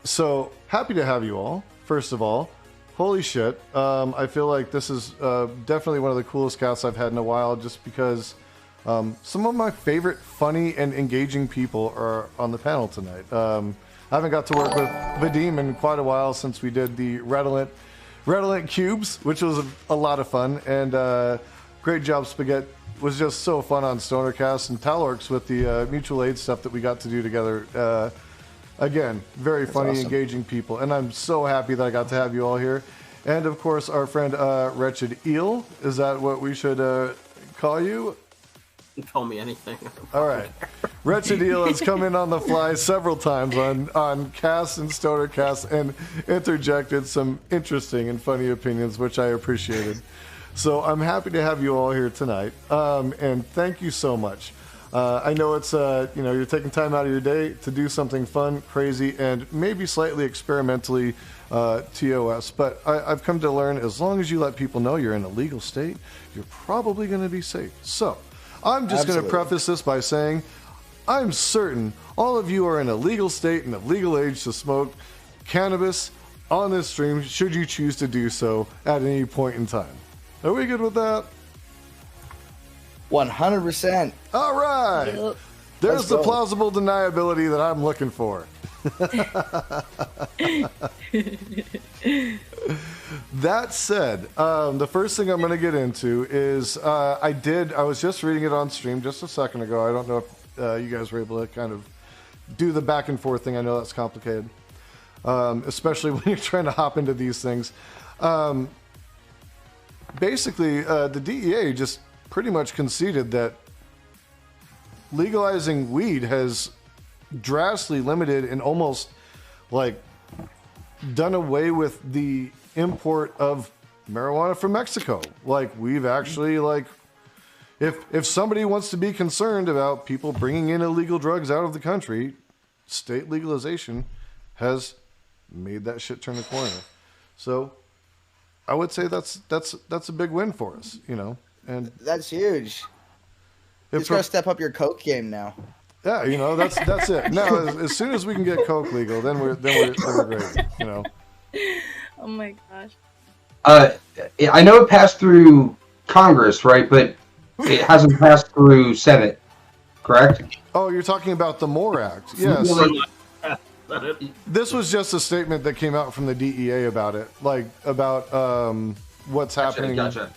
So happy to have you all. First of all, holy shit! I feel like this is definitely one of the coolest casts I've had in a while, just because some of my favorite, funny, and engaging people are on the panel tonight. I haven't got to work with Vadim in quite a while since we did the Redolent Cubes, which was a lot of fun, and GreatJobSpagett was just so fun on Stonercast, and TALORX with the mutual aid stuff that we got to do together. Again, very funny, awesome. Engaging people, and I'm so happy that I got to have you all here. And of course, our friend Wretched Eel. Is that what we should call you? Call me anything. All right. Wretched Eel has come in on the fly several times on Cast and Stonercast and interjected some interesting and funny opinions, which I appreciated. So I'm happy to have you all here tonight, and thank you so much. I know it's you're taking time out of your day to do something fun, crazy, and maybe slightly experimentally TOS. But I've come to learn, as long as you let people know you're in a legal state, you're probably going to be safe. So I'm just going to preface this by saying I'm certain all of you are in a legal state and of legal age to smoke cannabis on this stream, should you choose to do so at any point in time. Are we good with that? 100%. All right. Yep. There's the plausible deniability that I'm looking for. That said, the first thing I'm going to get into is I was just reading it on stream just a second ago. I don't know if you guys were able to kind of do the back and forth thing. I know that's complicated, especially when you're trying to hop into these things. Basically, the DEA just pretty much conceded that legalizing weed has drastically limited and almost like done away with the import of marijuana from Mexico. Like, we've actually, like, if somebody wants to be concerned about people bringing in illegal drugs out of the country, state legalization has made that shit turn the corner. So I would say that's a big win for us, you know. And that's huge. You just gotta step up your coke game now. Yeah, you know, that's it. Now, as soon as we can get coke legal, then we're great. You know. Oh my gosh. I know it passed through Congress, right? But it hasn't passed through Senate, correct? Oh, you're talking about the MORE Act? Yes. This was just a statement that came out from the DEA about it, like about what's happening. Gotcha.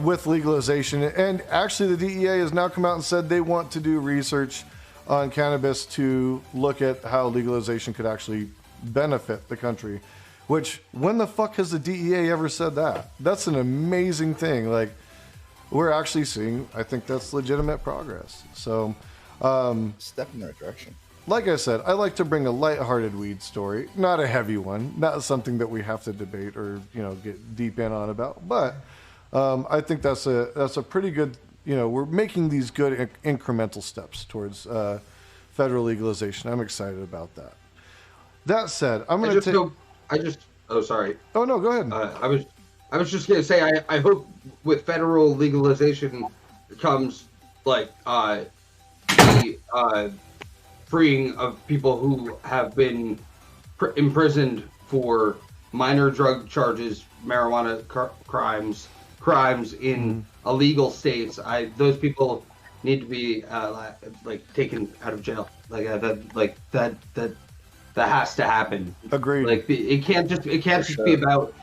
With legalization. And actually the DEA has now come out and said they want to do research on cannabis to look at how legalization could actually benefit the country. Which, when the fuck has the DEA ever said that? That's an amazing thing. Like, we're actually seeing, I think that's legitimate progress. So, step in the right direction. Like I said, I like to bring a lighthearted weed story, not a heavy one, not something that we have to debate or, get deep in on about, but I think that's a pretty good, we're making these good incremental steps towards federal legalization. I'm excited about that. That said, I'm going to take... Oh, sorry. Oh, no, go ahead. I was just going to say, I hope with federal legalization comes, like, the freeing of people who have been imprisoned for minor drug charges, marijuana crimes in illegal states. Those people need to be taken out of jail. That has to happen. Agreed. Like, it can't just be about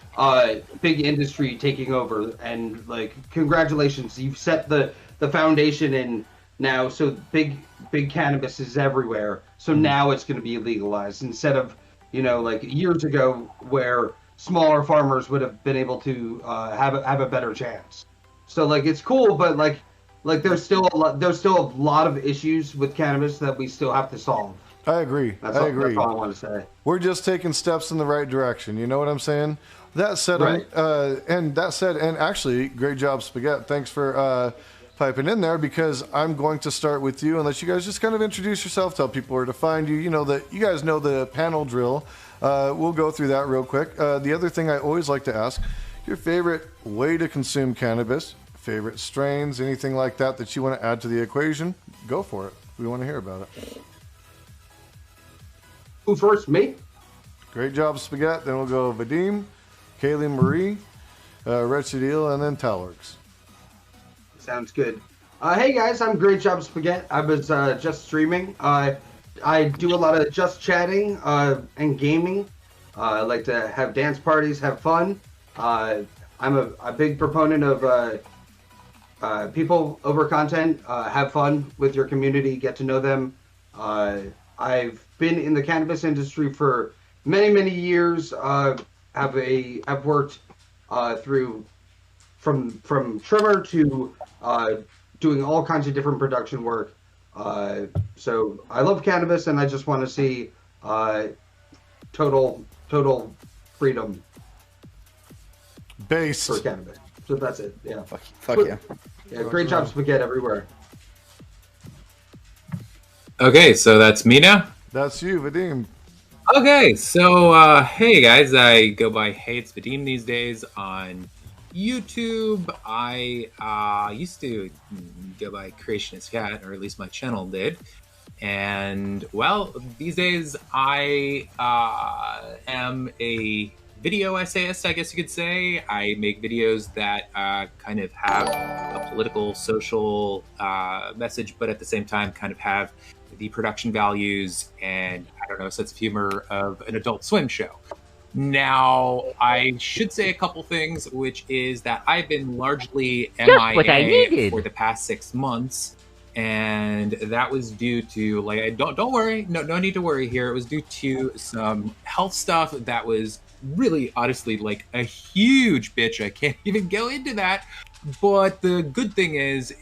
big industry taking over. And like, congratulations, you've set the foundation in now. So big cannabis is everywhere. So now it's going to be legalized instead of like years ago where smaller farmers would have been able to have a better chance. So like, it's cool, but like there's still a lot of issues with cannabis that we still have to solve. I agree. That's all I want to say. We're just taking steps in the right direction. You know what I'm saying? That said, right. And actually, GreatJobSpagett, thanks for piping in there, because I'm going to start with you and let you guys just kind of introduce yourself, tell people where to find you. You guys know the panel drill. We'll go through that real quick. The other thing I always like to ask, your favorite way to consume cannabis, favorite strains, anything like that you want to add to the equation, go for it. We want to hear about it. Who first? Me? GreatJobSpagett. Then we'll go Vadim, Kaaayliee Marie, Wretched Eel, and then Talorx. Sounds good. Hey guys, I'm GreatJobSpagett. I was just streaming. I do a lot of just chatting and gaming. I like to have dance parties, have fun. I'm a big proponent of people over content. Have fun with your community, get to know them. I've been in the cannabis industry for many years. I've worked through from trimmer to doing all kinds of different production work. So I love cannabis, and I just want to see total freedom Based for cannabis. So that's it. Yeah. Fuck yeah. Yeah. GreatJobSpagett everywhere. Okay, so that's me now. That's you, Vadim. Okay, so hey guys, I go by HeyItsVadim these days on YouTube. I used to go by Creationist Cat, or at least my channel did. And well, these days I am a video essayist, I guess you could say. I make videos that kind of have a political, social message, but at the same time kind of have the production values and, I don't know, a sense of humor of an Adult Swim show. Now, I should say a couple things, which is that I've been largely MIA for the past 6 months, and that was due to, like, don't worry, no need to worry here. It was due to some health stuff that was really, honestly, like a huge bitch. I can't even go into that. But the good thing is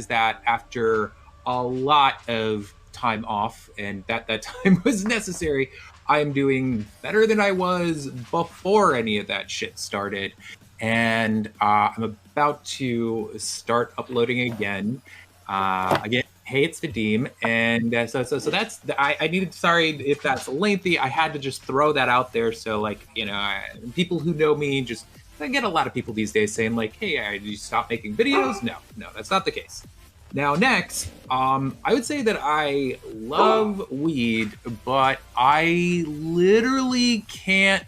that after a lot of time off, and that time was necessary, I am doing better than I was before any of that shit started. And I'm about to start uploading again. Hey, it's Vadim. And so that's, I needed, sorry if that's lengthy, I had to just throw that out there. So, like, you know, people who know me, just, I get a lot of people these days saying, like, hey, did you stop making videos? No, that's not the case. Now, next, I would say that I love weed, but I literally can't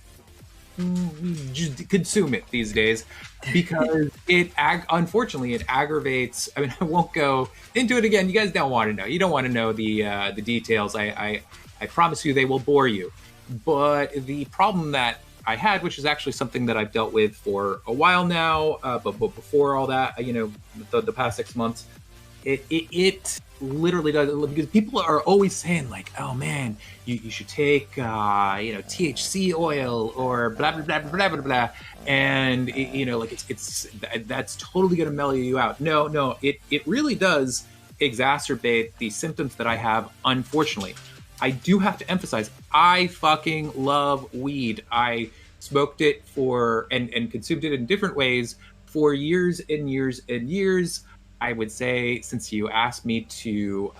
just consume it these days because unfortunately, it aggravates. I mean, I won't go into it again. You guys don't want to know. You don't want to know the details. I promise you they will bore you. But the problem that I had, which is actually something that I've dealt with for a while now, but before all that, you know, the past 6 months, it literally does, because people are always saying, like, oh man, you should take you know, THC oil or blah blah blah blah blah blah, and you know, like that's totally gonna mellow you out. No, it really does exacerbate the symptoms that I have. Unfortunately, I do have to emphasize, I fucking love weed. I smoked it for and consumed it in different ways for years and years and years. I would say, since you asked me to,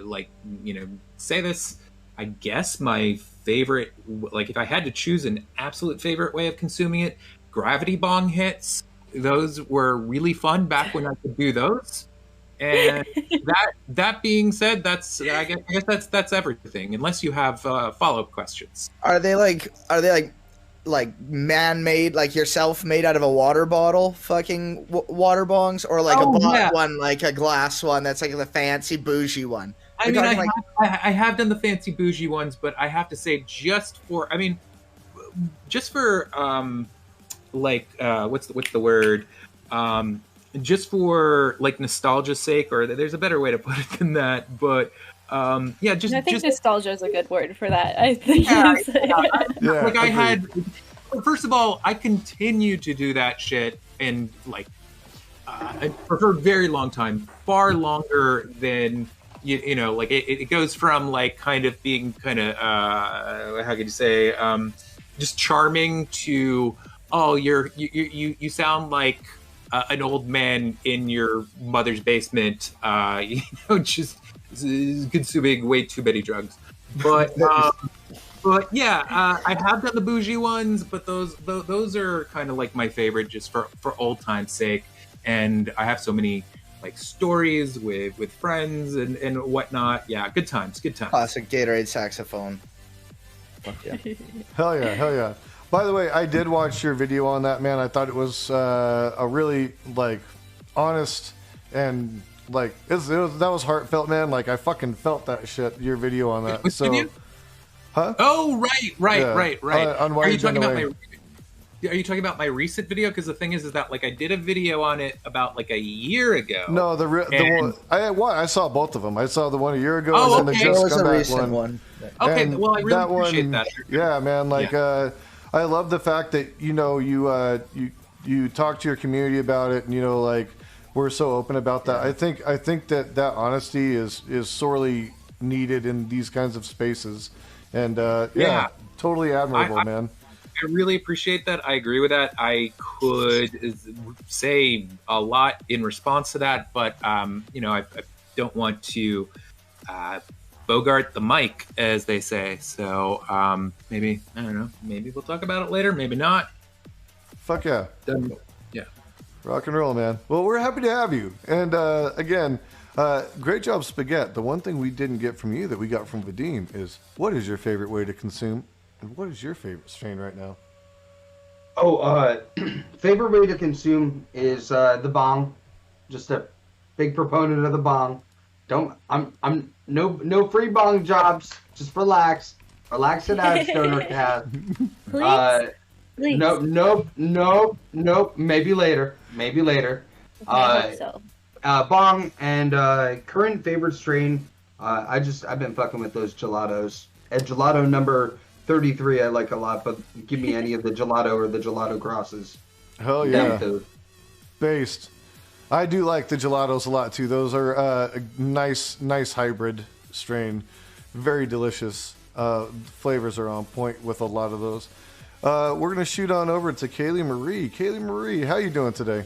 like, you know, say this, I guess my favorite, like, if I had to choose an absolute favorite way of consuming it, gravity bong hits. Those were really fun back when I could do those. And that being said, I guess that's everything. Unless you have follow-up questions. Are they like man-made, like yourself made out of a water bottle fucking water bongs, or like one, like a glass one that's like the fancy bougie one? I mean, I have done the fancy bougie ones, but I have to say, just for like what's the word, just for like nostalgia's sake, or there's a better way to put it than that, but yeah, I think nostalgia is a good word for that. I think. Yeah, like I had. First of all, I continue to do that shit, and like for a very long time, far longer than you know. Like it goes from like kind of being kind of how could you say, just charming to, oh, you sound like an old man in your mother's basement. You know, just consuming way too many drugs. But yeah, I have done the bougie ones, but those are kind of like my favorite, just for old time's sake. And I have so many like stories with friends and whatnot. Yeah, good times. Classic Gatorade saxophone. Yeah. Hell yeah, hell yeah. By the way, I did watch your video on that, man. I thought it was a really like honest and like that was heartfelt, man. Like I fucking felt that shit. Your video on that. Which So, video? huh? Oh, right. On why Are you you've been talking about away. Are you talking about my recent video? Because the thing is that like I did a video on it about like a year ago. No, the one I saw both of them. I saw the one a year ago Oh, and then okay. the There Just was Come a Back recent one. Okay, And well I really that appreciate one, that. Yeah, man. Like I love the fact that you talk to your community about it, and like we're so open about that. I think that honesty is sorely needed in these kinds of spaces, and Yeah. totally admirable, man. I really appreciate that. I agree with that. I could say a lot in response to that, but I don't want to bogart the mic, as they say. So maybe I don't know. Maybe we'll talk about it later. Maybe not. Fuck yeah. Yeah. Rock and roll, man. Well, we're happy to have you. And again, GreatJobSpagett. The one thing we didn't get from you that we got from Vadim is what is your favorite way to consume, and what is your favorite strain right now? Oh, favorite way to consume is the bong. Just a big proponent of the bong. I'm no free bong jobs. Just relax it out, Stonercast. Please. Nope. Maybe later. I hope so. Bong and current favorite strain. I've been fucking with those gelatos. And gelato number 33 I like a lot, but give me any of the gelato or the gelato crosses. Hell yeah. Based. I do like the gelatos a lot too. Those are a nice hybrid strain. Very delicious. Flavors are on point with a lot of those. We're gonna shoot on over to Kaaayliee Marie. Kaaayliee Marie, how you doing today?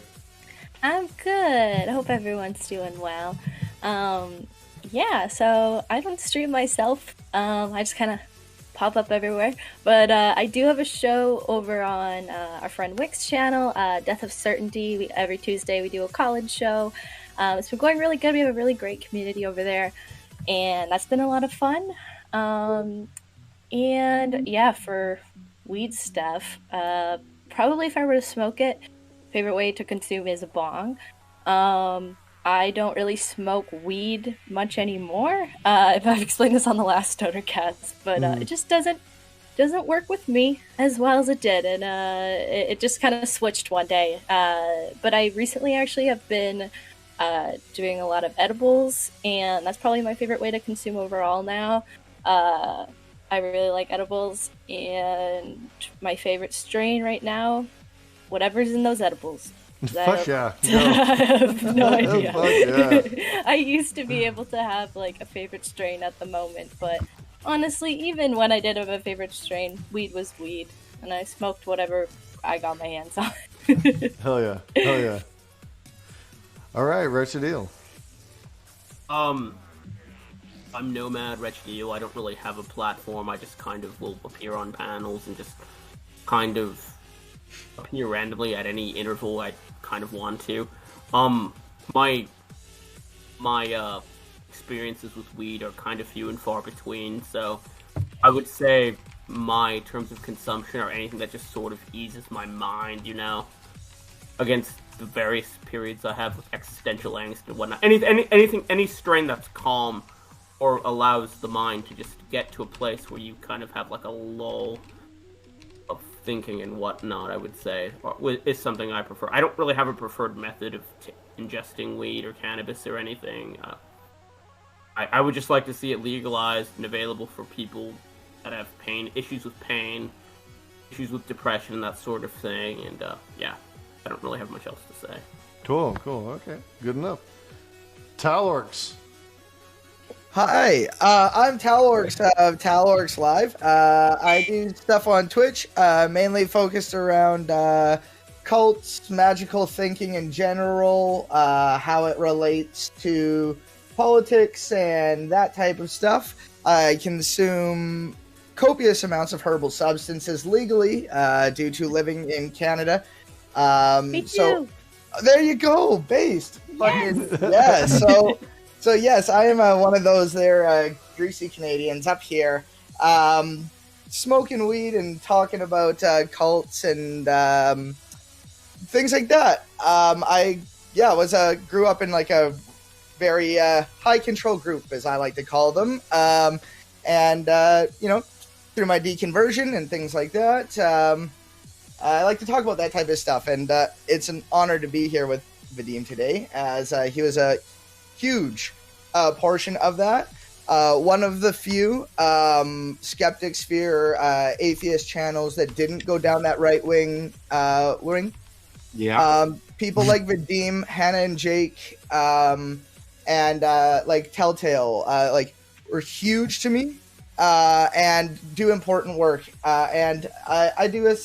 I'm good. I hope everyone's doing well. Yeah, so I don't stream myself. I just kind of pop up everywhere. But I do have a show over on our friend Wick's channel, Death of Certainty. Every Tuesday we do a college show. It's been going really good. We have a really great community over there. And that's been a lot of fun. And yeah, for weed stuff, probably if I were to smoke it, favorite way to consume is a bong. I don't really smoke weed much anymore. If I've explained this on the last Stonercast, but it just doesn't work with me as well as it did, and it just kind of switched one day. But I recently actually have been doing a lot of edibles, and that's probably my favorite way to consume overall now. I really like edibles, and my favorite strain right now, whatever's in those edibles. Fuck yeah. I have no idea. Fuck yeah. I used to be able to have like a favorite strain at the moment, but honestly, even when I did have a favorite strain, weed was weed, and I smoked whatever I got my hands on. Hell yeah. All right, Wretched Eel. I'm Nomad Wretched Eel. I don't really have a platform. I just kind of will appear on panels and just kind of appear randomly at any interval I kind of want to. My experiences with weed are kind of few and far between, so I would say my terms of consumption are anything that just sort of eases my mind, against the various periods I have with existential angst and whatnot. Any strain that's calm or allows the mind to just get to a place where you kind of have like a lull of thinking and whatnot, I would say, is something I prefer. I don't really have a preferred method of ingesting weed or cannabis or anything. I would just like to see it legalized and available for people that have issues with pain, issues with depression, and that sort of thing. And yeah, I don't really have much else to say. Cool. Okay, good enough. TALORX. Hi, I'm TALORX of TALORXLIVE. I do stuff on Twitch, mainly focused around cults, magical thinking in general, how it relates to politics and that type of stuff. I consume copious amounts of herbal substances legally due to living in Canada. Me too. So there you go, based. Yes. Fucking, yeah, So yes, I am one of those there greasy Canadians up here. smoking weed and talking about cults and things like that. I grew up in like a very high control group, as I like to call them, and through my deconversion and things like that, I like to talk about that type of stuff, and it's an honor to be here with Vadim today, as he was a huge portion of that. One of the few skeptic sphere atheist channels that didn't go down that right-wing wing. Yeah. People like Vadim, Hannah and Jake, and like Telltale, were huge to me, and do important work. And I do a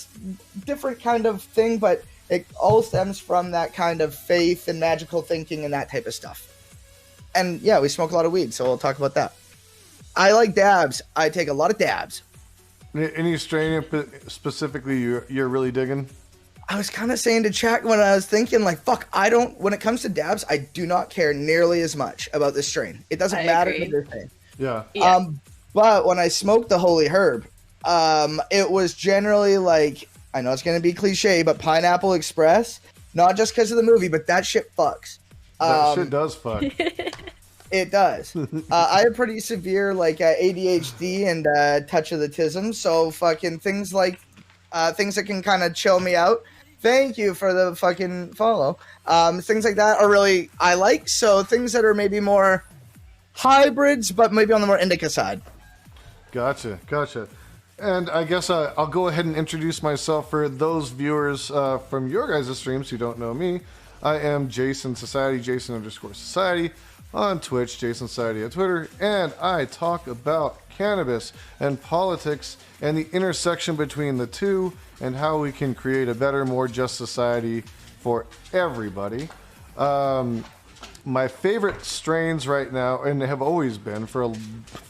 different kind of thing, but it all stems from that kind of faith and magical thinking and that type of stuff. And yeah, we smoke a lot of weed, so we'll talk about that. I like dabs. I take a lot of dabs. Any strain specifically you're really digging? I was kind of saying to Chuck when I was thinking, like, fuck, when it comes to dabs, I do not care nearly as much about this strain. It doesn't matter what they're saying. Yeah. But when I smoked the Holy Herb, it was generally like, I know it's going to be cliche, but Pineapple Express, not just because of the movie, but that shit fucks. That shit does fuck. It does. I have pretty severe like ADHD and touch of the tism, so fucking things like things that can kind of chill me out. Thank you for the fucking follow. Things like that are really I like. So things that are maybe more hybrids, but maybe on the more indica side. Gotcha. And I guess I'll go ahead and introduce myself for those viewers from your guys' streams who don't know me. I am Jason Society, Jason_Society on Twitch, Jason Society on Twitter, and I talk about cannabis and politics and the intersection between the two and how we can create a better, more just society for everybody. My favorite strains right now, and have always been for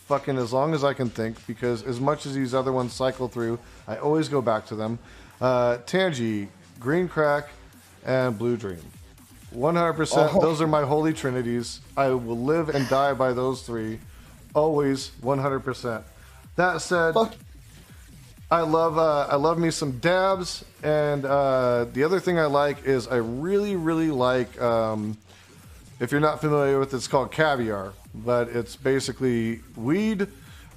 fucking as long as I can think, because as much as these other ones cycle through, I always go back to them. Tangy, Green Crack, and Blue Dream. 100%. Those are my holy trinities. I will live and die by those three. Always 100%. That said, I love me some dabs, and the other thing I like is I really, really like, if you're not familiar with it, it's called caviar, but it's basically weed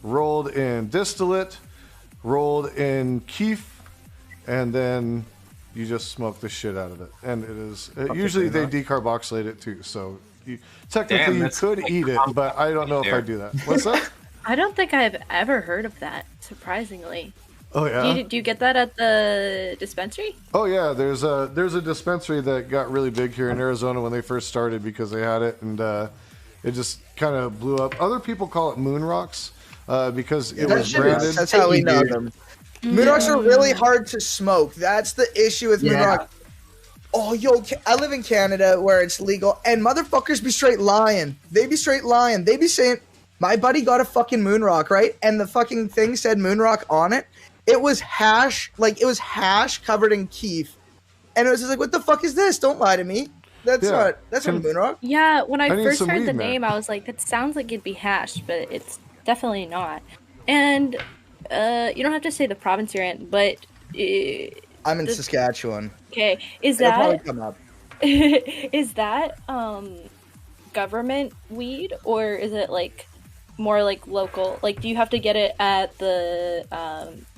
rolled in distillate, rolled in keef, and then you just smoke the shit out of it. And it is usually they decarboxylate it too, so technically you could eat it, but I don't know if I do that. What's that? I don't think I've ever heard of that, surprisingly. Oh yeah. Do you get that at the dispensary? Oh yeah, there's a dispensary that got really big here in Arizona when they first started because they had it, and it just kind of blew up. Other people call it moon rocks because it was branded. That's how we know them. Moon rocks are really hard to smoke. That's the issue with moon rock. Oh, yo, I live in Canada where it's legal, and motherfuckers be straight lying. They be straight lying. They be saying, my buddy got a fucking moon rock, right? And the fucking thing said moon rock on it. It was hash, hash covered in keef. And it was just like, what the fuck is this? Don't lie to me. That's not a moon rock. Yeah, when I first heard the name, I was like, that sounds like it'd be hash, but it's definitely not. And you don't have to say the province you're in, but I'm in Saskatchewan. Okay, is that government weed, or is it like more like local? Like, do you have to get it at the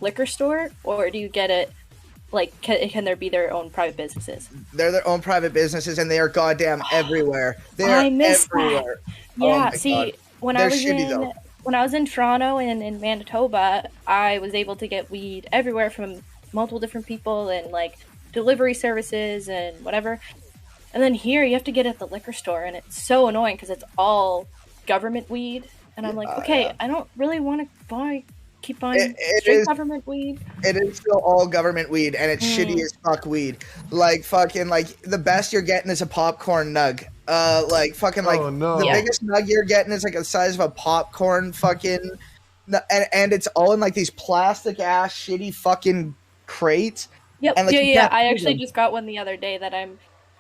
liquor store, or do you get it like can there be their own private businesses? They're their own private businesses, and they are goddamn everywhere. They're everywhere. Yeah, see, when I was in Toronto and in Manitoba, I was able to get weed everywhere from multiple different people and like delivery services and whatever. And then here you have to get it at the liquor store, and it's so annoying because it's all government weed. And I'm like, okay, I don't really want to keep buying straight government weed. It is still all government weed, and it's shitty as fuck weed. Like fucking like the best you're getting is a popcorn nug. The biggest nug you're getting is like the size of a popcorn fucking, and it's all in like these plastic ass shitty fucking crates. Yep. And, like, I actually just got one the other day that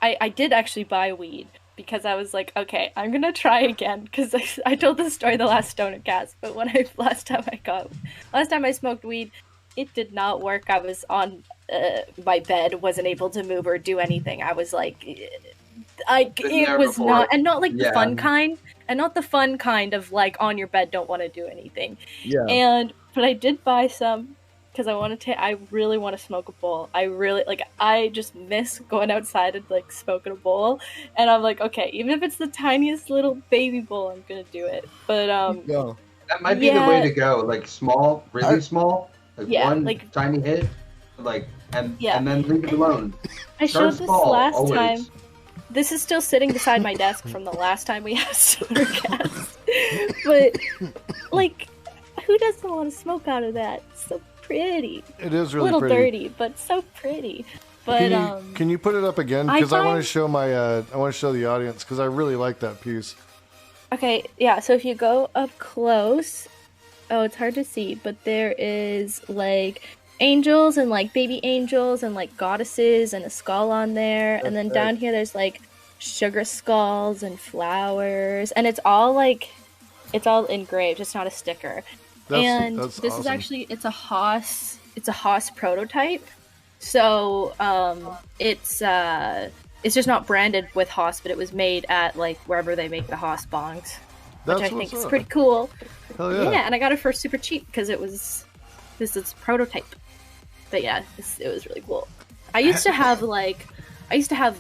I did actually buy weed, because I was like, okay, I'm gonna try again, because I told this story the last Stonercast, but last time I smoked weed, it did not work. I was on my bed, wasn't able to move or do anything. I was like, it was before. not, and not like the Yeah. fun kind, and not the fun kind of like on your bed, don't want to do anything. Yeah. But I did buy some because I really want to smoke a bowl. I just miss going outside and like smoking a bowl, and I'm like, okay, even if it's the tiniest little baby bowl, I'm gonna do it. But Go. That might be the way to go. Like small, really small, like Yeah, one like- tiny hit, like and Yeah. then leave it alone. I Start showed this small, last always. time. This is still sitting beside my desk from the last time we had Stonercast. But, like, who doesn't want to smoke out of that? It's so pretty. It is A really little pretty. dirty, but so pretty. But, Can you put it up again? I Because I want to find- show the audience because I really like that piece. okay, yeah, so if you go up close, oh, it's hard to see, but there is, like, angels and, like, baby angels and, like, goddesses and a skull on there. And then down here there's, like, sugar skulls and flowers. And it's all, like, it's all engraved. It's not a sticker. And That's this is awesome. actually, it's a Haas prototype. So, it's just not branded with Haas, but it was made at, like, wherever they make the Haas bongs. That's Which I think what's is up. pretty cool. Hell Yeah. yeah. And I got it for super cheap because this is prototype. But yeah, it was really cool. I used to have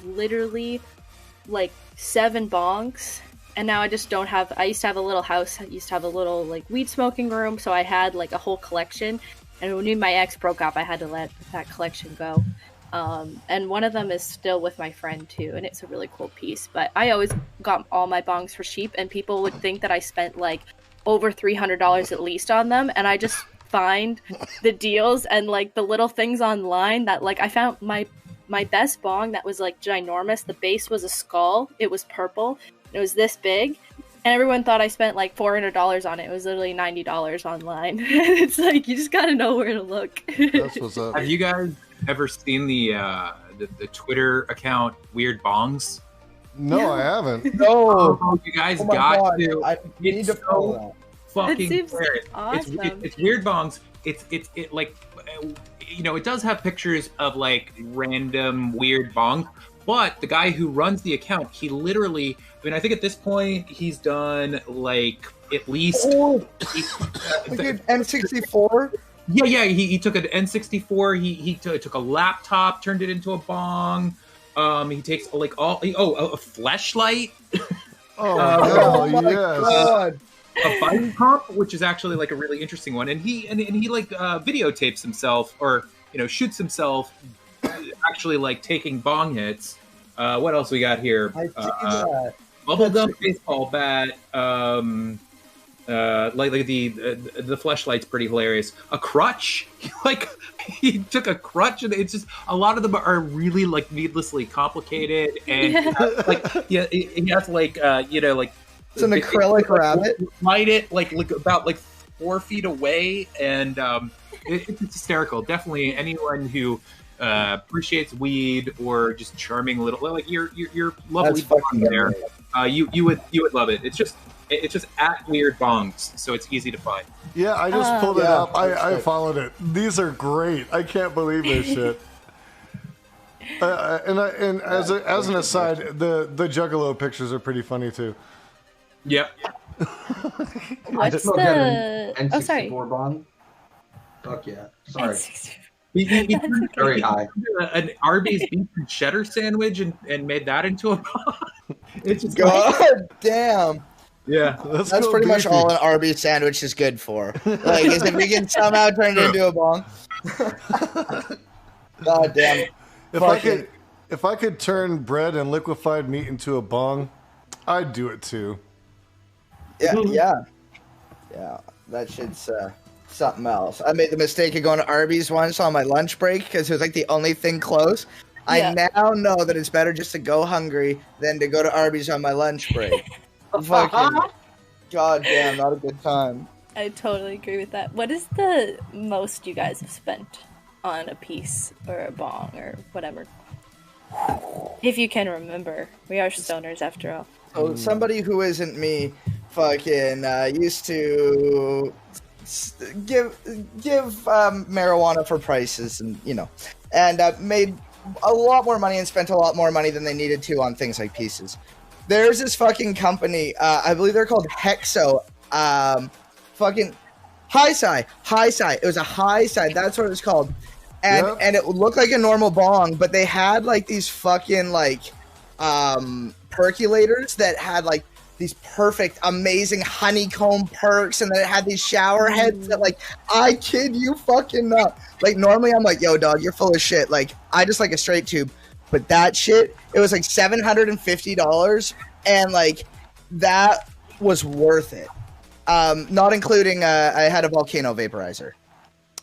literally like 7 bongs, and now I just don't have. I used to have a little house. I used to have a little like weed smoking room, so I had like a whole collection. And when my ex broke up, I had to let that collection go. And one of them is still with my friend too, and it's a really cool piece. But I always got all my bongs for cheap, and people would think that I spent like over $300 at least on them, and I just find the deals and like the little things online that like I found my best bong that was like ginormous. The base was a skull. It was purple. It was this big. And everyone thought I spent like $400 on it. It was literally $90 online. It's like, you just gotta know where to look. That's what's up. Have you guys ever seen the Twitter account Weird Bongs? No, I haven't. No. Oh, you guys Oh my got God. to. I need It's to follow fucking seems hilarious. awesome. It's Weird Bongs. It like, you know, it does have pictures of like random weird bongs, but the guy who runs the account, he literally, I mean, I think at this point he's done like at least. that. Look at N64. Yeah. He took an N64. He took a laptop, turned it into a bong. He takes like a fleshlight, Oh, Oh hell my yes. God. a bike pump, which is actually like a really interesting one. And he like videotapes himself, or you know, shoots himself actually like taking bong hits. What else we got here? I see that. Bubblegum baseball bat. Like the fleshlight's pretty hilarious. A crutch, like he took a crutch, and it's just a lot of them are really like needlessly complicated, and he has like you know, like It's an acrylic rabbit. light it like about like 4 feet away, and it's hysterical. Definitely anyone who appreciates weed or just charming little like your lovely That's fucking bong there. You would love it. It's just at Weird Bongs, so it's easy to find. Yeah, I just pulled it Yeah, up. I that's followed it. These are great. I can't believe this shit. And as an aside, the Juggalo pictures are pretty funny too. Yep. What's Smoke out the? an Oh, sorry. N64 bong. Fuck yeah. Sorry. He That's turned Very high. an Arby's beef and cheddar sandwich and made that into a bong. It's just God damn. yeah. Let's That's go pretty much beefy. all an Arby's sandwich is good for. Like, is if we can somehow turn it into a bong. God damn. If I could turn bread and liquefied meat into a bong, I'd do it too. Yeah. That shit's something else. I made the mistake of going to Arby's once on my lunch break because it was like the only thing close. Yeah. I now know that it's better just to go hungry than to go to Arby's on my lunch break. Fucking God damn, not a good time. I totally agree with that. What is the most you guys have spent on a piece or a bong or whatever? If you can remember, we are stoners after all. So somebody who isn't me, fucking used to give marijuana for prices, and made a lot more money and spent a lot more money than they needed to on things like pieces. There's this fucking company, I believe they're called Hexo, fucking High-Sci. It was a High-Sci, that's what it was called. And it looked like a normal bong, but they had like these fucking like percolators that had like these perfect, amazing honeycomb perks, and then it had these shower heads that, like, I kid you fucking not. Like, normally I'm like, yo, dog, you're full of shit. Like, I just like a straight tube. But that shit, it was like $750, and like, that was worth it. Not including, I had a volcano vaporizer.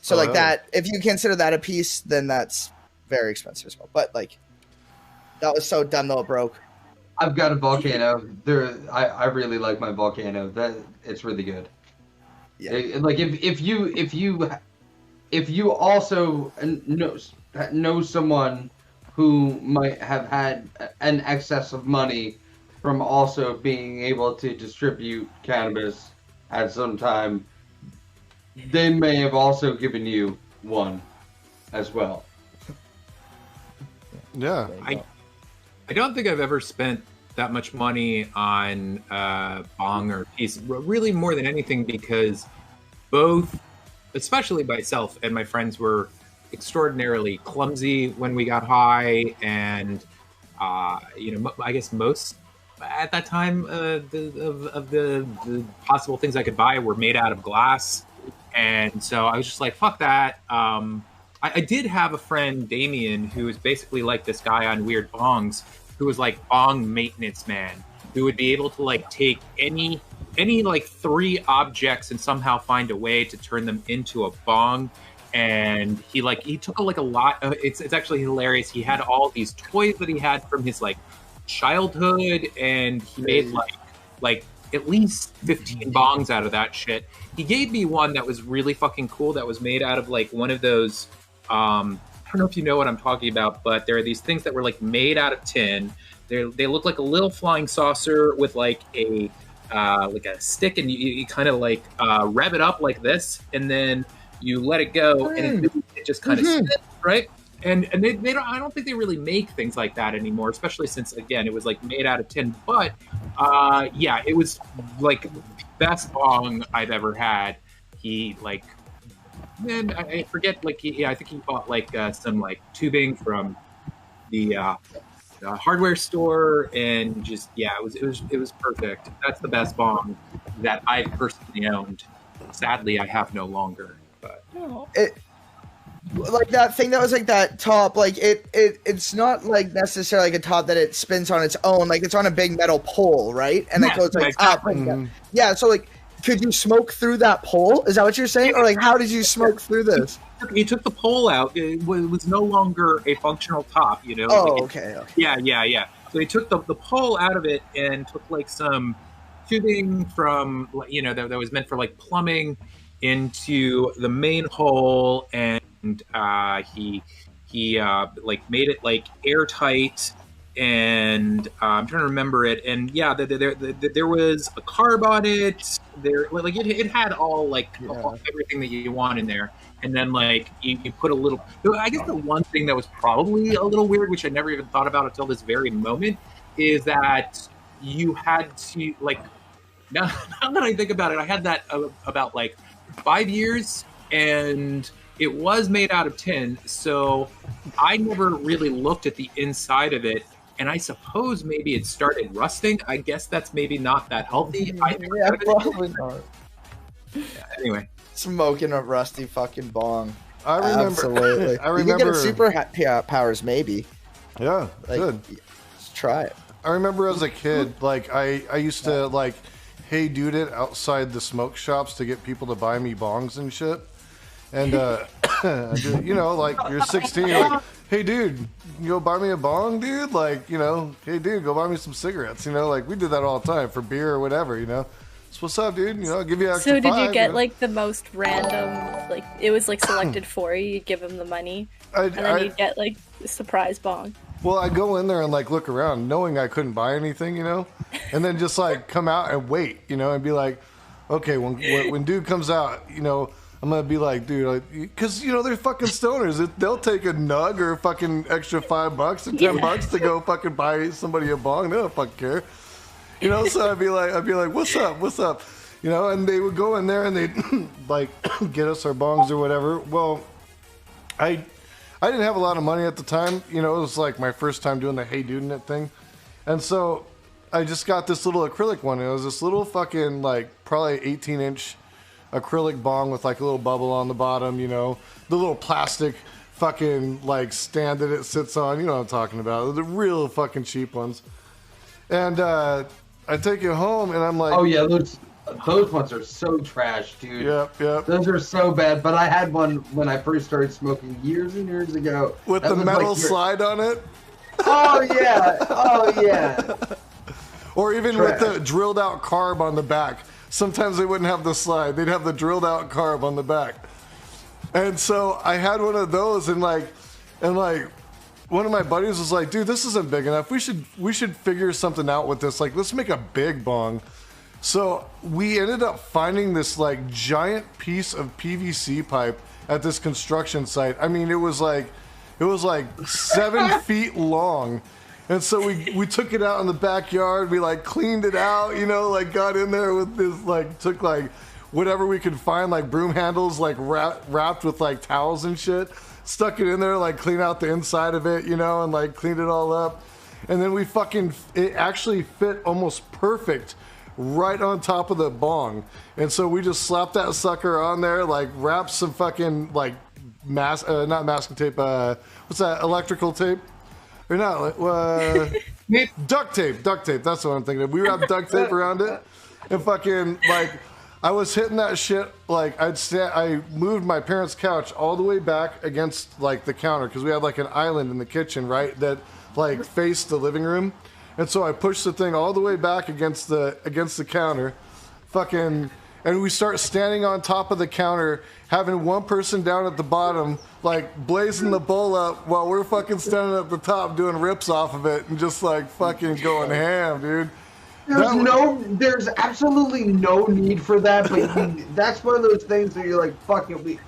So, like, that, if you consider that a piece, then that's very expensive as well. But, like, that was so dumb, though, it broke. I've got a volcano. I really like my volcano. It's really good. Yeah. Like if you also know someone who might have had an excess of money from also being able to distribute cannabis at some time, they may have also given you one as well. Yeah. I don't think I've ever spent that much money on bong or piece, really more than anything, because both, especially myself and my friends, were extraordinarily clumsy when we got high, and I guess most at that time of the possible things I could buy were made out of glass, and so I was just like, fuck that. I did have a friend, Damien, who was basically like this guy on Weird Bongs, who was like bong maintenance man, who would be able to like take any like 3 objects and somehow find a way to turn them into a bong. And he took a lot. It's actually hilarious. He had all these toys that he had from his like childhood, and he made like at least 15 bongs out of that shit. He gave me one that was really fucking cool, that was made out of like one of those, I don't know if you know what I'm talking about, but there are these things that were like made out of tin. They look like a little flying saucer with like a stick, and you kind of like rev it up like this, and then you let it go, and it just kind of spins, right? And they don't, I don't think they really make things like that anymore, especially since, again, it was like made out of tin. But yeah, it was like the best bong I've ever had. He like, man, I forget, like, I think he bought like some like tubing from the hardware store, and just, yeah, it was perfect. That's the best bong that I've personally owned. Sadly, I have no longer. But like that thing that was like that top, like it's not like necessarily like a top that it spins on its own, like it's on a big metal pole, right? And it goes like up and down. Yeah, so like, could you smoke through that pole? Is that what you're saying? Or like, how did you smoke through this? He took the pole out. It was no longer a functional top, you know? Oh, like okay. Yeah. So he took the pole out of it and took like some tubing from, you know, that was meant for like plumbing into the main hole, and he like made it like airtight, and I'm trying to remember it, and yeah, there was a carb on it. There, like it had all like everything that you want in there, and then like you put a little. I guess the one thing that was probably a little weird, which I never even thought about until this very moment, is that you had to like. Now that I think about it, I had that about like 5 years, and it was made out of tin, so I never really looked at the inside of it, and I suppose maybe it started rusting. I guess that's maybe not that healthy. Yeah, probably not. Yeah, anyway, Smoking a rusty fucking bong. I remember. Absolutely. I remember. You can get a powers, maybe. Yeah, Like, good. Let's try it. I remember as a kid, like I used to like, hey dude it outside the smoke shops to get people to buy me bongs and shit. And you know, like you're 16, you're like, hey dude, you go buy me a bong, dude? Like, you know, hey dude, go buy me some cigarettes. You know, like we did that all the time for beer or whatever, you know. So what's up, dude? You know, I'll give you extra. So did you $5, get know? like the most random, like it was like selected for you, you'd give him the money, and then you'd get like a surprise bong? Well, I go in there and like look around, knowing I couldn't buy anything, you know, and then just like come out and wait, you know, and be like, okay, when dude comes out, you know, I'm gonna be like, dude, like, because you know they're fucking stoners. They'll take a nug or a fucking extra $5 or $10 to go fucking buy somebody a bong. They don't fucking care, you know. So I'd be like, what's up, you know? And they would go in there and they'd like get us our bongs or whatever. Well, I didn't have a lot of money at the time, you know. It was like my first time doing the Hey Dude It thing, and so I just got this little acrylic one. It was this little fucking like probably 18-inch. Acrylic bong with like a little bubble on the bottom, you know, the little plastic fucking like stand that it sits on, you know what I'm talking about, the real fucking cheap ones. And I take it home and I'm like, oh yeah, those ones are so trash, dude. Yep. Those are so bad. But I had one when I first started smoking years and years ago. With the metal slide on it. Oh yeah. Or even with the drilled out carb on the back. Sometimes they wouldn't have the slide. They'd have the drilled out carb on the back. And so I had one of those and like one of my buddies was like, dude, this isn't big enough. We should figure something out with this. Like, let's make a big bong. So we ended up finding this like giant piece of PVC pipe at this construction site. I mean, it was like 7 feet long. And so we took it out in the backyard. We like cleaned it out, you know, like got in there with this, like took like whatever we could find, like broom handles, like wrapped with like towels and shit. Stuck it in there, like clean out the inside of it, you know, and like cleaned it all up. And then it actually fit almost perfect right on top of the bong. And so we just slapped that sucker on there, like wrapped some fucking like not masking tape, what's that, electrical tape? Or not, duct tape. That's what I'm thinking of. We wrapped duct tape around it, and fucking like, I was hitting that shit. Like I moved my parents' couch all the way back against like the counter because we had like an island in the kitchen, right, that like faced the living room, and so I pushed the thing all the way back against the counter, fucking. And we start standing on top of the counter, having one person down at the bottom, like blazing the bowl up while we're fucking standing at the top doing rips off of it and just like fucking going ham, dude. There's absolutely no need for that, but that's one of those things that you're like, fuck it, we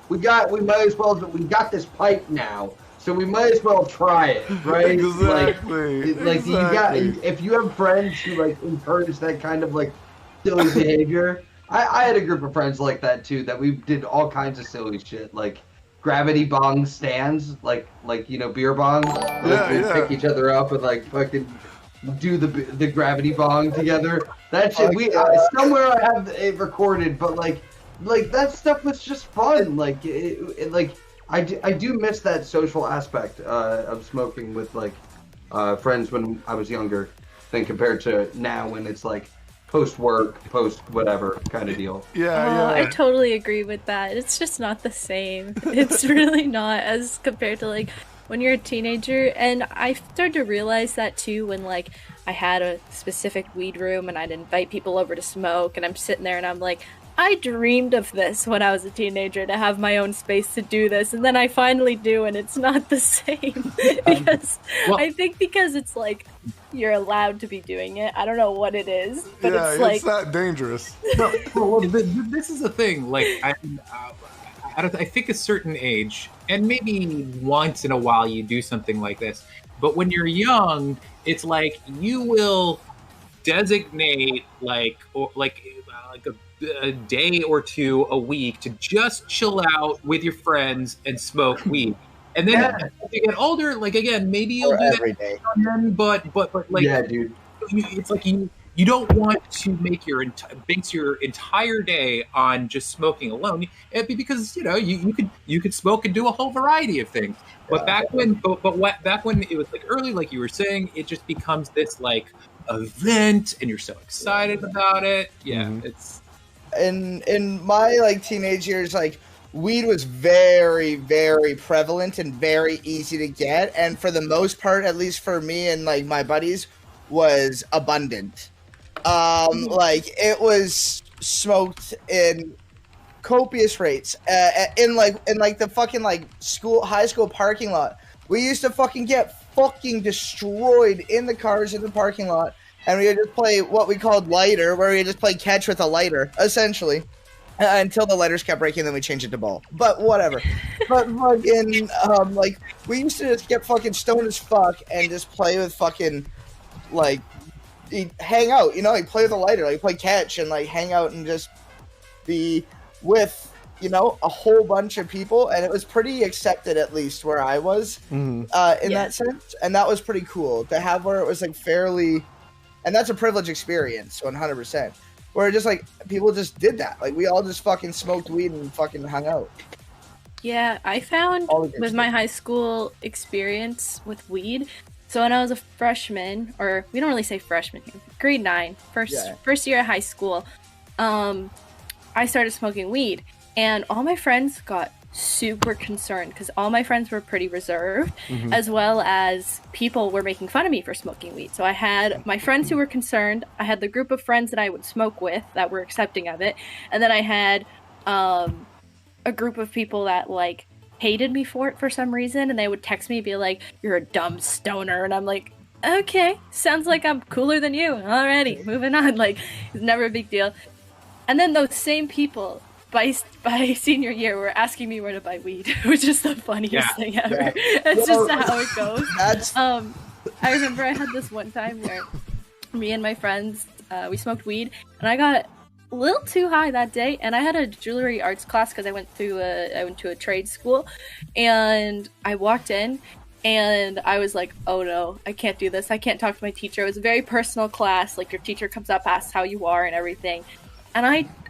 might as well, we got this pipe now, so we might as well try it, right? Exactly. Like you got, if you have friends who like encourage that kind of like silly behavior. I had a group of friends like that too, that we did all kinds of silly shit, like gravity bong stands, like you know, beer bong. We'd pick each other up and like fucking do the gravity bong together. That shit, somewhere I have it recorded, but like that stuff was just fun. Like I do miss that social aspect of smoking with like friends when I was younger, than compared to now when it's like post-work, post-whatever kind of deal. Yeah. I totally agree with that. It's just not the same. It's really not as compared to, like, when you're a teenager. And I started to realize that, too, when, like, I had a specific weed room and I'd invite people over to smoke, and I'm sitting there and I'm like, I dreamed of this when I was a teenager, to have my own space to do this, and then I finally do, and it's not the same. I think because it's like you're allowed to be doing it. I don't know what it is, but it's not dangerous. Well, this is the thing. Like, I think a certain age, and maybe once in a while you do something like this, but when you're young, it's like you will designate like a day or two a week to just chill out with your friends and smoke weed. And then as you get older, like, again, maybe you'll do every that day. But like, yeah, dude, it's like you don't want to make your entire day on just smoking alone, because you know you could smoke and do a whole variety of things. But back when it was like early, like you were saying, it just becomes this like event, and you're so excited about it. Yeah, it's. In my like teenage years, like weed was very, very prevalent and very easy to get, and for the most part, at least for me and like my buddies, was abundant. Like it was smoked in copious rates in the fucking like high school parking lot. We used to fucking get fucking destroyed in the cars in the parking lot, and we would just play what we called lighter, where we just play catch with a lighter, essentially. Until the lighters kept breaking, then we changed it to ball. But whatever. But fucking, like, we used to just get fucking stoned as fuck and just play with fucking, like, hang out, you know, like, play with a lighter, like, play catch and, like, hang out and just be with, you know, a whole bunch of people. And it was pretty accepted, at least, where I was, in that sense. And that was pretty cool to have where it was, like, fairly, and that's a privileged experience, 100%. Where just like people just did that. Like we all just fucking smoked weed and fucking hung out. Yeah, I found with my high school experience with weed. So when I was a freshman, or we don't really say freshman here, grade 9, first year of high school, I started smoking weed, and all my friends got super concerned because all my friends were pretty reserved, as well as people were making fun of me for smoking weed. So I had my friends who were concerned, I had the group of friends that I would smoke with that were accepting of it, and then I had a group of people that like hated me for it for some reason, and they would text me and be like, "You're a dumb stoner," and I'm like, okay, sounds like I'm cooler than you. Alrighty, moving on. Like, it's never a big deal. And then those same people by senior year were asking me where to buy weed, which is the funniest thing ever. Yeah. It's just how it goes. I remember I had this one time where me and my friends, we smoked weed, and I got a little too high that day, and I had a jewelry arts class because I went to a trade school, and I walked in, and I was like, oh no, I can't do this. I can't talk to my teacher. It was a very personal class. Like, your teacher comes up, asks how you are and everything. And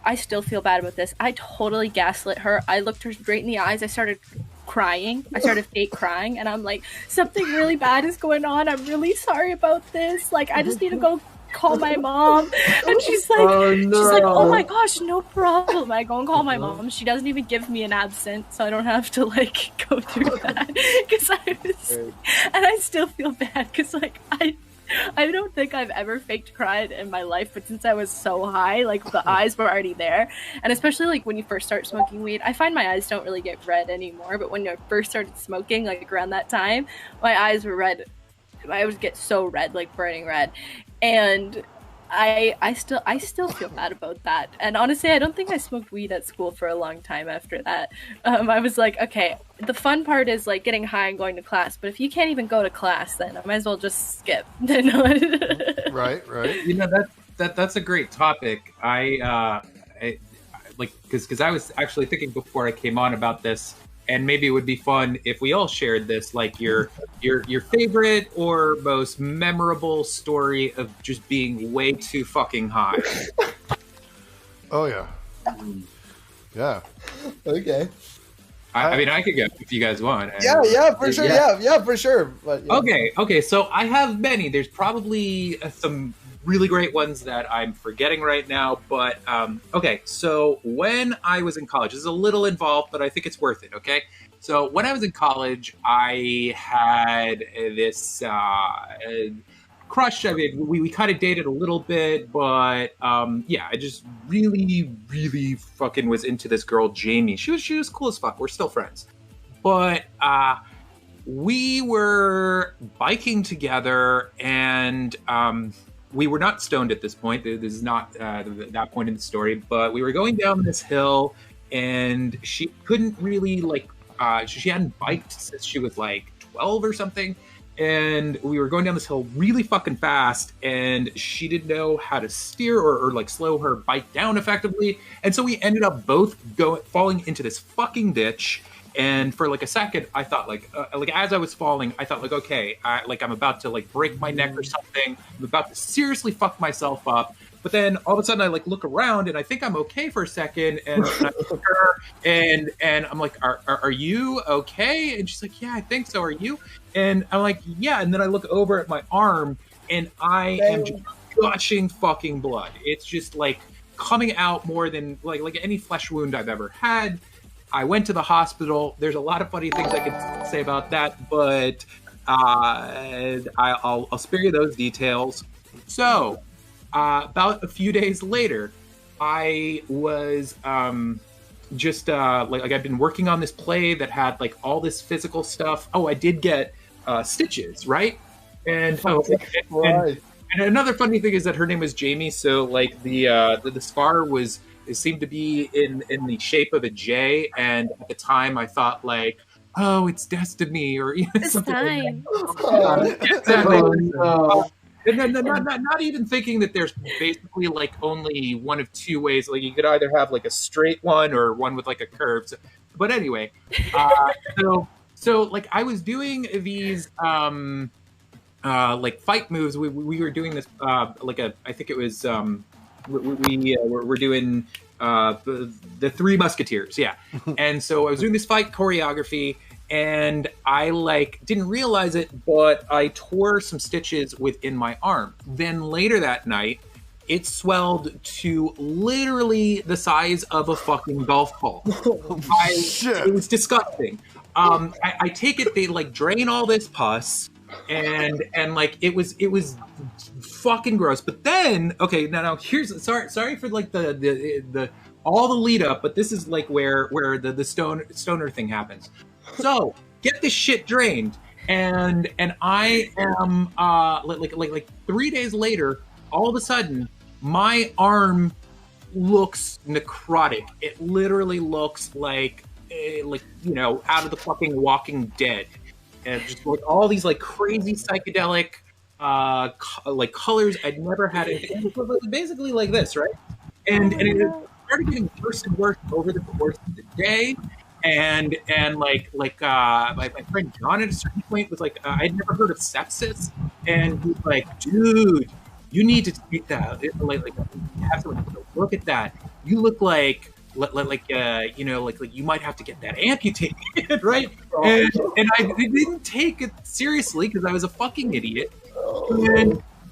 I still feel bad about this. I totally gaslit her. I looked her straight in the eyes. I started crying. I started fake crying. And I'm like, something really bad is going on. I'm really sorry about this. Like, I just need to go call my mom. And she's like, oh my gosh, no problem. I go and call my mom. She doesn't even give me an absent, so I don't have to like go through that. Because and I still feel bad because like I don't think I've ever faked cried in my life, but since I was so high, like the eyes were already there. And especially like when you first start smoking weed, I find my eyes don't really get red anymore, but when I first started smoking, like around that time, my eyes were red. I would get so red, like burning red. And I still feel bad about that. And honestly, I don't think I smoked weed at school for a long time after that. I was like, okay, the fun part is like getting high and going to class, but if you can't even go to class, then I might as well just skip. Right. You know, that's a great topic. I like because I was actually thinking before I came on about this. And maybe it would be fun if we all shared this, like your favorite or most memorable story of just being way too fucking high. Oh yeah, yeah. Okay. I mean, I could go if you guys want. Yeah, for sure. Yeah, for sure. But, yeah. Okay. So I have many. There's probably some really great ones that I'm forgetting right now. But okay, so when I was in college, this is a little involved, but I think it's worth it. Okay, so when I was in college, I had this crush. I mean, we kind of dated a little bit, but yeah, I just really fucking was into this girl, Jamie. She was cool as fuck. We're still friends, but we were biking together, and we were not stoned at this point. This is not that point in the story, but we were going down this hill, and she couldn't really she hadn't biked since she was like 12 or something. And we were going down this hill really fucking fast, and she didn't know how to steer or like slow her bike down effectively. And so we ended up both falling into this fucking ditch. And for like a second, I thought like as I was falling, I thought like, okay, I'm about to like break my neck or something. I'm about to seriously fuck myself up. But then all of a sudden I like look around and I think I'm okay for a second. And I look at her and I'm like, are you okay? And she's like, yeah, I think so. Are you? And I'm like, yeah. And then I look over at my arm and I am just gushing fucking blood. It's just like coming out more than like any flesh wound I've ever had. I went to the hospital. There's a lot of funny things I could say about that, but I'll spare you those details. So, about a few days later, I was just like I've been working on this play that had like all this physical stuff. Oh, I did get stitches, right? And and another funny thing is that her name was Jamie, so like the scar it seemed to be in the shape of a J, and at the time I thought like, oh, it's destiny or It's something time. like that. Oh, no. And then not even thinking that there's basically like only one of two ways. Like you could either have like a straight one or one with like a curve. So, but anyway, so like I was doing these like fight moves. We were doing this I think it was we're doing the Three Musketeers, yeah. And so I was doing this fight choreography, and I like didn't realize it, but I tore some stitches within my arm. Then later that night, it swelled to literally the size of a fucking golf ball. It was disgusting. I take it they like drain all this pus, and like it was fucking gross. But then now here's sorry for like the all the lead up, but this is like where the stoner thing happens. So get this shit drained, and I am like 3 days later, all of a sudden my arm looks necrotic. It literally looks like out of the fucking Walking Dead, and just like all these like crazy psychedelic like colors I'd never had. It was basically like this, right? And it started getting worse and worse over the course of the day. And like my friend John at a certain point was like, I'd never heard of sepsis, and he's like, dude, you need to take that. Like have someone look at that. You look like you might have to get that amputated, right? And I didn't take it seriously because I was a fucking idiot.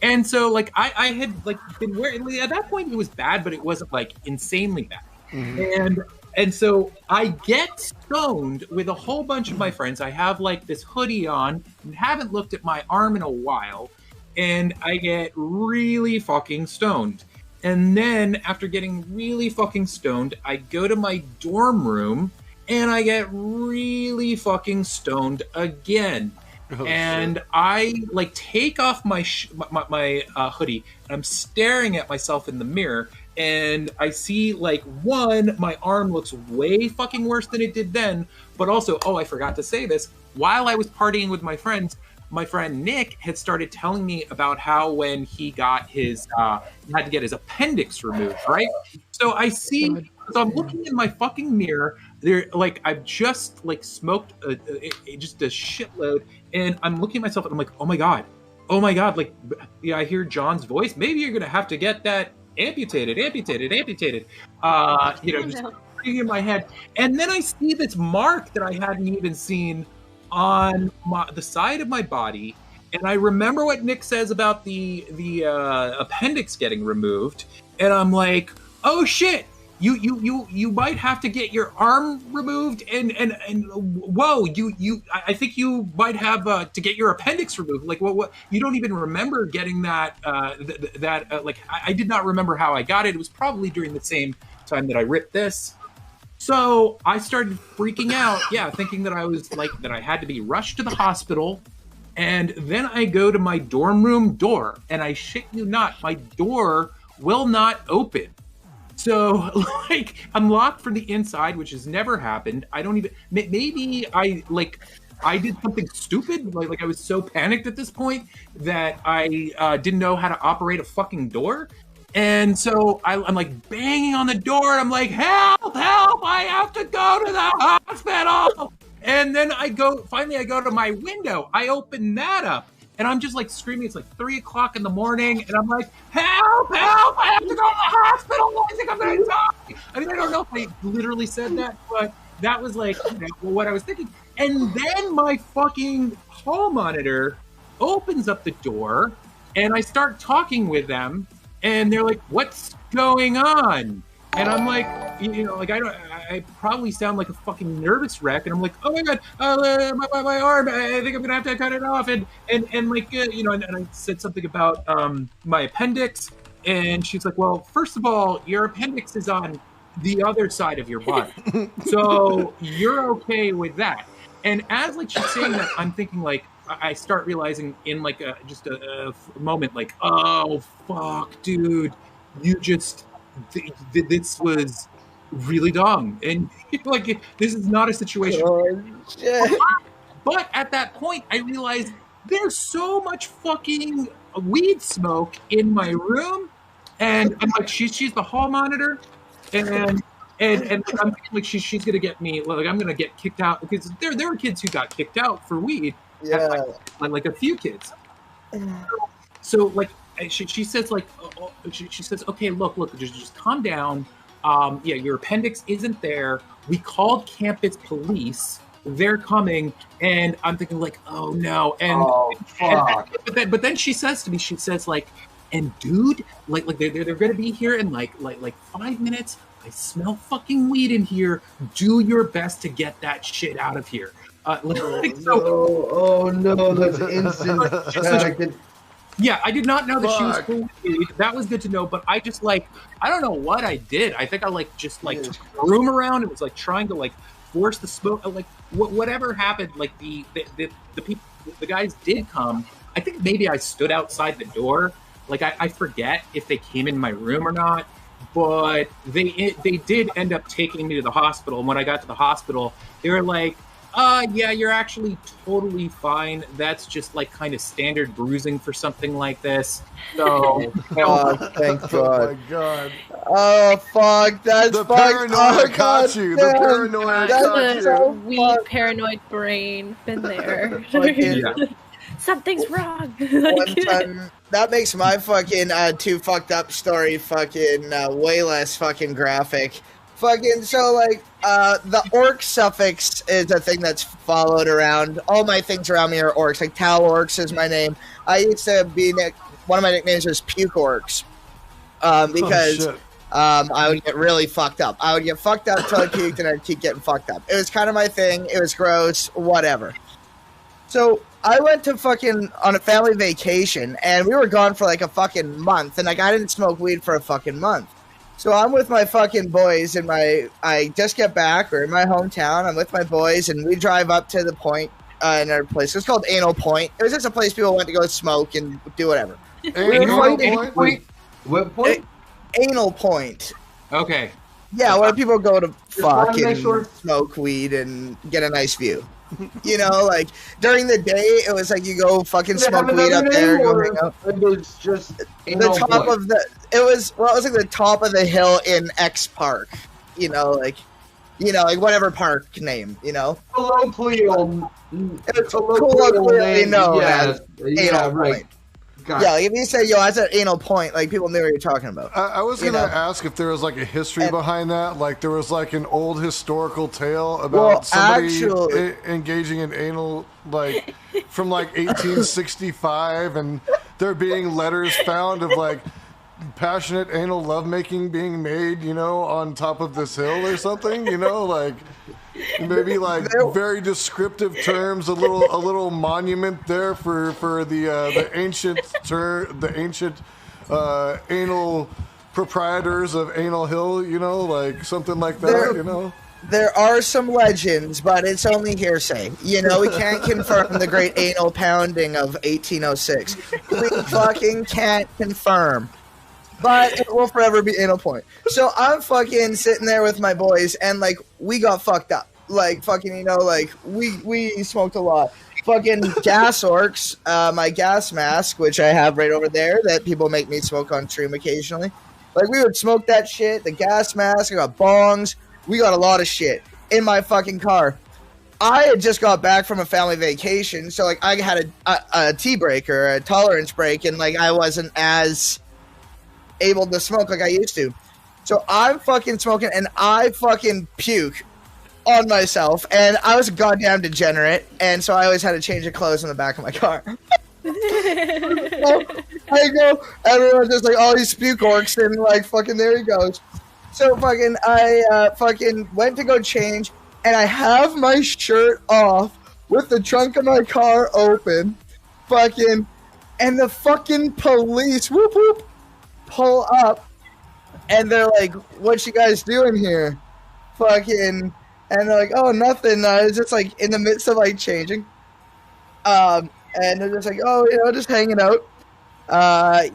And so like I had like been wearing, at that point it was bad, but it wasn't like insanely bad. Mm-hmm. And so I get stoned with a whole bunch of my friends. I have like this hoodie on and haven't looked at my arm in a while, and I get really fucking stoned. And then after getting really fucking stoned, I go to my dorm room and I get really fucking stoned again. Shit. I like take off my hoodie, and I'm staring at myself in the mirror, and I see like my arm looks way fucking worse than it did then, but also, I forgot to say this, while I was partying with my friends, my friend Nick had started telling me about how when he got his he had to get his appendix removed, right? So I'm looking in my fucking mirror. There, like I've just like smoked just a shitload, and I'm looking at myself and I'm like, oh my god, like I hear John's voice. Maybe you're gonna have to get that amputated. Just in my head, and then I see this mark that I hadn't even seen on the side of my body, and I remember what Nick says about the appendix getting removed, and I'm like, oh shit. You might have to get your arm removed, and whoa, I think you might have to get your appendix removed. Like what you don't even remember getting that like I did not remember how I got it. It was probably during the same time that I ripped this. So I started freaking out, thinking that I had to be rushed to the hospital. And then I go to my dorm room door, and I shit you not, my door will not open. So, like, I'm locked from the inside, which has never happened. I don't even, maybe I did something stupid. Like I was so panicked at this point that I didn't know how to operate a fucking door. And so I'm like banging on the door. And I'm like, help, I have to go to the hospital. And then finally I go to my window. I open that up. And I'm just like screaming. It's like 3 o'clock in the morning. And I'm like, help, I have to go to the hospital. I think I'm going to die. I mean, I don't know if I literally said that, but that was like what I was thinking. And then my fucking hall monitor opens up the door, and I start talking with them, and they're like, what's going on? And I'm like, I probably sound like a fucking nervous wreck, and I'm like, oh my god, my arm, I think I'm gonna have to cut it off, and like, and I said something about my appendix, and she's like, well, first of all, your appendix is on the other side of your body. So you're okay with that. And as like she's saying that, I'm thinking like, I start realizing in like just a moment like, oh fuck, dude, you just this was really dumb, and like this is not a situation. Oh, shit. But at that point, I realized there's so much fucking weed smoke in my room, and I'm like, she's the hall monitor, and I'm thinking like she's gonna get me, like I'm gonna get kicked out, because there were kids who got kicked out for weed. Yeah. Like a few kids. So like she says like she says, okay, look, just calm down. Yeah, your appendix isn't there. We called campus police. They're coming, and I'm thinking like, oh no, and, fuck. but then she says to me, she says like, and dude, like they're gonna be here in like 5 minutes. I smell fucking weed in here. Do your best to get that shit out of here. Oh no, that's instant. Yeah, I did not know that she was cool with weed. That was good to know, but I just like, I don't know what I did. I think I like just like took the room around and was like trying to like force the smoke. Like whatever happened, like the people, the guys did come. I think maybe I stood outside the door. Like I forget if they came in my room or not, but they did end up taking me to the hospital. And when I got to the hospital, they were like, yeah, you're actually totally fine. That's just like kind of standard bruising for something like this. So, Thank God. Oh my God. Oh fuck, that's The fucked. paranoia caught you. The damn. paranoia That's caught you. so Weed fucked. paranoid brain. Been there. Fucking- yeah. Something's wrong. One time, that makes my fucking too fucked up story fucking way less fucking graphic. Fucking, so like, the orc suffix is a thing that's followed around. All my things around me are orcs. Like, TALORX is my name. I used to be, one of my nicknames was Puke Orcs. Because I would get really fucked up. I would get fucked up till I puked, and I'd keep getting fucked up. It was kind of my thing. It was gross, whatever. So I went to fucking on a family vacation, and we were gone for like a fucking month, and like I didn't smoke weed for a fucking month. So I'm with my fucking boys, and I just get back, we're in my hometown, I'm with my boys, and we drive up to the point in our place. It's called Anal Point. It was just a place people went to go smoke and do whatever. Anal Point? What point? Anal Point. Okay. Yeah, where people go to fuck wanna make and sure- smoke weed and get a nice view. You know, like during the day, it was like you go fucking smoke weed up there, go hang out. It was just The top of the, it was like the top of the hill in X Park. You know, like whatever park name. You know, colloquial. it's colloquially known as Anal right. Point. Yeah, like if you say, yo, that's an Anal Point, like people knew what you're talking about. I was going to know? ask if there was like a history behind that. Like there was like an old historical tale about actually, engaging in anal, like from like 1865, and there being letters found of like passionate anal lovemaking being made, you know, on top of this hill or something, you know, like maybe like very descriptive terms, a little monument there for the ancient anal proprietors of Anal Hill, you know, like something like that, you know. There are some legends, but it's only hearsay. You know, we can't confirm the great anal pounding of 1806. We fucking can't confirm. But it will forever be Anal Point. So I'm fucking sitting there with my boys, and like we got fucked up. Like fucking, you know, like we smoked a lot. Fucking gas orcs, my gas mask, which I have right over there, that people make me smoke on stream occasionally. Like we would smoke that shit. The gas mask. I got bongs. We got a lot of shit in my fucking car. I had just got back from a family vacation, so like I had a tea break or a tolerance break, and like I wasn't as able to smoke like I used to. So I'm fucking smoking, and I fucking puke on myself, and I was a goddamn degenerate, and so I always had to change the clothes in the back of my car. So I go, everyone's just like, all these puke orcs, and like fucking there he goes. So fucking I fucking went to go change, and I have my shirt off with the trunk of my car open, fucking, and the fucking police, whoop whoop, pull up, And they're like, what you guys doing here? Fucking, and they're like, oh, nothing. It's just like in the midst of like changing. And they're just like, oh, just hanging out.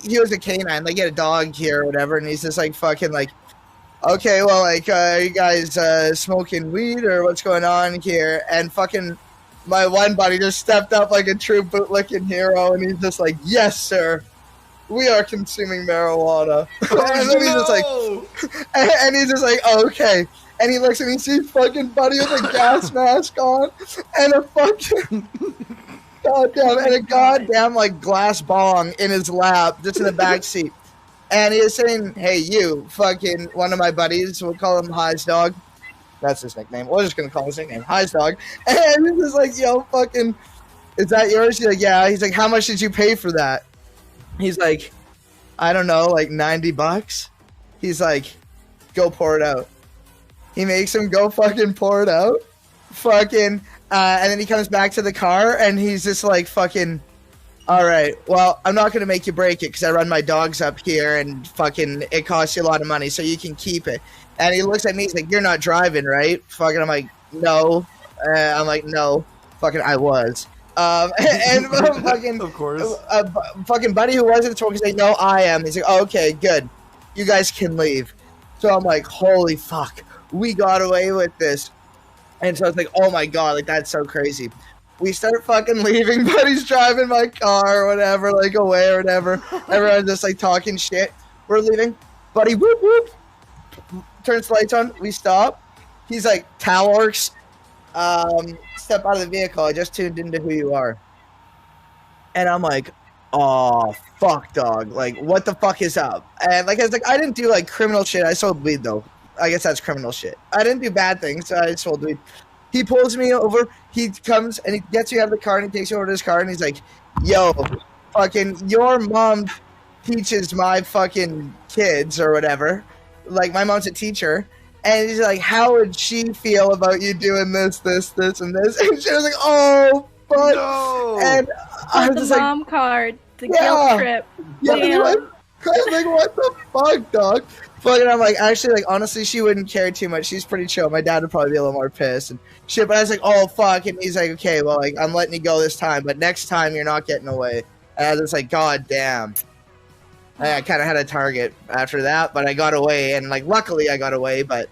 He was a canine, like he had a dog here or whatever, and he's just like fucking like, okay, well, like, are you guys smoking weed or what's going on here? And fucking my one buddy just stepped up like a true bootlicking hero, and he's just like, yes, sir. We are consuming marijuana. And then he's just like, and he's just like, oh, okay. And he looks and he sees fucking buddy with a gas mask on and a fucking goddamn like glass bong in his lap, just in the back seat. And he is saying, hey, you, fucking one of my buddies, we'll call him High's Dog. That's his nickname. We're just going to call his nickname, High's Dog. And he's just like, yo, fucking, is that yours? He's like, yeah. He's like, how much did you pay for that? He's like, I don't know, like $90. He's like, go pour it out. He makes him go fucking pour it out. Fucking, and then he comes back to the car and he's just like, fucking, all right, well, I'm not going to make you break it because I run my dogs up here and fucking it costs you a lot of money, so you can keep it. And he looks at me, he's like, you're not driving, right? Fucking, I'm like, no. I'm like, no. Fucking, I was. And fucking, of course, fucking buddy who wasn't smoking, he's like, no, I am. He's like, oh, okay, good. You guys can leave. So I'm like, holy fuck, we got away with this. And so it's like, oh my god, like that's so crazy. We start fucking leaving, buddy's driving my car or whatever, like away or whatever. Everyone's just like talking shit. We're leaving. Buddy, whoop whoop. Turns the lights on. We stop. He's like, TALORX, step out of the vehicle. I just tuned into who you are. And I'm like, oh, fuck, dog. Like, what the fuck is up? And like, I was like, I didn't do like criminal shit. I sold weed though. I guess that's criminal shit. I didn't do bad things. I sold weed. He pulls me over. He comes and he gets me out of the car and he takes me over to his car and he's like, yo, fucking, your mom teaches my fucking kids or whatever. Like, my mom's a teacher. And he's like, how would she feel about you doing this, and this? And she was like, oh, fuck. No. And I was The just like, mom card, the Yeah. guilt trip. yeah, Damn. I was like, what the fuck, dog? Fucking, I'm like, actually, like, honestly, she wouldn't care too much. She's pretty chill. My dad would probably be a little more pissed and shit. But I was like, oh, fuck. And he's like, okay, well, like, I'm letting you go this time. But next time, you're not getting away. And I was just like, god damn. I kind of had a target after that, but I got away. And, like, luckily I got away. But,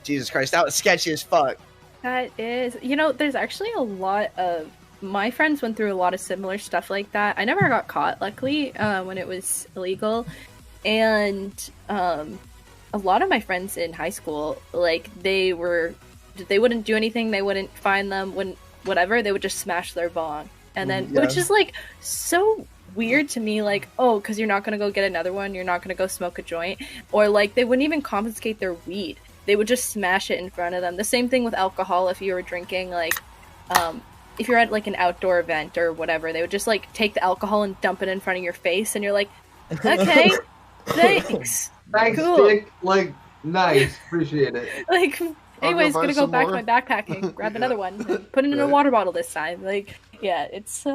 Jesus Christ, that was sketchy as fuck. That is, there's actually a lot of, my friends went through a lot of similar stuff like that. I never got caught, luckily, when it was illegal. And a lot of my friends in high school, like, they wouldn't do anything, they wouldn't find them, whatever, they would just smash their bong. And then, Yeah. which is, like, so weird to me, like, oh, because you're not going to go get another one, you're not going to go smoke a joint. Or, like, they wouldn't even confiscate their weed. They would just smash it in front of them. The same thing with alcohol. If you were drinking, like, if you're at, like, an outdoor event or whatever, they would just, like, take the alcohol and dump it in front of your face, and you're like, okay, thanks. Thanks, Cool. Dick. Like, nice. Appreciate it. Like, anyways, buy gonna go some back more. to my backpacking, grab another one, and put it in a Right. water bottle this time. Like, yeah, it's,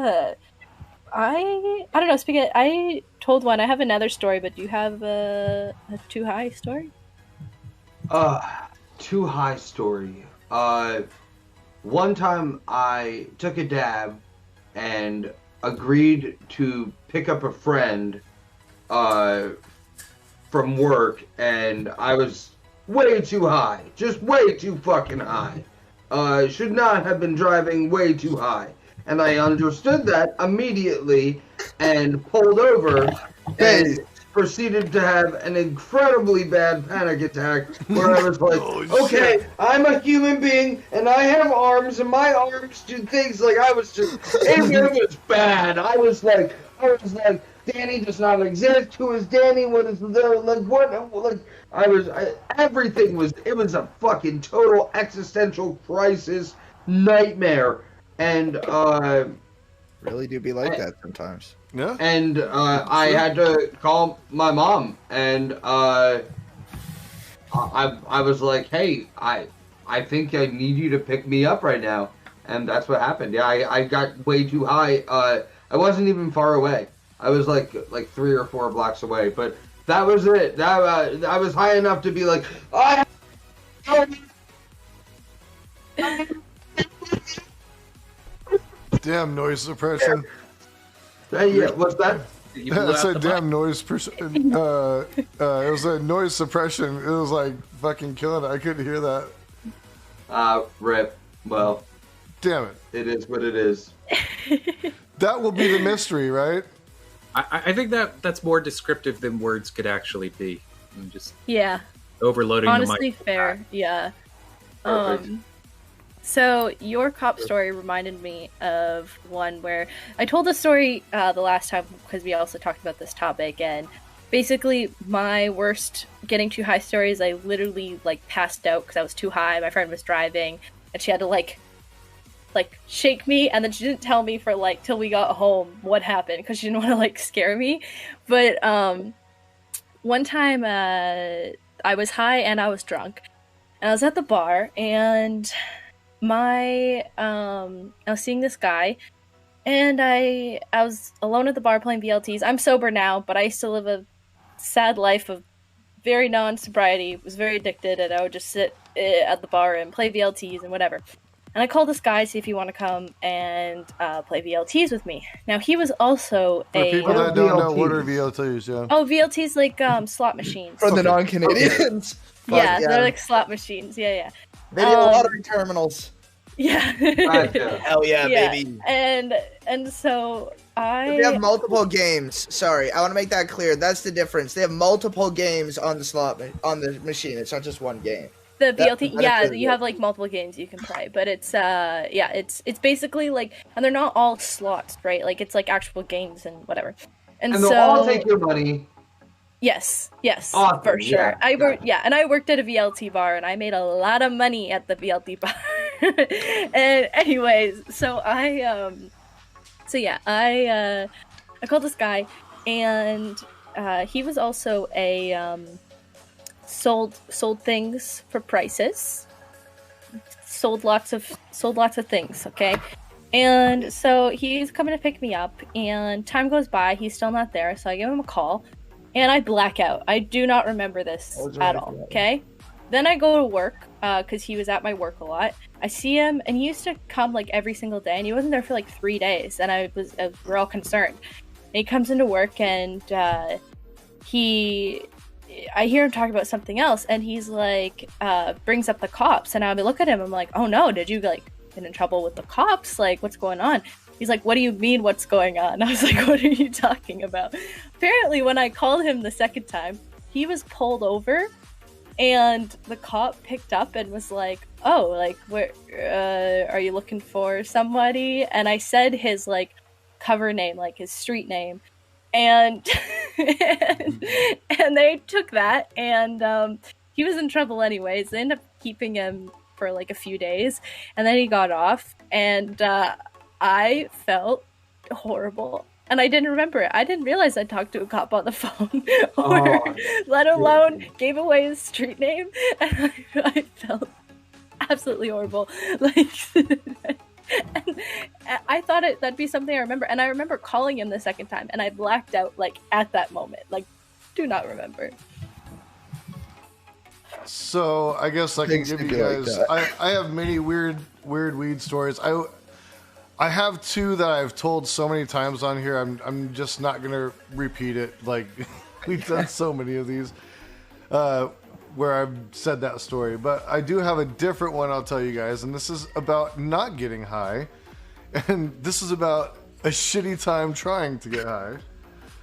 I don't know, Spagett, I told one, I have another story, but do you have a too high story? Too high story. One time I took a dab and agreed to pick up a friend from work, and I was way too high. Just way too fucking high. Should not have been driving way too high. And I understood that immediately and pulled over and proceeded to have an incredibly bad panic attack where I was like, Oh, okay, shit. I'm a human being and I have arms and my arms do things. Like, I was just, it was bad. I was like, Danny does not exist. Who is Danny? What is there? Like, what? Like, everything was, it was a fucking total existential crisis nightmare. And, Really do be like that sometimes. Yeah. and I had to call my mom, and I was like, hey, I think I need you to pick me up right now. And that's what happened. Yeah, I got way too high. I wasn't even far away. I was like 3 or 4 blocks away, but That was it. I was high enough to be like, I. Damn noise suppression. Yeah, what's that? You blew That's out a the damn noise. It was a noise suppression. It was like fucking killing it. I couldn't hear that. Rip. Well, damn it. It is what it is. That will be the mystery, right? I think that's more descriptive than words could actually be. I'm just overloading Honestly, the mic. fair. Yeah. Perfect. So your cop story reminded me of one where I told the story the last time because we also talked about this topic, and basically my worst getting too high story is I literally like passed out because I was too high. My friend was driving and she had to like shake me, and then she didn't tell me for like till we got home what happened because she didn't want to like scare me. But one time I was high and I was drunk and I was at the bar, and I was seeing this guy, and I was alone at the bar playing VLTs. I'm sober now, but I used to live a sad life of very non-sobriety, was very addicted, and I would just sit at the bar and play VLTs and whatever. And I called this guy, see if he want to come and play VLTs with me. Now, he was also For people that don't know, what are VLTs, yeah? Oh, VLTs, like slot machines. For the non-Canadians. Yeah, they're like slot machines. Yeah. Video lottery terminals. Yeah. Hell yeah, baby. And so they have multiple games. Sorry, I want to make that clear. That's the difference. They have multiple games on the machine. It's not just one game. The VLT, you have like multiple games you can play, but it's it's basically like, and they're not all slots, right? Like it's like actual games and whatever. And they'll all take your money. Yes, Awesome, for sure. yeah. I worked at a VLT bar, and I made a lot of money at the VLT bar. And anyways, I called this guy, and he was also a sold things for prices. Sold lots of things, okay? And so he's coming to pick me up, and time goes by, he's still not there, so I give him a call, and I black out. I do not remember this at all, okay? Then I go to work, because he was at my work a lot. I see him, and he used to come like every single day, and he wasn't there for like 3 days, and we're all concerned. And he comes into work, and I hear him talk about something else, and he's like, brings up the cops, and I look at him, I'm like, oh no, did you like get in trouble with the cops? Like, what's going on? He's like, what do you mean, what's going on? I was like, what are you talking about? Apparently, when I called him the second time, he was pulled over, and the cop picked up and was like, oh, like, where, are you looking for somebody? And I said his, like, cover name, like, his street name, and and they took that, and he was in trouble anyways. They ended up keeping him for, like, a few days, and then he got off, and I felt horrible. And I didn't remember it. I didn't realize I talked to a cop on the phone, or let alone gave away his street name. And I felt absolutely horrible. Like, and I thought that'd be something I remember. And I remember calling him the second time, and I blacked out like at that moment. Like, do not remember. So I guess I can give you guys. I have many weird weed stories. I have two that I've told so many times on here. I'm just not gonna repeat it. Like, we've done so many of these where I've said that story. But I do have a different one I'll tell you guys, and this is about not getting high, and this is about a shitty time trying to get high.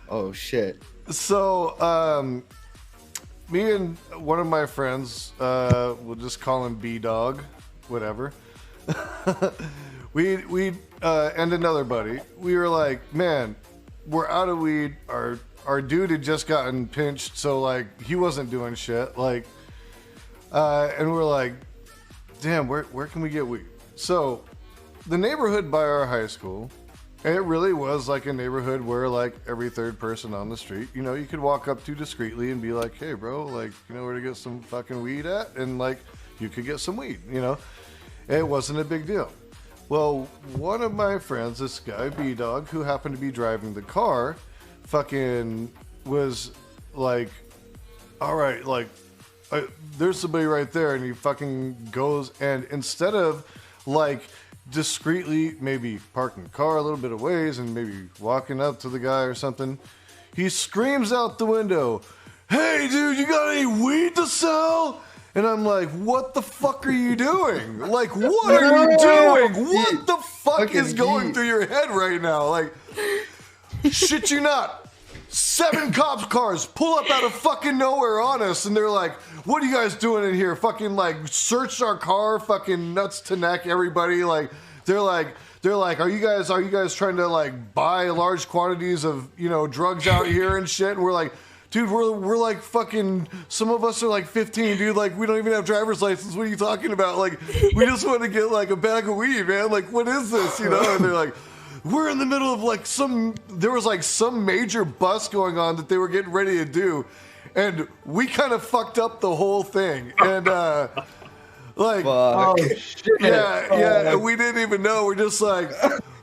Oh shit! So me and one of my friends, we'll just call him B-Dog, whatever. We and another buddy, we were like, man, we're out of weed. Our dude had just gotten pinched, so like he wasn't doing shit. Like, and we're like, damn, where can we get weed? So the neighborhood by our high school, and it really was like a neighborhood where like every third person on the street, you know, you could walk up to discreetly and be like, hey bro, like, you know where to get some fucking weed at? And like, you could get some weed, you know? It wasn't a big deal. Well, one of my friends, this guy, B-Dog, who happened to be driving the car, fucking was like, all right, like, there's somebody right there, and he fucking goes, and instead of like discreetly maybe parking the car a little bit of ways and maybe walking up to the guy or something, he screams out the window, "Hey dude, you got any weed to sell?" And I'm like, what the fuck are you doing? Like, what are you doing? What the fuck is going through your head right now? Like, shit you not. 7 cops cars pull up out of fucking nowhere on us, and they're like, "What are you guys doing in here?" Fucking like searched our car, fucking nuts to neck, everybody. Like, they're like, are you guys trying to like buy large quantities of, you know, drugs out here and shit? And we're like, dude, we're like fucking, some of us are like 15, dude. Like, we don't even have driver's license. What are you talking about? Like, we just want to get like a bag of weed, man. Like, what is this? You know? And they're like, we're in the middle of like there was like some major bust going on that they were getting ready to do. And we kind of fucked up the whole thing. And, like, Fuck. yeah, we didn't even know. We're just like,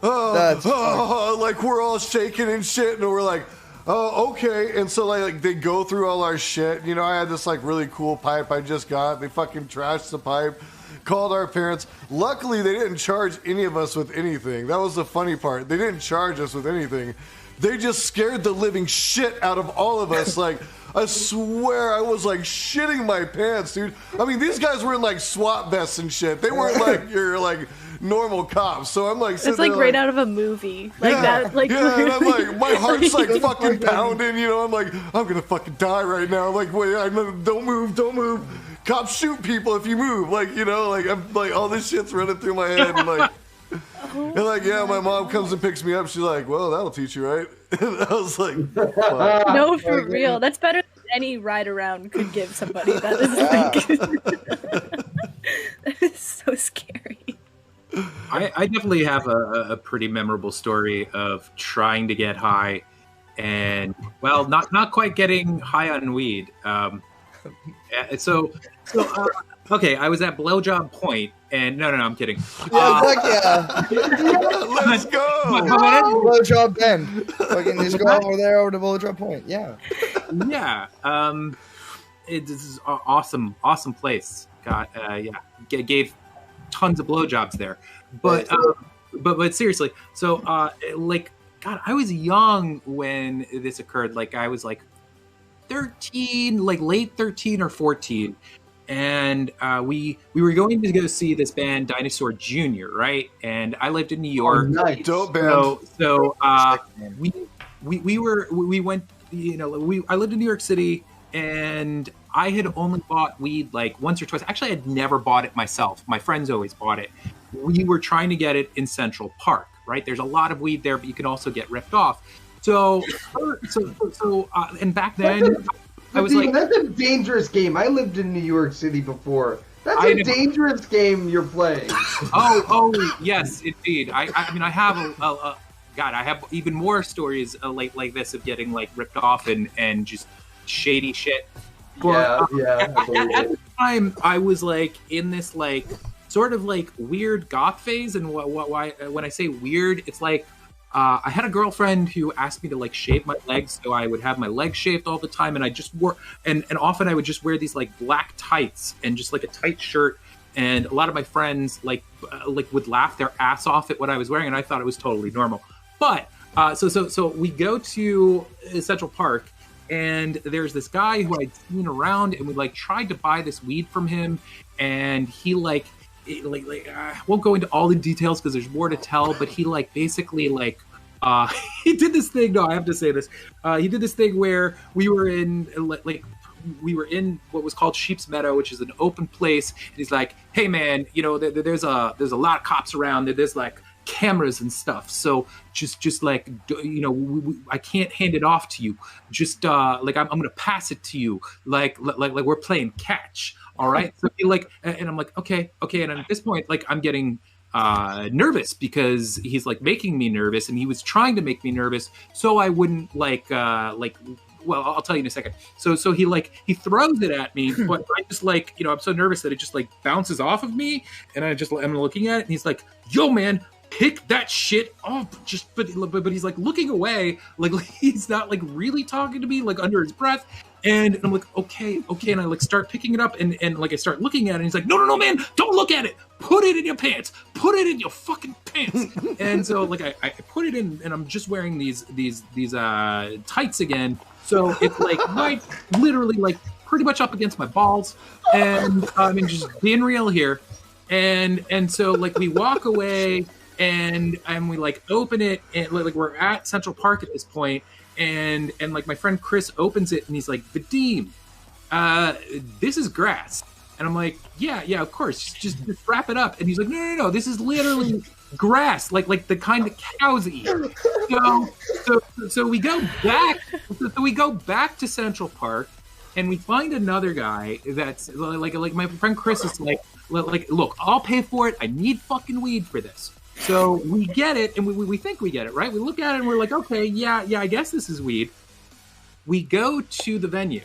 like we're all shaking and shit. And we're like, oh, okay. And so like they go through all our shit. You know, I had this like really cool pipe I just got. They fucking trashed the pipe. Called our parents. Luckily, they didn't charge any of us with anything. That was the funny part. They didn't charge us with anything. They just scared the living shit out of all of us. Like, I swear I was like shitting my pants, dude. I mean, these guys were in like SWAT vests and shit. They weren't like your like normal cops. So I'm like, it's like right out of a movie, like that. Like, yeah, and I'm like, my heart's like fucking pounding. You know, I'm like, I'm gonna fucking die right now. I'm like, wait, don't move. Cops shoot people if you move. Like, you know, like I'm like all this shit's running through my head. And like, yeah, my mom comes and picks me up. She's like, well, that'll teach you, right? And I was like, fuck. No, for real. That's better than any ride around could give somebody. That is like, that is so scary. I definitely have a pretty memorable story of trying to get high and, well, not quite getting high on weed. Okay, I was at Blowjob Point, and no, I'm kidding. Yeah, Let's go. Blowjob Bend. Fucking just go over to Blowjob Point. Yeah. Yeah. This is an awesome place. Gave tons of blowjobs there, but seriously, so like, God, I was young when this occurred. Like, I was like 13, like late 13 or 14. And we were going to go see this band Dinosaur Jr., right? And I lived in New York. Oh, nice. Dope band. So we went, you know, I lived in New York City, and I had only bought weed like once or twice. Actually, I had never bought it myself. My friends always bought it. We were trying to get it in Central Park, right? There's a lot of weed there, but you can also get ripped off. So and back then, I was like, that's a dangerous game. I lived in New York City before. That's a dangerous game you're playing. Oh, yes, indeed. I mean, I have I have even more stories like this of getting like ripped off and just shady shit. But, at the time, I was like in this like sort of like weird goth phase, and why when I say weird, it's like. I had a girlfriend who asked me to like shave my legs, so I would have my legs shaved all the time, and I just wore and often I would just wear these like black tights and just like a tight shirt, and a lot of my friends like would laugh their ass off at what I was wearing, and I thought it was totally normal. But so we go to Central Park, and there's this guy who I'd seen around, and we like tried to buy this weed from him, and he like I won't go into all the details because there's more to tell, but he like basically like he did this thing. No, I have to say this. He did this thing where we were in what was called Sheep's Meadow, which is an open place. And he's like, "Hey man, you know there's a lot of cops around. There's like cameras and stuff. So just like, you know, I can't hand it off to you. Just like I'm gonna pass it to you. Like we're playing catch." All right. So he like, and I'm like, okay. And at this point, like, I'm getting nervous because he's like making me nervous, and he was trying to make me nervous so I wouldn't well, I'll tell you in a second. So he throws it at me, but I just like, you know, I'm so nervous that it just like bounces off of me, and I'm looking at it, and he's like, "Yo, man, pick that shit up. But he's like looking away, like he's not like really talking to me, like under his breath. And I'm like, okay. And I like start picking it up and like I start looking at it and he's like, no, man, don't look at it. Put it in your pants. Put it in your fucking pants. And so like I put it in and I'm just wearing these tights again. So it's like right literally like pretty much up against my balls. And I mean just being real here. And so like we walk away and we like open it and like we're at Central Park at this point. And like my friend Chris opens it and he's like, Vadim, this is grass. And I'm like, yeah, of course, just wrap it up. And he's like, no, this is literally grass, like the kind that cows eat. So we go back. So we go back to Central Park, and we find another guy that's like my friend Chris is like, look, I'll pay for it. I need fucking weed for this. So we get it, and we think we get it, right? We look at it, and we're like, okay, yeah, I guess this is weed. We go to the venue,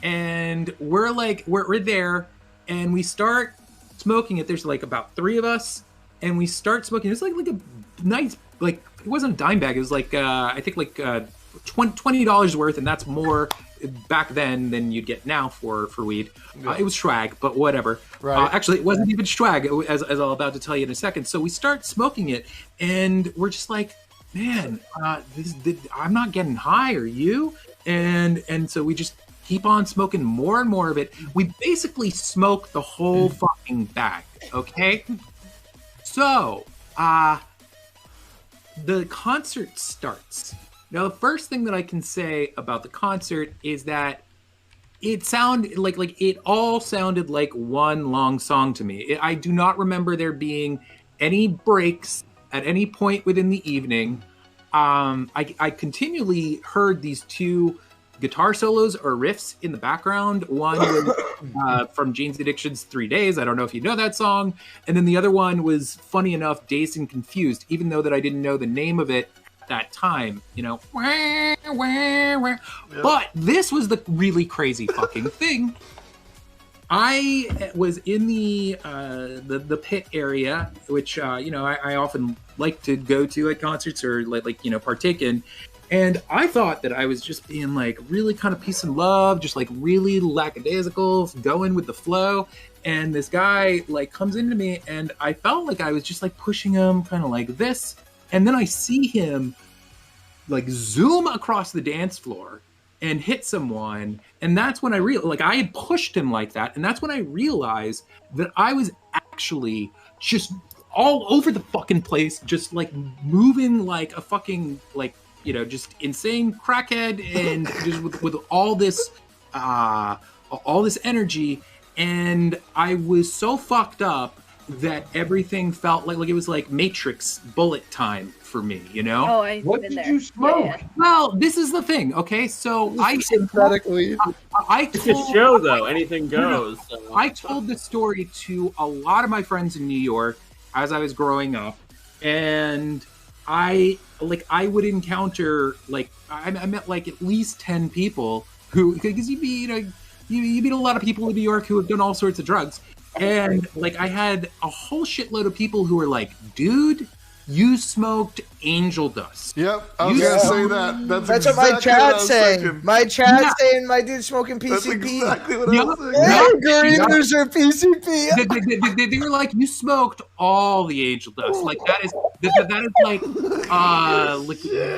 and we're there, and we start smoking it. There's like about 3 of us, and we start smoking. It's like a nice, like it wasn't a dime bag. It was like I think like $20 worth, and that's more back then than you'd get now for weed. Yeah. It was swag, but whatever. Right. Actually, it wasn't even swag, as I'm about to tell you in a second. So we start smoking it, and we're just like, man, I'm not getting high, are you? And so we just keep on smoking more and more of it. We basically smoke the whole fucking bag, okay? So, the concert starts. Now, the first thing that I can say about the concert is that it sounded like it all sounded like one long song to me. I do not remember there being any breaks at any point within the evening. I continually heard these 2 guitar solos or riffs in the background. One was from Jane's Addiction's 3 Days. I don't know if you know that song. And then the other one was, funny enough, Dazed and Confused, even though that I didn't know the name of it that time, you know. Yep. But this was the really crazy fucking thing. I was in the pit area, which I often like to go to at concerts or like partake in, and I thought that I was just being like really kind of peace and love, just like really lackadaisical, going with the flow. And this guy like comes into me, and I felt like I was just like pushing him kind of like this. And then I see him like zoom across the dance floor and hit someone. And that's when I realized, I had pushed him like that. And that's when I realized that I was actually just all over the fucking place, just like moving like a fucking, just insane crackhead, and just with all this energy. And I was so fucked up that everything felt like it was like Matrix bullet time for me, you know? Oh, what did you smoke? Yeah. Well, this is the thing, okay? So synthetically. It's a show, though. Anything goes. So. I told this story to a lot of my friends in New York as I was growing up, and I would encounter I met like at least 10 people who, because you meet a lot of people in New York who have done all sorts of drugs. And I had a whole shitload of people who were like, dude, you smoked angel dust. Yep, I was going to say that. That's exactly what my chat's saying. thinking. My chat's saying my dude's smoking PCP. That's exactly what I was thinking. Greeners are PCP. They were like, you smoked all the angel dust. Like that is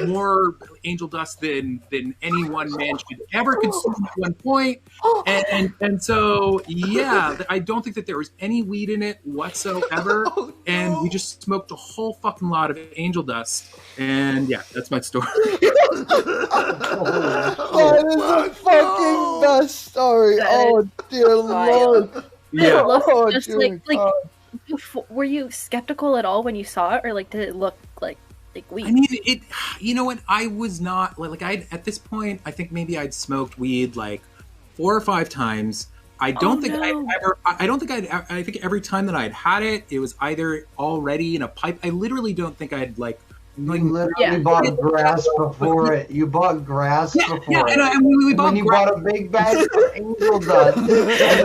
more angel dust than any one man should ever consume at one point. And so I don't think that there was any weed in it whatsoever. And we just smoked a whole fucking lot of angel dust. And that's my story. That is the fucking best story. Oh dear Lord. Yeah. Oh, just were you skeptical at all when you saw it, or did it look like weed? I mean, it. You know what? I was not I at this point. I think maybe I'd smoked weed 4 or 5 times. I don't think I'd ever. I think every time that I'd had it, it was either already in a pipe. I literally don't think I'd like You literally bought grass before it. You bought grass before it. And we bought when you grass. bought a big bag of angel dust.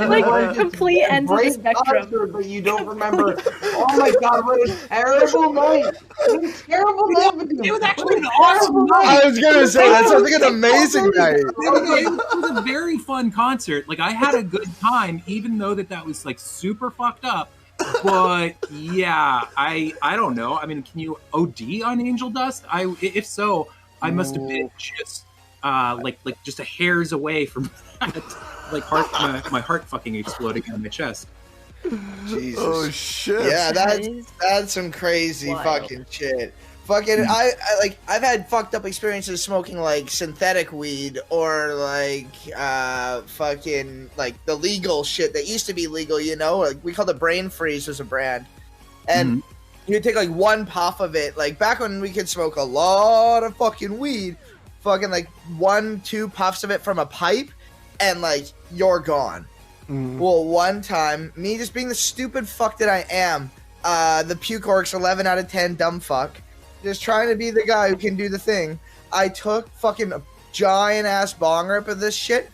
Like complete ends of the spectrum. Concert, but you don't remember. Oh my god, what a terrible night! What a terrible night! It was actually an awesome night. I was gonna say that sounds like an amazing night. It was a very fun concert. Like I had a good time, even though that was like super fucked up. But yeah, I don't know. I mean, can you OD on angel dust? If so, I must have been just like just a hairs away from that. Like my heart fucking exploding in my chest. Jesus. Oh shit. Yeah, that's some crazy fucking shit. Fucking, I've had fucked up experiences smoking like synthetic weed or like fucking like the legal shit that used to be legal, you know? Like we called it Brain Freeze was a brand, and you'd take like one puff of it. Like back when we could smoke a lot of fucking weed, fucking like 1-2 puffs of it from a pipe, and like you're gone. Well, one time, me just being the stupid fuck that I am, the Puke Orcs 11 out of 10 dumb fuck. Just trying to be the guy who can do the thing. I took fucking a giant ass bong rip of this shit,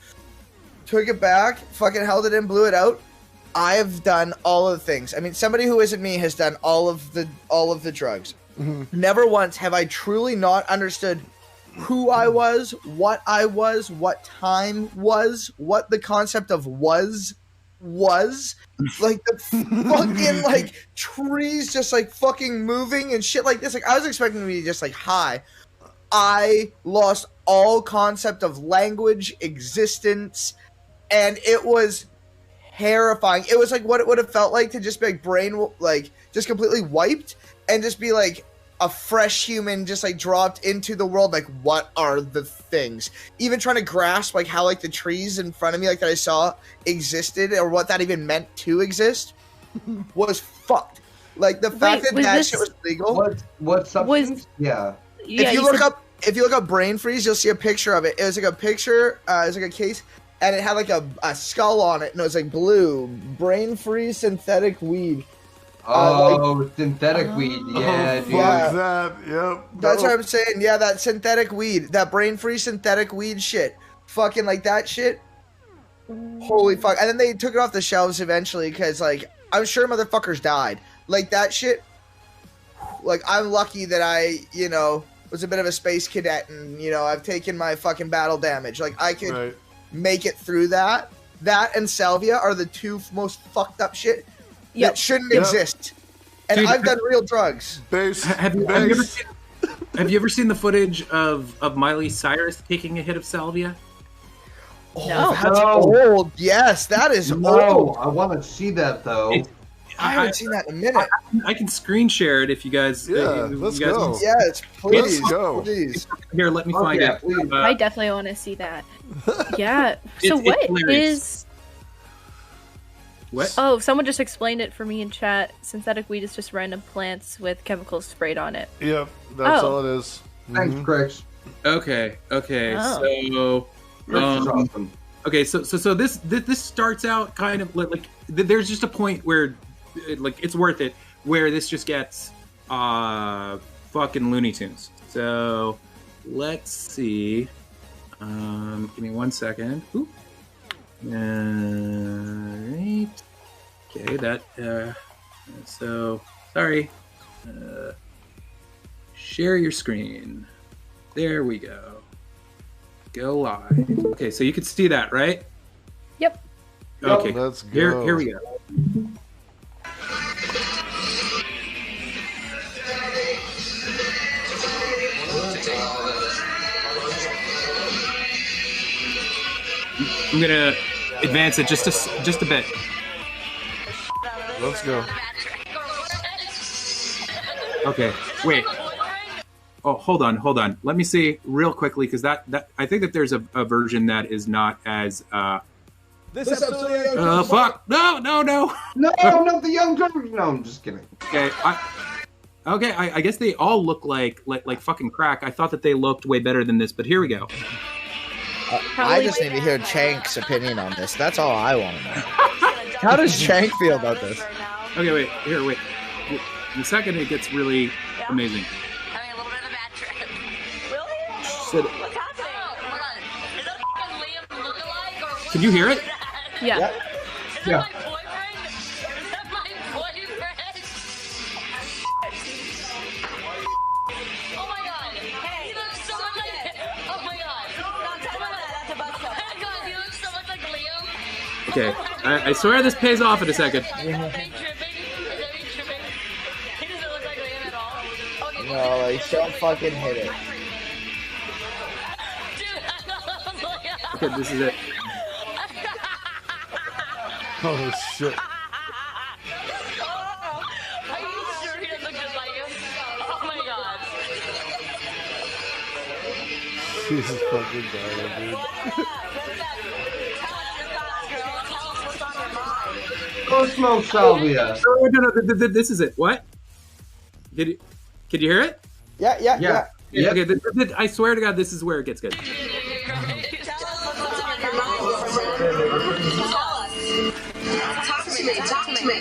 took it back, fucking held it in, blew it out. I have done all of the things. I mean, somebody who isn't me has done all of the drugs. Never once have I truly not understood who I was, what time was, what the concept of was. Like the fucking like trees just like fucking moving and shit like this. Like I was expecting to be just like high. I lost all concept of language, existence, and it was terrifying. It was like what it would have felt like to just be like brain like just completely wiped and just be like a fresh human just like dropped into the world. Like what are the things? Even trying to grasp like how like the trees in front of me like that I saw existed or what that even meant to exist was fucked. Like the fact that shit was legal. What substance? Yeah. If you look up Brain Freeze, you'll see a picture of it. It was like a picture. It was like a case, and it had like a skull on it, and it was like blue. Brain Freeze synthetic weed. Synthetic weed. Yeah, dude. Fuck that. Yep. That's what I'm saying. Yeah, that synthetic weed, that Brain Freeze synthetic weed shit. Fucking like that shit. Holy fuck. And then they took it off the shelves eventually because like I'm sure motherfuckers died. Like that shit. Like I'm lucky that I, you know, was a bit of a space cadet and, you know, I've taken my fucking battle damage. Like I could make it through that. That and Salvia are the two most fucked up shit that shouldn't exist. And dude, I've done real drugs. Have you ever seen the footage of Miley Cyrus taking a hit of Salvia? Oh, no. That's old. Yes, that is old. I want to see that though. I haven't seen that in a minute. I can screen share it if you guys. Let's go. Yes, please. Let's go. Please. Here, let me find it. I definitely want to see that. Yeah. So what is? What? Oh, someone just explained it for me in chat. Synthetic weed is just random plants with chemicals sprayed on it. Yep, that's all it is. Thanks, Chris. Okay. So, awesome. Okay, so this starts out kind of like there's just a point where like it's worth it, where this just gets fucking Looney Tunes. So let's see. Give me 1 second. Ooh. Right. Okay, that so sorry. Share your screen. There we go. Go live. Okay, so you can see that, right? Yep. Okay. Let's go. Here we go. I'm gonna advance it just a bit. Let's go. Okay, wait. Oh, hold on. Let me see real quickly because that I think that there's a version that is not as This episode. fuck! No! No, not the Young Turks. No, I'm just kidding. Okay, I guess they all look like fucking crack. I thought that they looked way better than this, but here we go. I just need to hear Chank's opinion on this. That's all I want to know. How does Chank feel about this? Okay, wait. The second it gets really amazing. shit. What's happening? Oh my god. Is that fucking Liam lookalike or what? Can you hear it? Yeah. Yep. Is Yeah. that my boyfriend? Is that my boyfriend? Oh my god. Hey. He looks so much like. Oh my god. Don't tell him that. That's a bus stop. Oh my god. He looks so much like Liam. Okay, I swear this pays off in a second. Is that me tripping? Is that me tripping? He doesn't look like Liam at all. Okay. No, like, don't fucking hit it. Dude, I love Liam. Okay, this is it. Oh shit! Are you sure he doesn't look just like him? Oh my god. Jesus fucking God, dude. Go smoke salvia. No, this is it. What? Can you hear it? Yeah. Yeah. Yep. Okay, I swear to God, this is where it gets good. Talk to me. Talk to me.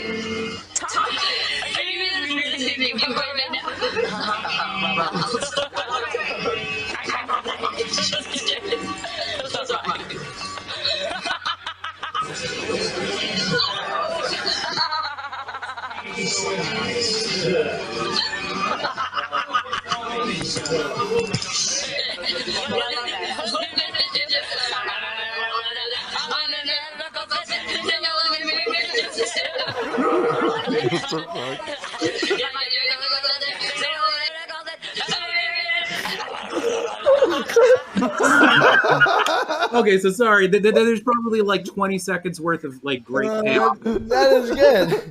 Talk to me. Are you really thinking about it now? That's right. What the fuck? Okay, so sorry. There's probably like 20 seconds worth of like great payoff. That is good.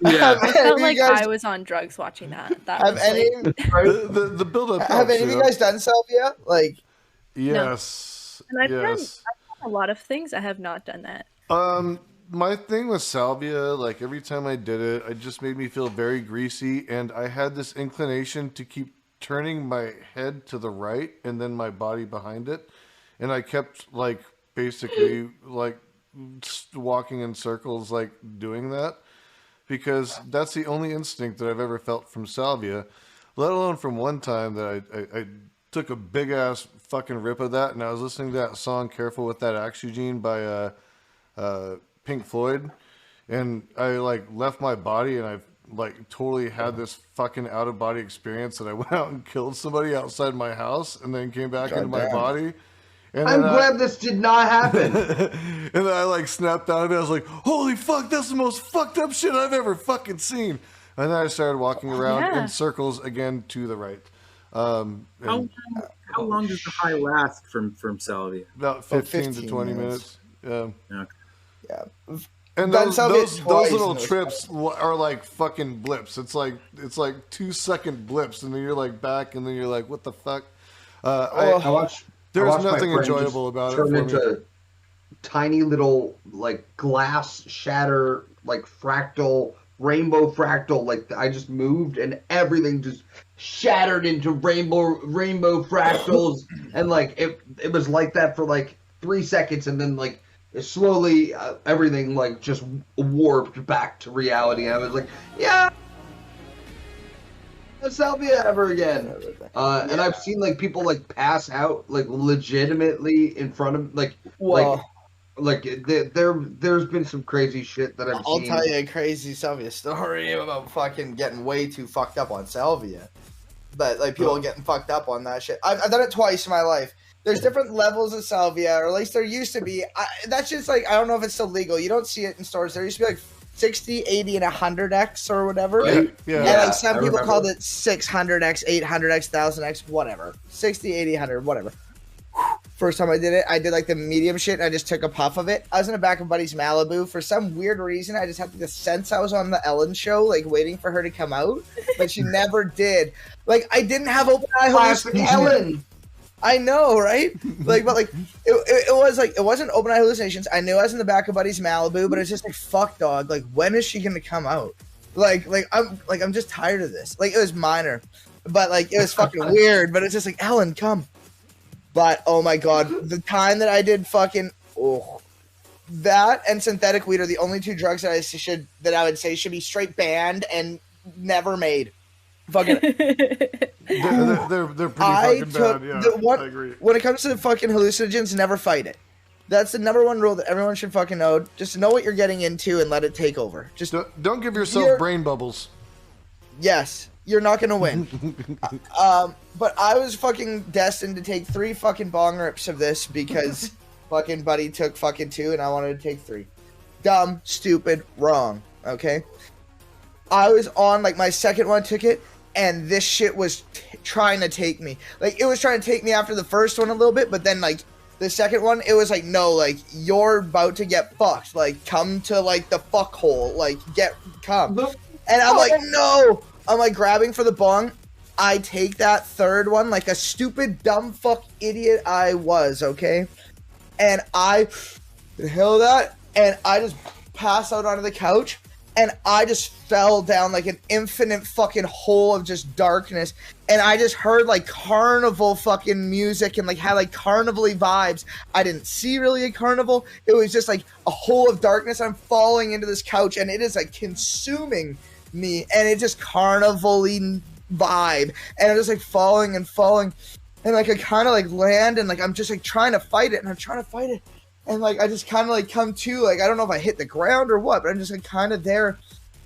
Yeah. I felt like I was on drugs watching that. That Have was any The build up. have any of you guys done Salvia? Like, Yes. And I've done Yes. a lot of things. I have not done that. My thing with salvia, like every time I did it, it just made me feel very greasy, and I had this inclination to keep turning my head to the right and then my body behind it, and I kept like basically like walking in circles, like doing that, because that's the only instinct that I've ever felt from salvia, let alone from one time that I took a big ass fucking rip of that, and I was listening to that song "Careful with That Axe Eugene" by Pink Floyd, and I like left my body, and I've like totally had this fucking out of body experience that I went out and killed somebody outside my house and then came back into my damn. body. And I'm then glad this did not happen. and then I like snapped out of it. I was like, holy fuck, that's the most fucked up shit I've ever fucking seen. And then I started walking around Yeah. in circles again to the right. How long does the high last from salvia? About 15 to 15 20 minutes. minutes. Okay. yeah. And Done those, salvia those twice little and it was trips are like fucking blips. It's like 2-second blips, and then you're like back, and then you're like, what the fuck? I watched. There's I watched my nothing friend enjoyable just about it turn for me. into tiny little like glass shatter, like fractal, rainbow fractal. Like I just moved and everything just shattered into rainbow fractals, and like it was like that for like 3 seconds, and then like slowly everything like just warped back to reality. I was like, yeah. Salvia ever again. And I've seen like people like pass out like legitimately in front of Well, there's been some crazy shit that I've I'll seen. tell you a crazy Salvia story about fucking getting way too fucked up on Salvia. But like people getting fucked up on that shit. I've done it twice in my life. There's different levels of Salvia, or at least there used to be. That's just like, I don't know if it's still legal. You don't see it in stores. There used to be like 60, 80, and 100x or whatever. Right? Yeah. And like some I people remember. called it 600x, 800x, 1000x, whatever. 60, 80, 100, whatever. First time I did it, I did like the medium shit. And I just took a puff of it. I was in the back of Buddy's Malibu. For some weird reason, I just had the sense I was on the Ellen show, like waiting for her to come out. But she never did. Like, I didn't have open eye Classic hallucinations. Ellen. I know, right? Like, but like, it was like, it wasn't open eye hallucinations. I knew I was in the back of Buddy's Malibu, but it's just like, fuck, dog. Like, when is she gonna come out? I'm just tired of this. Like, it was minor, but like, it was fucking weird. But it's just like, Ellen, come. But oh my god, the time that I did fucking that and synthetic weed are the only two drugs that I would say should be straight banned and never made. Fucking They're pretty fucking bad. Yeah, I agree. When it comes to fucking hallucinogens, never fight it. That's the number one rule that everyone should fucking know. Just know what you're getting into and let it take over. Just don't give yourself brain bubbles. Yes, you're not gonna win. But I was fucking destined to take 3 fucking bong rips of this because fucking buddy took fucking 2 and I wanted to take 3. Dumb, stupid, wrong. Okay. I was on like my second one, took it, and this shit was trying to take me. Like it was trying to take me after the first one a little bit, but then like the second one, it was like, no, like you're about to get fucked. Like come to like the fuck hole. Like come. And I'm like, no. I'm like grabbing for the bong. I take that third one like a stupid, dumb fuck idiot I was, okay? And I held that, and I just passed out onto the couch, and I just fell down like an infinite fucking hole of just darkness, and I just heard like carnival fucking music and like had like carnival-y vibes. I didn't see really a carnival. It was just like a hole of darkness. I'm falling into this couch, and it is like consuming me, and it just carnival-y vibe, and I'm just like falling and falling, and like I kind of like land, and like I'm just like trying to fight it, and I'm trying to fight it, and like I just kind of like come to, like I don't know if I hit the ground or what, but I'm just like kind of there.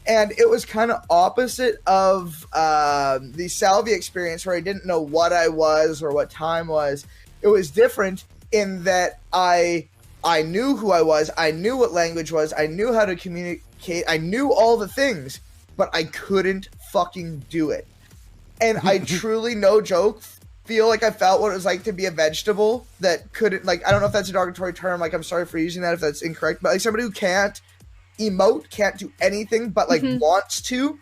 And it was kind of opposite of the Salvia experience where I didn't know what I was or what time was. It was different in that I knew who I was, I knew what language was, I knew how to communicate, I knew all the things, but I couldn't fucking do it. And I truly, no joke, feel like I felt what it was like to be a vegetable that couldn't, like, I don't know if that's a derogatory term, like, I'm sorry for using that if that's incorrect, but like somebody who can't emote, can't do anything, but like wants to.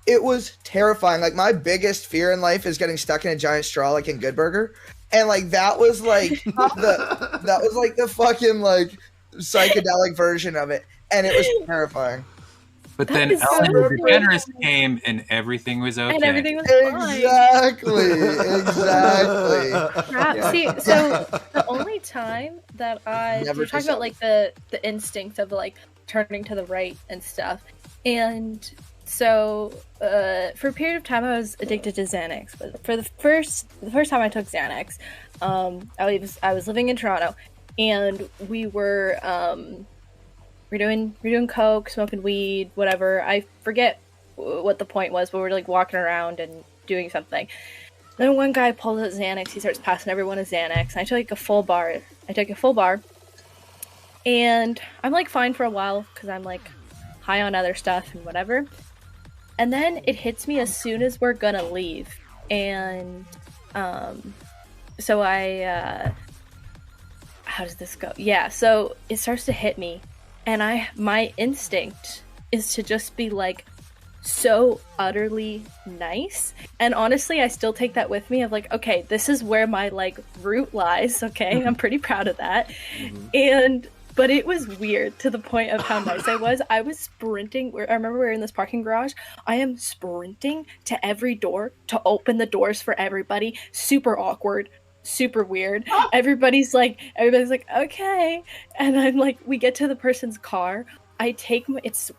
It was terrifying. Like, my biggest fear in life is getting stuck in a giant straw, like in Good Burger. And like, that was like the fucking like psychedelic version of it. And it was terrifying. But then Ellen DeGeneres came and everything was okay. And everything was fine. Exactly. Yeah. See, so the only time that we're talking about like the instinct of like turning to the right and stuff, and so for a period of time I was addicted to Xanax. But for the first time I took Xanax, I was living in Toronto, and we were we're doing coke, smoking weed, whatever. I forget what the point was, but we're like walking around and doing something. Then one guy pulls out Xanax. He starts passing everyone a Xanax. And I took a full bar. And I'm like fine for a while because I'm like high on other stuff and whatever. And then it hits me as soon as we're gonna leave. And so I how does this go? Yeah, so it starts to hit me. And my instinct is to just be like so utterly nice. And honestly, I still take that with me of like, okay, this is where my like root lies. Okay, I'm pretty proud of that. But it was weird to the point of how nice I was. I was sprinting. I remember we were in this parking garage. I am sprinting to every door to open the doors for everybody. Super awkward. Super weird. Everybody's like, okay. And I'm like, we get to the person's car. I take it's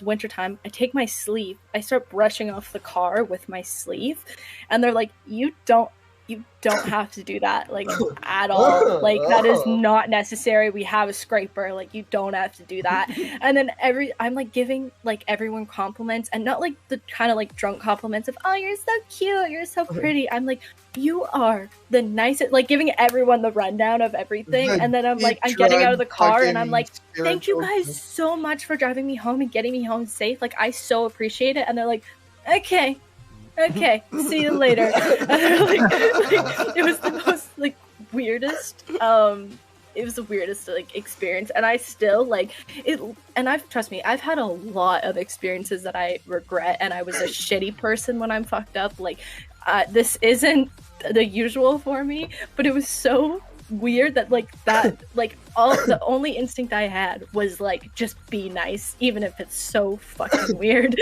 wintertime. I take my sleeve. I start brushing off the car with my sleeve. And they're like, you don't have to do that, like, at all. Like, that is not necessary. We have a scraper. Like, you don't have to do that. And then I'm like giving like everyone compliments, and not like the kind of like drunk compliments of, oh, you're so cute, you're so pretty. I'm like, you are the nicest, like giving everyone the rundown of everything. And then I'm like, I'm getting out of the car and I'm like, thank you guys so much for driving me home and getting me home safe. Like, I so appreciate it. And they're like, okay, see you later. And they're like, it was the most like weirdest it was the weirdest like experience, and I still like it. And trust me, I've had a lot of experiences that I regret, and I was a shitty person when I'm fucked up. Like, this isn't the usual for me, but it was so weird that like the only instinct I had was like, just be nice, even if it's so fucking weird.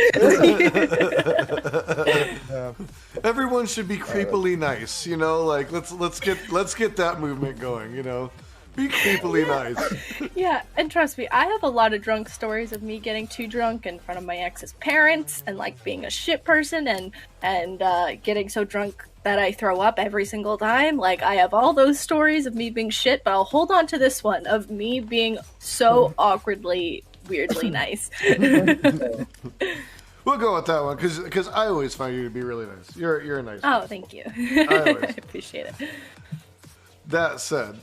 Everyone should be creepily nice, you know. Like, let's get that movement going, you know. Be creepily nice. Yeah, and trust me, I have a lot of drunk stories of me getting too drunk in front of my ex's parents and like being a shit person and getting so drunk that I throw up every single time. Like, I have all those stories of me being shit, but I'll hold on to this one of me being so awkwardly, weirdly nice. We'll go with that one because I always find you to be really nice. You're a nice Oh, person. thank you. I I appreciate it. That said,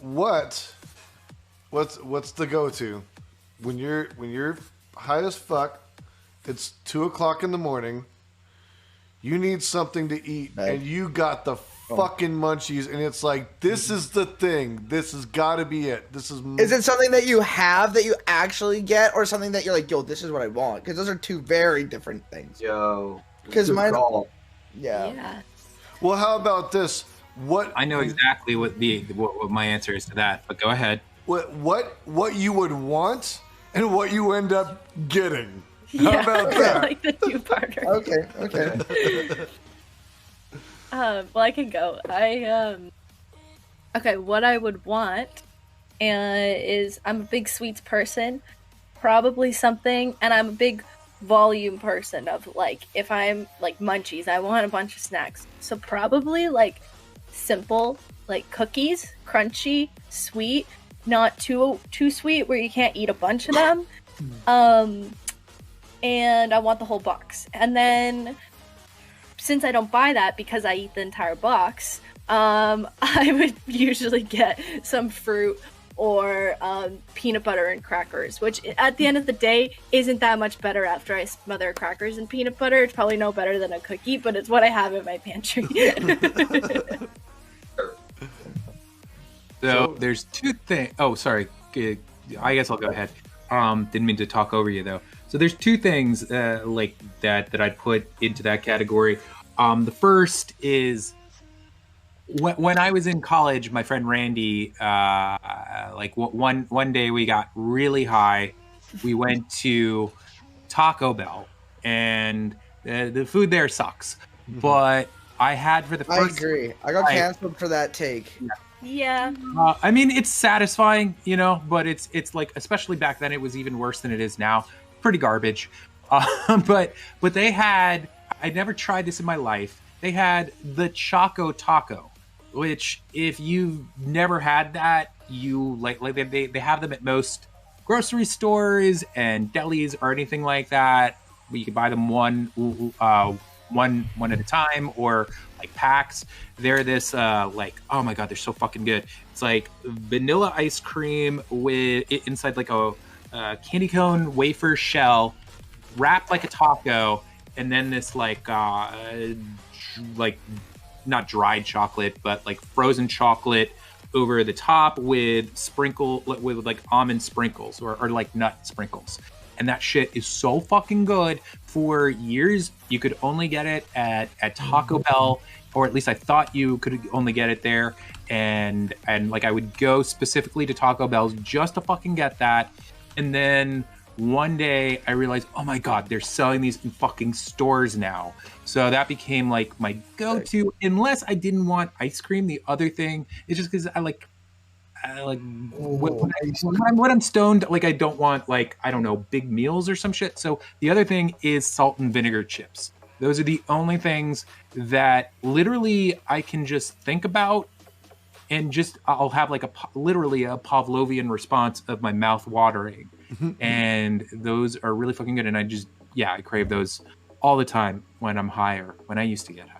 what's the go-to when you're high as fuck? It's 2:00 in the morning. You need something to eat, and you got the fucking munchies, and it's like, this is the thing. This has got to be it. This is. Is it something that you have that you actually get, or something that you're like, yo, this is what I want? Because those are two very different things. Yo. Because good mine. call. Yeah. Well, how about this? What I know exactly what my answer is to that, but go ahead. what you would want and what you end up getting. How Yeah, about that? like the two-parter. Okay. Well, I can go. Okay, what I would want is I'm a big sweets person, probably something, and I'm a big volume person of like, if I'm like munchies, I want a bunch of snacks. So probably like simple, like cookies, crunchy, sweet, not too sweet where you can't eat a bunch of them. And I want the whole box. And then, since I don't buy that because I eat the entire box, I would usually get some fruit or peanut butter and crackers, which at the end of the day isn't that much better after I smother crackers in peanut butter. It's probably no better than a cookie, but it's what I have in my pantry. So there's two things. Oh, sorry. I guess I'll go ahead. Didn't mean to talk over you though. So there's two things like that I'd put into that category. The first is when I was in college, my friend Randy, like one day we got really high. We went to Taco Bell, and the food there sucks. But I had for the first. I agree. I got canceled for that take. Yeah. I mean, it's satisfying, you know, but it's like, especially back then, it was even worse than it is now. Pretty garbage. But they had, I'd never tried this in my life. They had the Choco Taco, which if you've never had that, you like they have them at most grocery stores and delis or anything like that. You can buy them one at a time or like packs. They're this like, oh my god, they're so fucking good. It's like vanilla ice cream with inside like a candy cone wafer shell wrapped like a taco, and then this like not dried chocolate but like frozen chocolate over the top with like almond sprinkles or like nut sprinkles. And that shit is so fucking good. For years, you could only get it at Taco Bell, or at least I thought you could only get it there. And like I would go specifically to Taco Bell just to fucking get that. And then one day I realized, oh my god, they're selling these in fucking stores now. So that became like my go-to, unless I didn't want ice cream. The other thing is just because when I'm stoned, like I don't want like, I don't know, big meals or some shit. So the other thing is salt and vinegar chips. Those are the only things that literally I can just think about, and just I'll have like literally a Pavlovian response of my mouth watering. And those are really fucking good. And I crave those all the time when I'm high, or when I used to get high.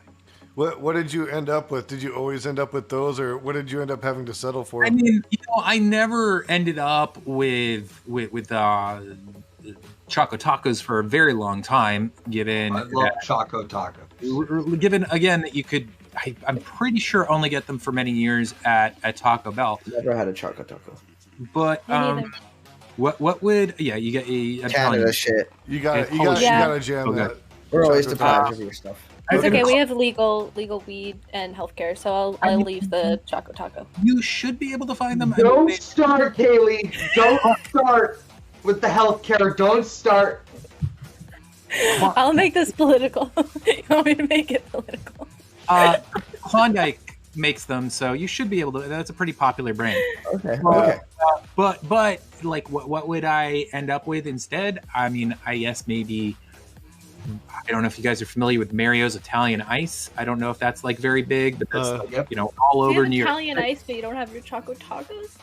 What did you end up with? Did you always end up with those, or what did you end up having to settle for? I mean, you know, I never ended up with Choco Tacos for a very long time, given I love Choco Taco. Given again that you could, I'm pretty sure only get them for many years at Taco Bell. Never had a Choco Taco. But what would you get? Canada shit. You got to jam that. We're always deprived of your stuff. It's okay. We have legal weed and healthcare, so I'll leave the Choco Taco. You should be able to find them. Don't start, Kaaayliee. Don't start with the healthcare. Don't start. I'll make this political. You want me to make it political? Klondike makes them, so you should be able to. That's a pretty popular brand. Okay. Okay. But like, what would I end up with instead? I mean, I guess maybe. I don't know if you guys are familiar with Mario's Italian Ice. I don't know if that's like very big, but that's like, you know, all You over have New York. Italian ice, but you don't have your Choco Tacos?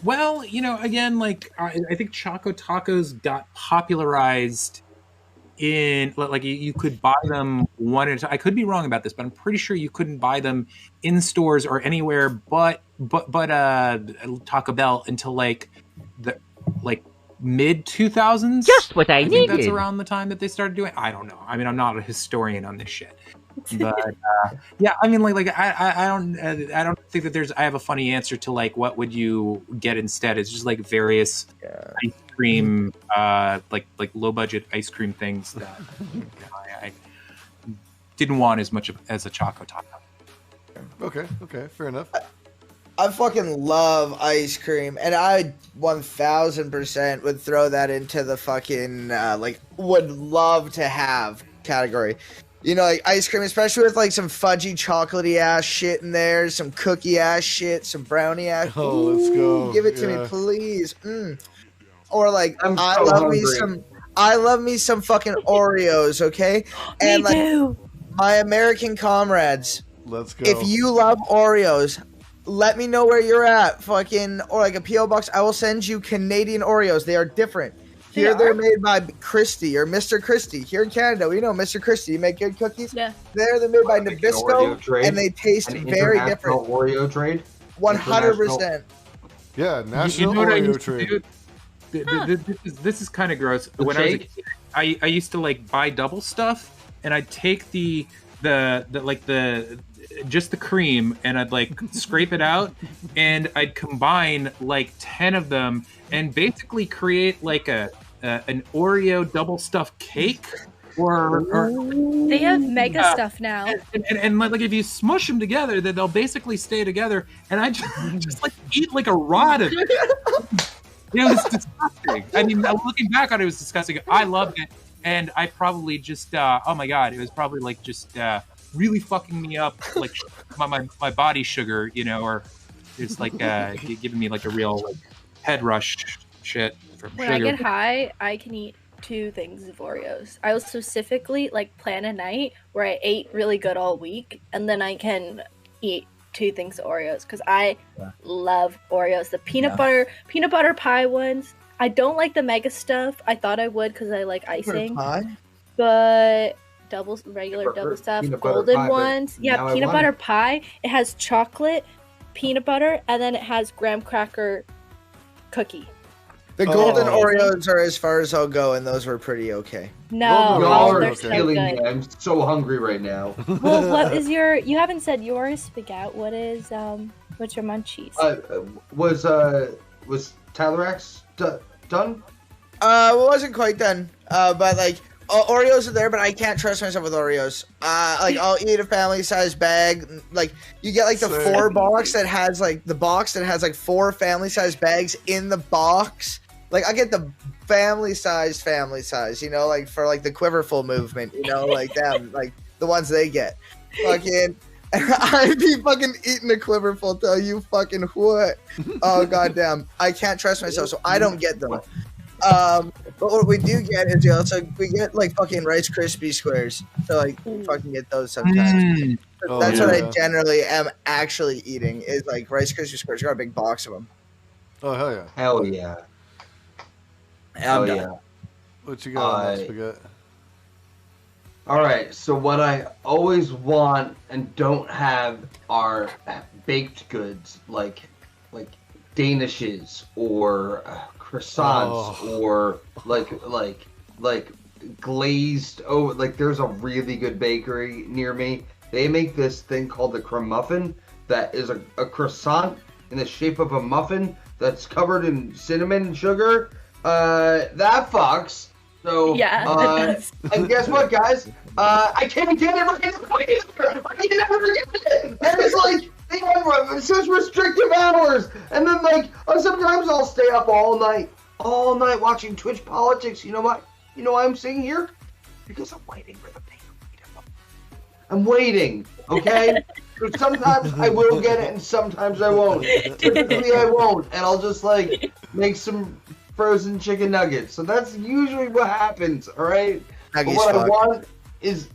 Well, you know, again, like I think Choco Tacos got popularized in like you could buy them one at a time. I could be wrong about this, but I'm pretty sure you couldn't buy them in stores or anywhere but Taco Bell until like the mid 2000s. Just what I think that's needed. around the time that they started doing. I don't know. I mean, I'm not a historian on this shit. But yeah, I mean, like I don't think that there's. I have a funny answer to like what would you get instead. It's just like various ice cream, like low budget ice cream things that I didn't want as much as a Choco Taco. Okay, fair enough. I fucking love ice cream, and I 1000% would throw that into the fucking like would love to have category. You know, like ice cream, especially with like some fudgy, chocolatey ass shit in there, some cookie ass shit, some brownie ass. Oh, let's go. Give it to me, please. Or like, I love me some fucking Oreos, okay? And Me too. my American comrades, Let's go. if you love Oreos, let me know where you're at, fucking, or like a P.O. box. I will send you Canadian Oreos. They are different. Here they're made by Christie or Mr. Christie. Here in Canada, we know Mr. Christie. You make good cookies. Yeah. They're made by Oreo Nabisco, trade. and they taste An very international different. Oreo trade. 100%. Yeah, You national know what I Oreo used to trade. do? This is kind of gross. The When I was a shake? kid, I used to like buy double stuff, and I'd take the just the cream, and I'd like scrape it out, and I'd combine like 10 of them, and basically create like an Oreo double stuffed cake. Or They have mega stuff now. and like if you smush them together, then they'll basically stay together. And I just like eat like a rod of it. It was disgusting. I mean, looking back on it, it was disgusting. I loved it, and I probably just oh my god, it was probably like just really fucking me up, like my body sugar, you know, or it's like giving me like a real like head rush shit from When sugar. I get high, I can eat 2 things of Oreos. I will specifically like plan a night where I ate really good all week, and then I can eat 2 things of Oreos because I love Oreos. The peanut butter pie ones. I don't like the mega stuff. I thought I would because I like icing, but regular double stuff, peanut butter golden pie, but ones. now Yeah, I peanut want butter it. pie. It has chocolate, peanut butter, and then it has graham cracker cookie. The golden Oh. Oreos are as far as I'll go, and those were pretty okay. No, Golden Y'all oh, are they're okay. so killing good. me. I'm so hungry right now. Well, what is your? You haven't said yours, Spagett. What is what's your munchies? Was TALORX done? It wasn't quite done. But like Oreos are there, but I can't trust myself with Oreos. Like I'll eat a family size bag. Like you get like the Same. 4 box that has like 4 family size bags in the box. Like I get the family size, you know, like for like the Quiverful movement, you know, like them, like the ones they get. Fucking, I'd be fucking eating a Quiverful. Tell you fucking what? Oh goddamn! I can't trust myself, so I don't get them. But what we do get is we get like fucking Rice Krispie squares. So like we fucking get those sometimes. Oh, That's what I yeah. generally am actually eating is like Rice Krispie squares. Got a big box of them. Oh, hell yeah. Hell yeah. I'm done. yeah. What you got on that, Spagett? All right, so what I always want and don't have are baked goods like Danishes or croissants or like glazed. Oh, like there's a really good bakery near me. They make this thing called the creme muffin that is a croissant in the shape of a muffin that's covered in cinnamon and sugar. That fucks. So Yeah. and guess what, guys? I can't get it right now. I can never get it. And it's like it says restrictive hours, and then like sometimes I'll stay up all night watching Twitch politics. You know what? You know why I'm sitting here? Because I'm waiting for the pay. I'm waiting Okay? So sometimes I will get it and sometimes I won't. Typically I won't, and I'll just like make some frozen chicken nuggets. So that's usually what happens, alright? But what I want is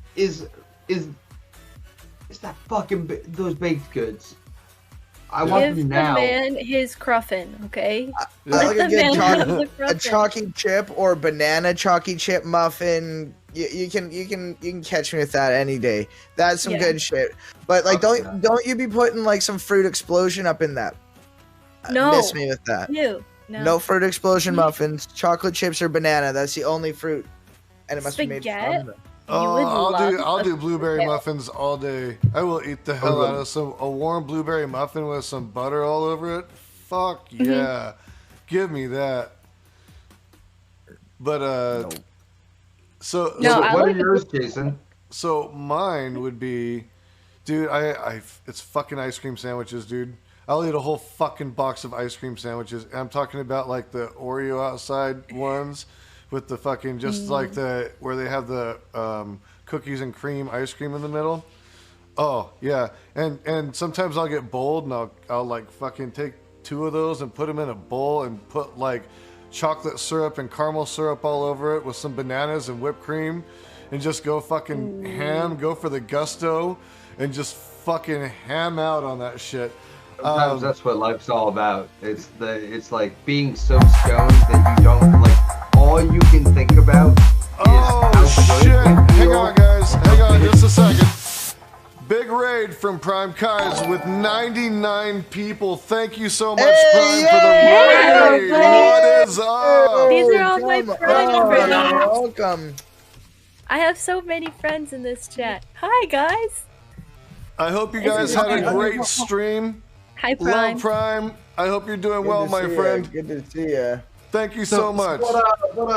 that fucking those baked goods. I want them now. Give the man his cruffin, okay? Like a chalky chip or banana chalky chip muffin. You can catch me with that any day. That's some good shit. But like, don't you be putting like some fruit explosion up in that? No. Miss me with that. No fruit explosion muffins, chocolate chips or banana. That's the only fruit, and it must be made from them. I'll do blueberry muffins all day. I will eat the hell out of a warm blueberry muffin with some butter all over it. Fuck yeah, give me that. But so what are yours, Jason? So mine would be, dude, it's fucking ice cream sandwiches, dude. I'll eat a whole fucking box of ice cream sandwiches. And I'm talking about like the Oreo outside ones. With the fucking like where they have the cookies and cream ice cream in the middle. Oh yeah, and sometimes I'll get bold and I'll like fucking take 2 of those and put them in a bowl and put like chocolate syrup and caramel syrup all over it with some bananas and whipped cream, and just go fucking ham, go for the gusto, and just fucking ham out on that shit. Sometimes that's what life's all about. It's like being so stoned that you don't like. All you can think about is how shit! Hang on, guys. Hang on just a second. Big raid from Prime Kai's with 99 people. Thank you so much, Prime, for the raid. What is up? These are all my friends. Welcome. I have so many friends in this chat. Hi, guys. I hope you guys had a great stream. Hi, Prime. Love, Prime. I hope you're doing well, my friend. Good to see ya. Thank you so much. What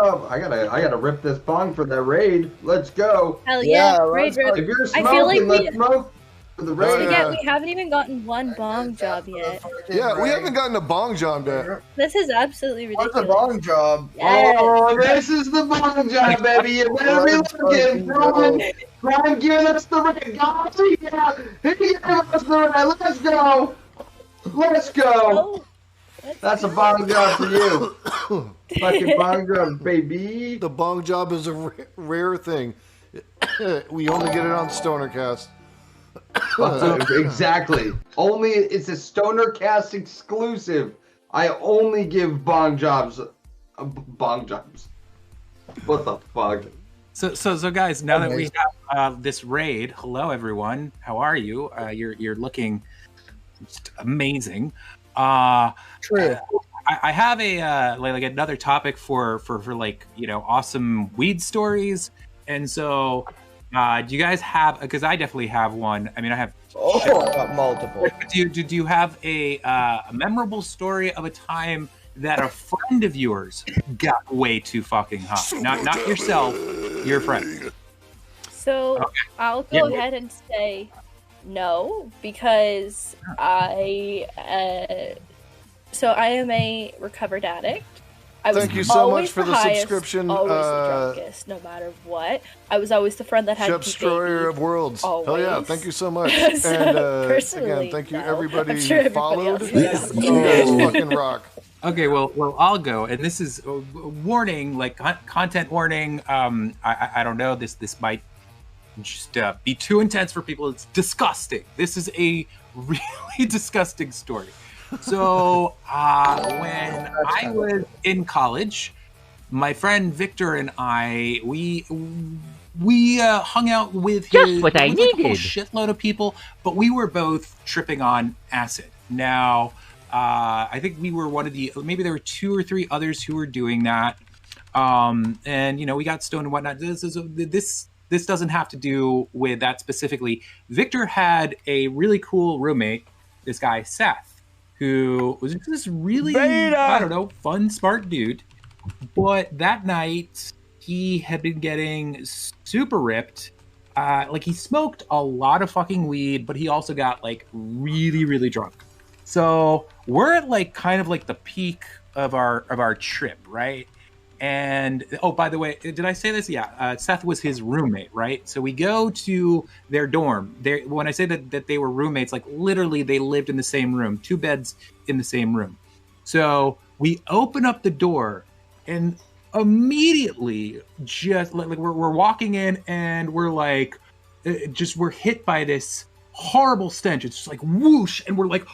up? I gotta rip this bong for the raid. Let's go. Hell yeah, raid. If you're smoking, I feel like let's smoke for the raid. We haven't even gotten one bong job yet. Yeah, we haven't gotten a bong job yet. This is absolutely ridiculous. What's a bong job? Yes. Oh, this is the bong job, baby. You better be looking. Brian, give us the raid. God, yeah. Give us the raid. Let's go. Let's go. Oh. That's a bong job for you. Fucking bong job, baby. The bong job is a rare thing. We only get it on Stonercast. Exactly. Only it's a Stonercast exclusive. I only give bong jobs. Bong jobs. What the fuck? So guys, now that we have this raid, hello everyone. How are you? You're looking just amazing. True. I have a like another topic for like, you know, awesome weed stories, and so do you guys have? Because I definitely have one. I mean, I have multiple. Do you have a memorable story of a time that a friend of yours got way too fucking high? Not yourself, your friend. So I'll go ahead and say no, because I am a recovered addict. Thank you so much for the subscription. Always the drunkest, no matter what. I was always the friend that had to Destroyer of Worlds. Always. Hell yeah, thank you so much. So, and personally, again, thank you everybody I'm sure who followed. else You guys fucking rock. Okay, well, I'll go, and this is a warning, like content warning. I don't know, this might just be too intense for people. It's disgusting. This is a really disgusting story. So when I was in college, my friend Victor and I, we hung out with a whole shitload of people, but we were both tripping on acid. Now, I think we were one of the, maybe there were 2 or 3 others who were doing that. And, you know, we got stoned and whatnot. This doesn't have to do with that specifically. Victor had a really cool roommate, this guy, Seth, who was just this really, I don't know, fun, smart dude. But that night, he had been getting super ripped. Like, he smoked a lot of fucking weed, but he also got, like, really, really drunk. So we're at, like, kind of like the peak of our trip, right? And oh, by the way, did I say this? Yeah, Seth was his roommate, right? So we go to their dorm. When I say that they were roommates, like literally they lived in the same room, 2 beds in the same room. So we open up the door, and immediately, just like we're walking in, and we're like, we're hit by this horrible stench. It's just like whoosh, and we're like,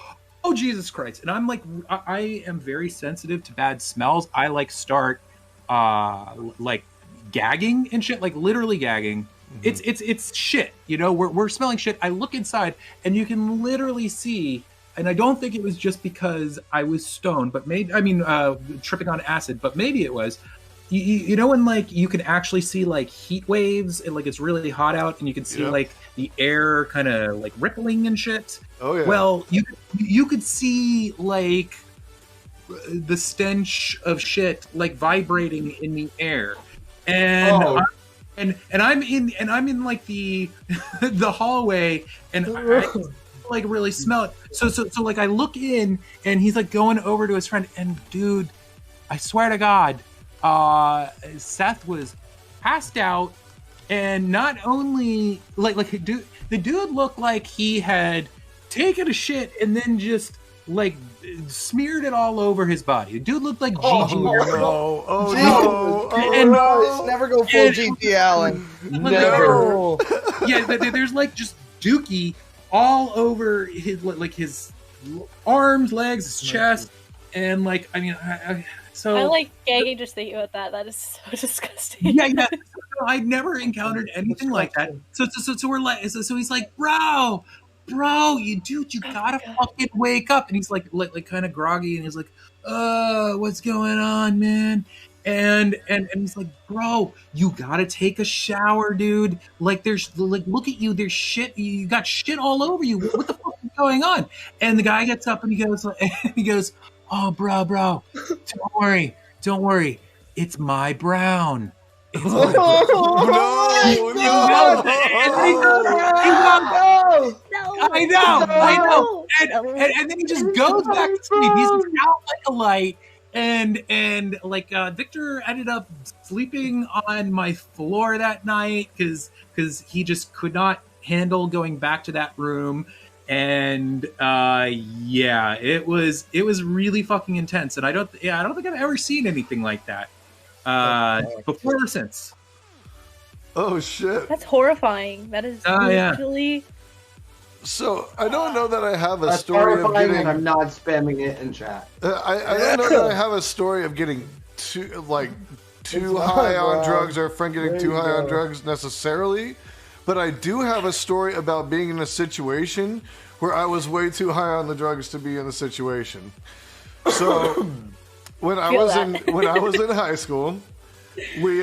oh Jesus Christ! And I'm like, I am very sensitive to bad smells. I like start like gagging and shit, like literally gagging. It's shit, you know. We're smelling shit. I look inside, and you can literally see. And I don't think it was just because I was stoned, but tripping on acid. But maybe it was. You know when like you can actually see like heat waves and like it's really hot out, and you can see like the air kind of like rippling and shit. Oh yeah. Well, you could see like the stench of shit like vibrating in the air, and I'm in like the the hallway, and I like really smell it. So like I look in, and he's like going over to his friend, and dude, I swear to God, Seth was passed out, and not only like the dude looked like he had taken a shit and then just like smeared it all over his body. The dude looked like Gigi. No! Never go full Gigi Allen. Never. Yeah, there's like just dookie all over his arms, legs, his chest, and like So I like gagging just thinking about that. That is so disgusting. Yeah. So I'd never encountered anything like that. So we're like, so he's like, bro, you gotta fucking wake up. And he's like kind of groggy, and he's like, what's going on, man? And he's like, bro, you gotta take a shower, dude. Like there's like, look at you, there's shit, you got shit all over you. What the fuck is going on? And the guy gets up and he goes, oh, bro, don't worry. It's my brown. It's my I know. And then he just goes back to sleep. He's out like a light. And like Victor ended up sleeping on my floor that night because he just could not handle going back to that room. And it was really fucking intense, and I don't think I've ever seen anything like that before or since. Oh shit, that's horrifying. That is actually. So I don't know that I have a story of getting. And I'm not spamming it in chat. I don't know that I have a story of getting too high on drugs, or a friend getting too high on drugs necessarily. But I do have a story about being in a situation where I was way too high on the drugs to be in the situation. So when I was in high school, me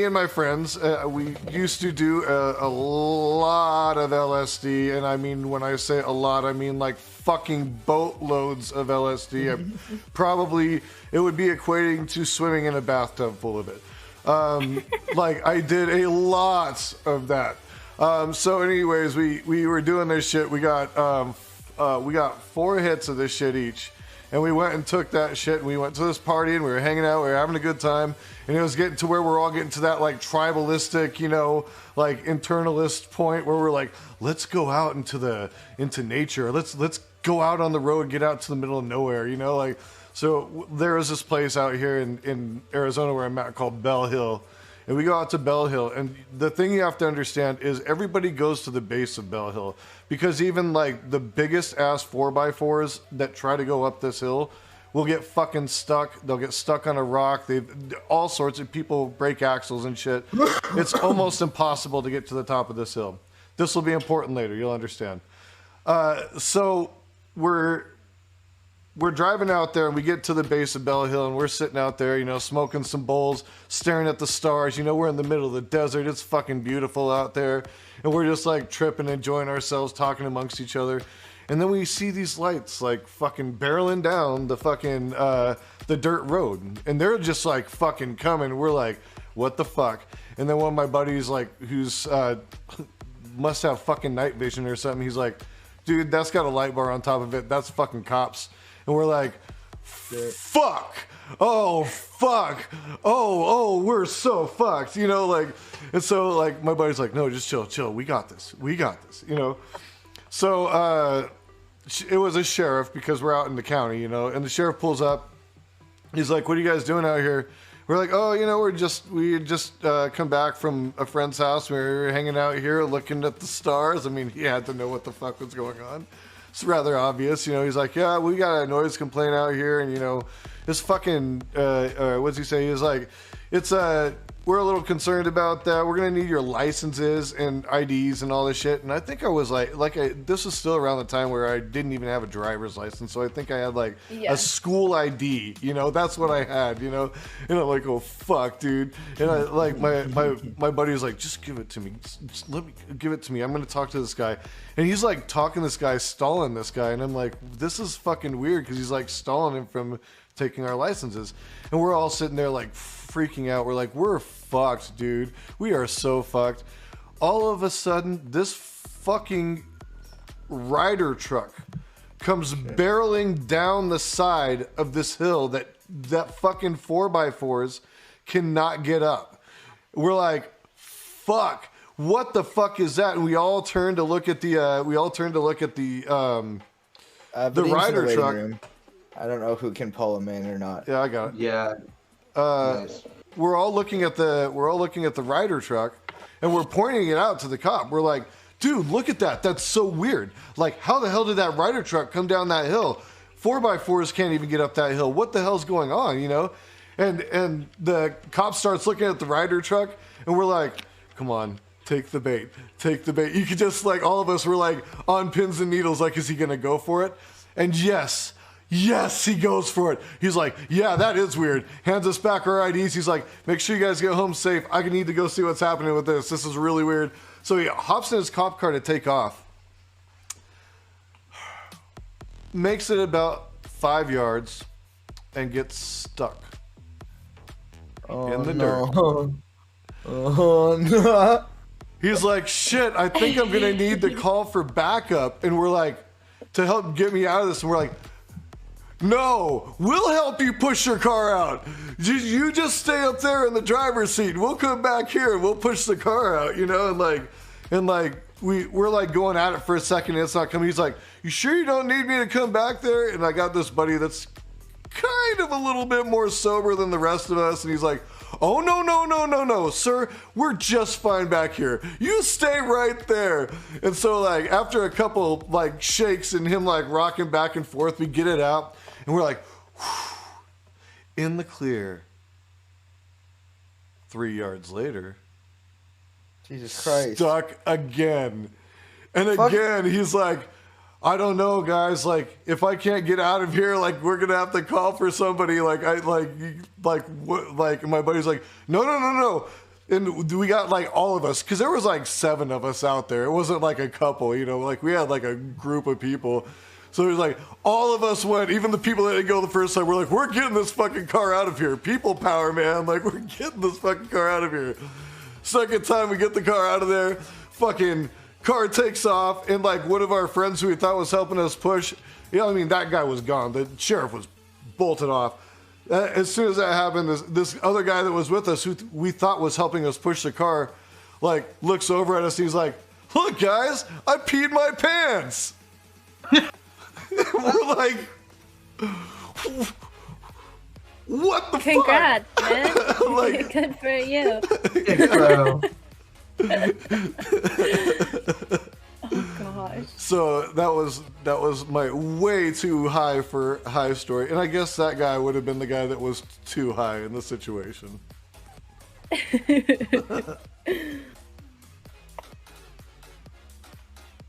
and my friends, we used to do a lot of LSD, and I mean, when I say a lot, I mean like fucking boatloads of LSD. Probably it would be equating to swimming in a bathtub full of it. Like I did a lot of that. So anyways, we were doing this shit. We got 4 hits of this shit each, and we went and took that shit, and we went to this party, and we were hanging out, we were having a good time, and it was getting to where we're all getting to that like tribalistic, you know, like internalist point where we're like, let's go out into nature. Let's go out on the road, get out to the middle of nowhere, you know, like. So there is this place out here in Arizona where I'm at called Bell Hill. And we go out to Bell Hill. And the thing you have to understand is everybody goes to the base of Bell Hill. Because even like the biggest ass 4x4s that try to go up this hill will get fucking stuck. They'll get stuck on a rock. All sorts of people break axles and shit. It's almost impossible to get to the top of this hill. This will be important later. You'll understand. So we're driving out there, and we get to the base of Bell Hill, and we're sitting out there, you know, smoking some bowls, staring at the stars. You know, we're in the middle of the desert. It's fucking beautiful out there. And we're just like tripping, enjoying ourselves, talking amongst each other. And then we see these lights like fucking barreling down the fucking, the dirt road. And they're just like fucking coming. We're like, what the fuck? And then one of my buddies, like, who's, must have fucking night vision or something. He's like, dude, that's got a light bar on top of it. That's fucking cops. And we're like, fuck. oh fuck, oh we're so fucked, you know, like, and so like my buddy's like, no, just chill, we got this, you know. So it was a sheriff because we're out in the county, you know, and the sheriff pulls up. He's like, what are you guys doing out here? We're like, oh, you know, we had just come back from a friend's house. We were hanging out here looking at the stars. I mean, he had to know what the fuck was going on. It's rather obvious, you know. He's like, yeah, we got a noise complaint out here, and you know, this fucking what's he say? He's like, it's we're a little concerned about that. We're gonna need your licenses and IDs and all this shit. And I think I was this was still around the time where I didn't even have a driver's license, so I think I had like a school ID. You know, that's what I had. You know, and I'm like, oh fuck, dude. And I like my buddy was like, just give it to me. Just let me give it to me. I'm gonna talk to this guy. And he's like talking to this guy, stalling this guy, and I'm like, this is fucking weird because he's like stalling him from taking our licenses. And we're all sitting there like freaking out. We're like, we're fucked, dude. We are so fucked. All of a sudden, this fucking Ryder truck comes barreling down the side of this hill that fucking 4x4s cannot get up. We're like, fuck. What the fuck is that? And we all turned to look at the Ryder truck. Room. I don't know who can pull him in or not. Yeah, I got it. Yeah. Nice. We're all looking at the Ryder truck, and we're pointing it out to the cop. We're like, dude, look at that. That's so weird. Like, how the hell did that Ryder truck come down that hill? 4x4s can't even get up that hill. What the hell's going on? You know? And the cop starts looking at the Ryder truck, and we're like, come on. Take the bait. Take the bait. You could just, like, all of us were, like, on pins and needles, like, is he going to go for it? And yes, he goes for it. He's like, yeah, that is weird. Hands us back our IDs. He's like, make sure you guys get home safe. I need to go see what's happening with this. This is really weird. So he hops in his cop car to take off. Makes it about 5 yards and gets stuck in the dirt. Oh, no. He's like, shit, I think I'm going to need to call for backup. And we're like, to help get me out of this. And we're like, no, we'll help you push your car out. You just stay up there in the driver's seat. We'll come back here and we'll push the car out, you know? And we're like going at it for a second and it's not coming. He's like, you sure you don't need me to come back there? And I got this buddy that's kind of a little bit more sober than the rest of us. And he's like, oh, no, sir, we're just fine back here. You stay right there. And so, like, after a couple, like, shakes and him, like, rocking back and forth, we get it out. And we're like, whew, in the clear. 3 yards later. Jesus Christ. Stuck again. And again, he's like, I don't know, guys. Like, if I can't get out of here, like, we're gonna have to call for somebody. Like, my buddy's like, no. And we got like all of us, because there was like 7 of us out there. It wasn't like a couple, you know. Like, we had like a group of people. So it was like all of us went. Even the people that didn't go the first time, we're like, we're getting this fucking car out of here. People power, man. Like, we're getting this fucking car out of here. Second time we get the car out of there, fucking car takes off, and like one of our friends who we thought was helping us push, you know, I mean, that guy was gone. The sheriff was bolted off. As soon as that happened, this other guy that was with us, who we thought was helping us push the car, like looks over at us. And he's like, "Look, guys, I peed my pants." We're like, "What the Congrats, fuck?" man. Like, good for you. Oh gosh. So that was my way too high for high story, and I guess that guy would have been the guy that was too high in the situation.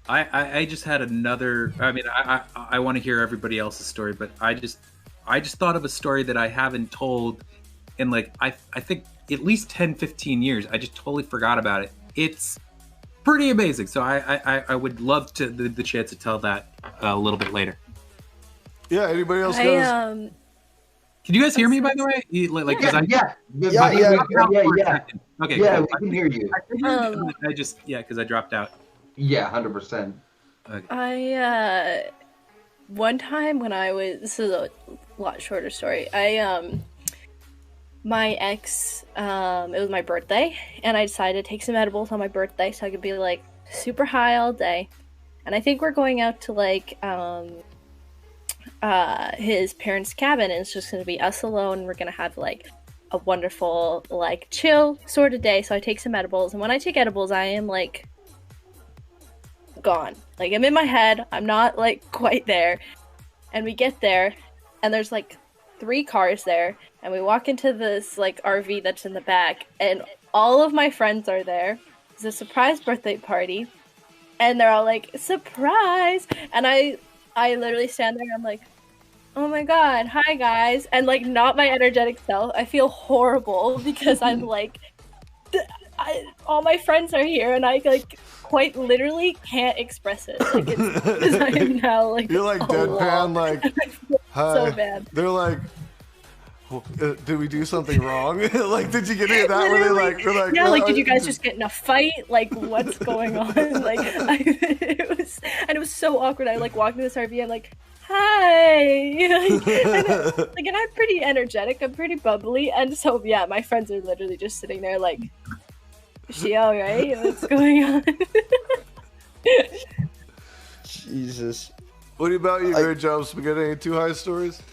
I just had another. I mean, I want to hear everybody else's story, but I just thought of a story that I haven't told in like I think at least 10-15 years. I just totally forgot about it. It's pretty amazing. So I would love to the chance to tell that a little bit later. Yeah. Anybody else goes? Can you guys hear me, by the way? Yeah. Okay. Yeah, cool. we can hear you. Because I dropped out. Yeah, 100%. Okay. I one time when this is a lot shorter story. My ex, it was my birthday, and I decided to take some edibles on my birthday so I could be like super high all day. And I think we're going out to like his parents' cabin, and it's just gonna be us alone. We're gonna have like a wonderful like chill sort of day. So I take some edibles, and when I take edibles, I am like gone. Like I'm in my head. I'm not like quite there. And we get there, and there's like 3 cars there, and we walk into this like RV that's in the back, and all of my friends are there. It's a surprise birthday party, and they're all like, surprise! And I literally stand there and I'm like, oh my god, hi guys, and like not my energetic self. I feel horrible because I'm like, all my friends are here, and I like quite literally can't express it. Like it's because I am now like You're like deadpan, like hi. So bad. They're like, did we do something wrong? Like, did you get into that? Where they're like, yeah, like, did you guys just get in a fight? Like, what's going on? Like, it was so awkward. I like walked into this RV. I'm like, hi, and I'm pretty energetic. I'm pretty bubbly, and so yeah, my friends are literally just sitting there like, is she all right? What's going on? Jesus. What about you, GreatJobSpagett? Any too high stories?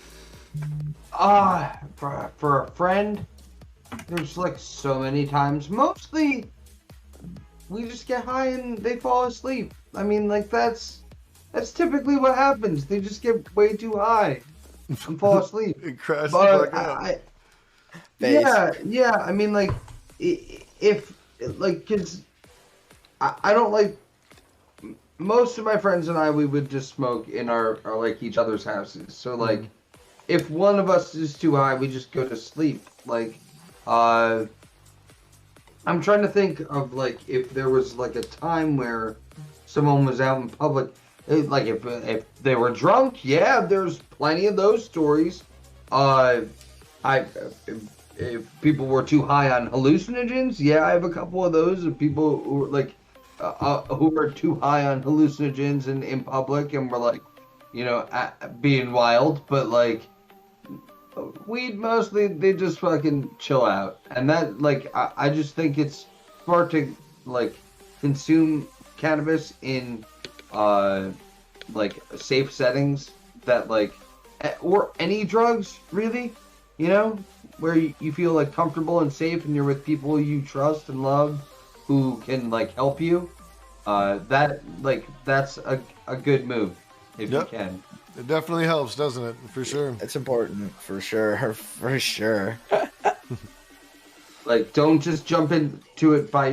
For a friend, there's like so many times. Mostly, we just get high and they fall asleep. I mean, like that's typically what happens. They just get way too high and fall asleep. And crash the But fuck out. yeah. I mean, like if like, cause I don't like. Most of my friends and I, we would just smoke in our like each other's houses. So like, if one of us is too high, we just go to sleep. Like, I'm trying to think of like if there was like a time where someone was out in public, like if they were drunk. Yeah, there's plenty of those stories. If people were too high on hallucinogens, yeah, I have a couple of those of people who were like. Who were too high on hallucinogens in public and were like, you know, being wild, but like weed mostly they just fucking chill out, and that like I just think it's smart to like consume cannabis in like safe settings that like or any drugs really, you know, where you feel like comfortable and safe and you're with people you trust and love who can like help you. That's a good move if you can. It definitely helps, doesn't it? For sure. It's important, for sure. For sure. Like, don't just jump into it by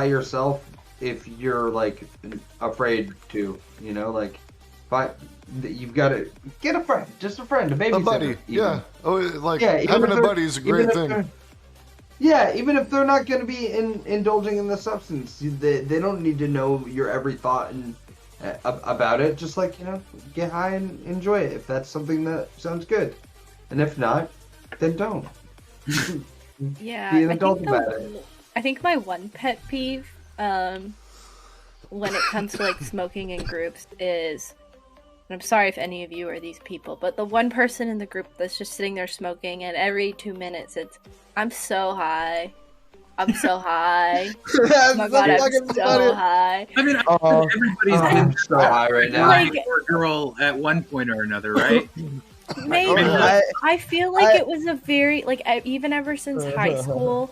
yourself if you're like baafraid to, you know, like, but you've got to get a friend, just a friend, a babysitter. A buddy, even. yeah. Oh, like having a buddy is a great thing. Yeah, even if they're not going to be indulging in the substance, they don't need to know your every thought and about it. Just like, you know, get high and enjoy it if that's something that sounds good, and if not, then don't. Yeah, be an adult about it. I think my one pet peeve, when it comes to like smoking in groups is, and I'm sorry if any of you are these people, but the one person in the group that's just sitting there smoking, and every 2 minutes it's, I'm so high. I'm so high. Oh my god, I'm so high. I mean, everybody's been so high right now. Like a girl at one point or another, right? Maybe. I feel like it was a very, like, even ever since high school,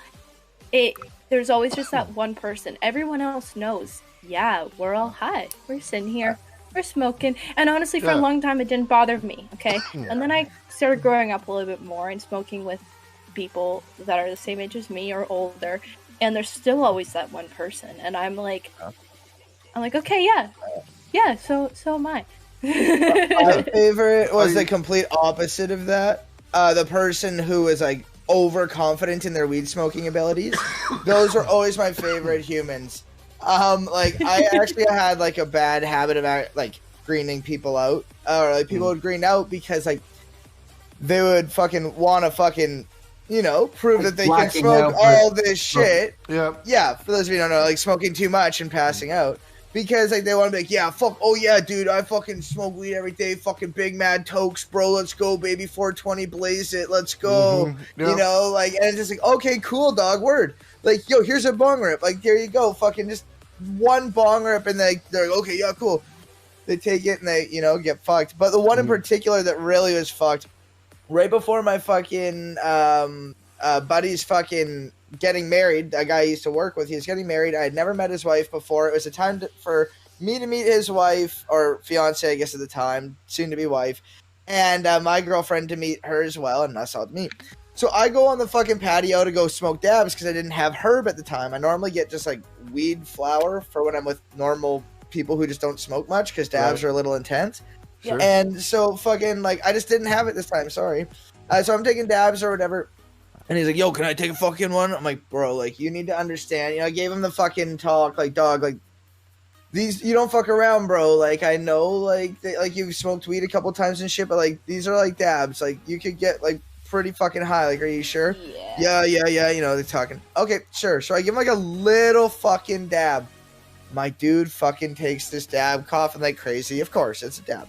there's always just that one person. Everyone else knows, yeah, we're all high. We're sitting here. We're smoking. And honestly, for a long time, it didn't bother me, okay? Yeah. And then I started growing up a little bit more and smoking with people that are the same age as me or older, and there's still always that one person, and I'm like, okay, yeah, so am I. My favorite was the complete opposite of that. The person who was like overconfident in their weed smoking abilities. Those were always my favorite humans. Like I actually had like a bad habit of like greening people out, or like people would green out because like they would fucking want to fucking, you know, prove that they can smoke all this shit. Yeah. Yeah, for those of you who don't know, like smoking too much and passing out. because like they want to be like, yeah, fuck, oh yeah, dude, I fucking smoke weed every day, fucking big mad tokes, bro, let's go, baby, 420, blaze it, let's go, Yep. you know, like, and it's just like, okay, cool, dog, word, like, yo, here's a bong rip, like, there you go, fucking just one bong rip, and they're like, okay, yeah, cool, they take it and they, you know, get fucked. But the one in particular that really was fucked, right before my fucking buddy's fucking getting married, a guy I used to work with, he was getting married. I had never met his wife before. It was a time for me to meet his wife, or fiance, I guess at the time, soon to be wife, and my girlfriend to meet her as well, and us all to meet. So I go on the fucking patio to go smoke dabs because I didn't have herb at the time. I normally get just like weed flower for when I'm with normal people who just don't smoke much because dabs are a little intense. Sure. And so fucking like I just didn't have it this time, sorry. So I'm taking dabs or whatever. And he's like, yo, can I take a fucking one? I'm like, bro, like, you need to understand. You know, I gave him the fucking talk, like, dog, like, these, you don't fuck around, bro. Like, I know, like, like, you've smoked weed a couple times and shit, but, like, these are, like, dabs. Like, you could get, like, pretty fucking high. Like, are you sure? Yeah. You know, they're talking. Okay, sure. So I give him, like, a little fucking dab. My dude fucking takes this dab, coughing like crazy. Of course, it's a dab.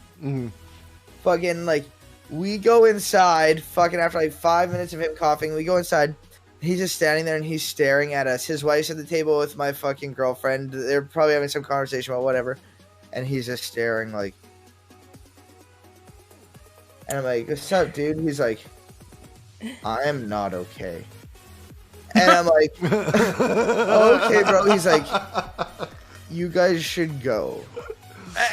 Fucking, like, we go inside, fucking after like 5 minutes of him coughing, we go inside. He's just standing there and he's staring at us. His wife's at the table with my fucking girlfriend. They're probably having some conversation about whatever. And he's just staring like... And I'm like, what's up, dude? He's like, I am not okay. And I'm like, okay, bro. He's like, you guys should go.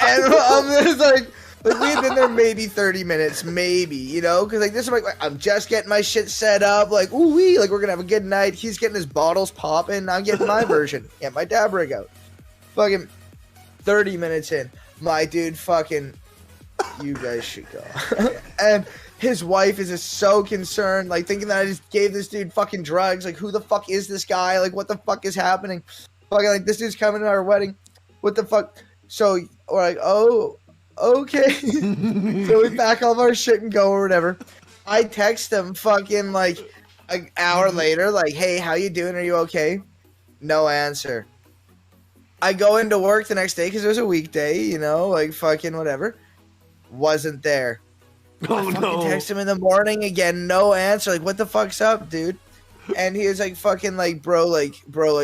And I'm just like we had been there maybe 30 minutes, maybe, you know, because like this is like I'm just getting my shit set up, like ooh wee, like we're gonna have a good night. He's getting his bottles popping. I'm getting my version, get my dab rig out. Fucking 30 minutes in, my dude, fucking, you guys should go. And his wife is just so concerned, like thinking that I just gave this dude fucking drugs. Like, who the fuck is this guy? Like, what the fuck is happening? Fucking like this dude's coming to our wedding. What the fuck? So we're like, oh. Okay. So we pack all of our shit and go or whatever. I text him fucking like an hour later, like, hey, how you doing? Are you okay? No answer. I go into work the next day because it was a weekday, you know, like fucking whatever. Wasn't there. Oh, I fucking no. text him in the morning again, no answer. Like, what the fuck's up, dude? And he was like, fucking, like, bro,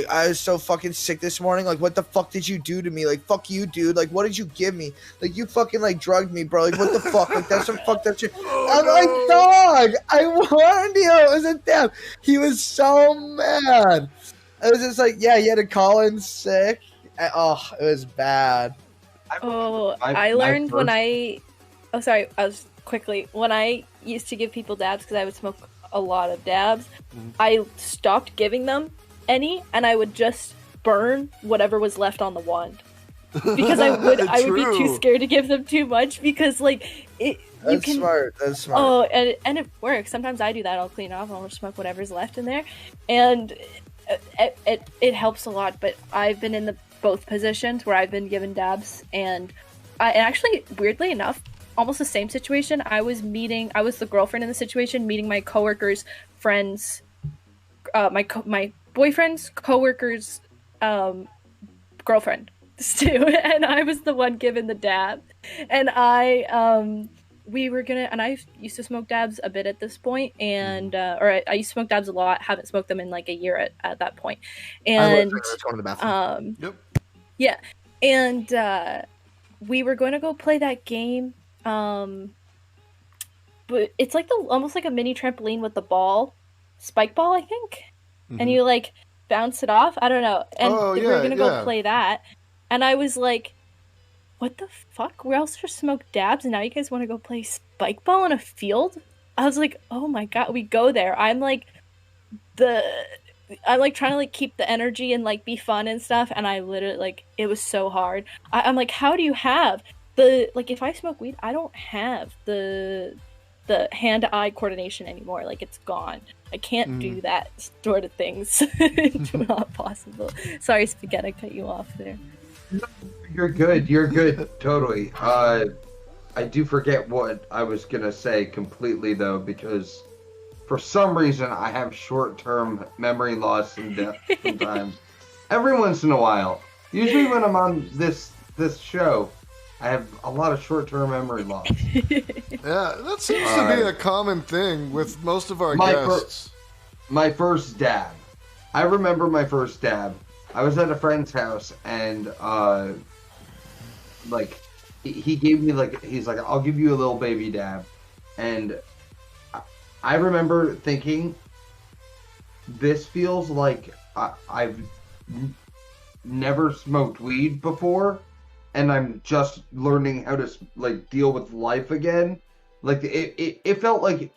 I was so fucking sick this morning. Like, what the fuck did you do to me? Like, fuck you, dude. Like, what did you give me? Like, you fucking, like, drugged me, bro. Like, what the fuck? Like, that's some fucked up shit. I'm like, dog, I warned you. It was a dab. He was so mad. I was just like, yeah, he had to call in sick. Oh, it was bad. Oh, I learned when I... Oh, sorry. When I used to give people dabs, because I would smoke a lot of dabs, I stopped giving them any, and I would just burn whatever was left on the wand, because I would be too scared to give them too much, because like that's smart. Oh, and it works. Sometimes I do that. I'll clean off and I'll smoke whatever's left in there, and it helps a lot. But I've been in both positions where I've been given dabs, and actually, weirdly enough, almost the same situation. I was the girlfriend in the situation, meeting my coworkers, friends, my boyfriend's coworkers, girlfriend too, and I was the one given the dab, and I used to smoke dabs a bit at this point, and I used to smoke dabs a lot. Haven't smoked them in like a year at that point, and Yep. Yeah, and we were going to go play that game. But it's like almost like a mini trampoline with the ball, spike ball, I think, and you like bounce it off. I don't know, and we were gonna go play that, and I was like, "What the fuck? We also just smoked dabs, and now you guys want to go play spike ball in a field?" I was like, "Oh my god!" We go there. I'm like trying to like keep the energy and like be fun and stuff, and I literally like it was so hard. I'm like, how do you have if I smoke weed, I don't have the hand-eye coordination anymore. Like, it's gone. I can't do that sort of things. It's not possible. Sorry, Spagett, I cut you off there. You're good, totally. I do forget what I was gonna say completely, though, because for some reason I have short-term memory loss and death sometimes. Every once in a while. Usually when I'm on this show, I have a lot of short-term memory loss. Yeah, that seems to be a common thing with most of our guests. My first dab. I remember my first dab. I was at a friend's house, and like he gave me he's like, I'll give you a little baby dab, and I remember thinking, this feels like I've never smoked weed before, and I'm just learning how to like deal with life again. Like it felt like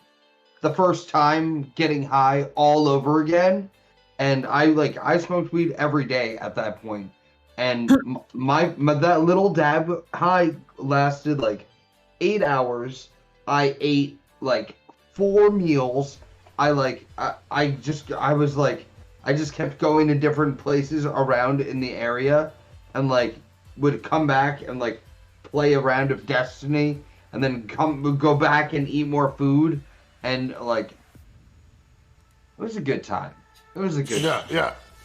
the first time getting high all over again. And I smoked weed every day at that point. And my that little dab high lasted like 8 hours. I ate like 4 meals. I just kept going to different places around in the area, and like would come back and like play a round of Destiny, and then go back and eat more food, and like it was a good time. It was a good time.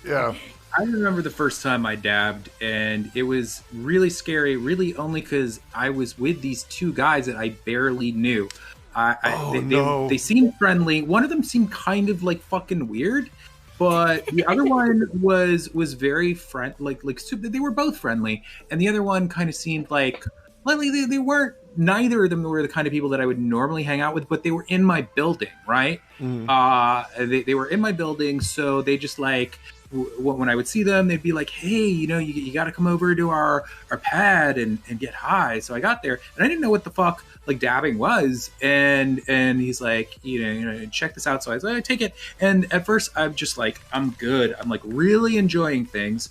Yeah. I remember the first time I dabbed, and it was really scary, really only because I was with these 2 guys that I barely knew. They seemed friendly. One of them seemed kind of like fucking weird, but the other one was very like they were both friendly, and the other one kind of seemed like they weren't. Neither of them were the kind of people that I would normally hang out with, but they were in my building, right? They were in my building, so they just like, when I would see them, they'd be like, hey, you got to come over to our pad and get high. So I got there, and I didn't know what the fuck like dabbing was, and he's like, check this out. So I was like, I take it, and at first I'm just like, I'm good. I'm like really enjoying things,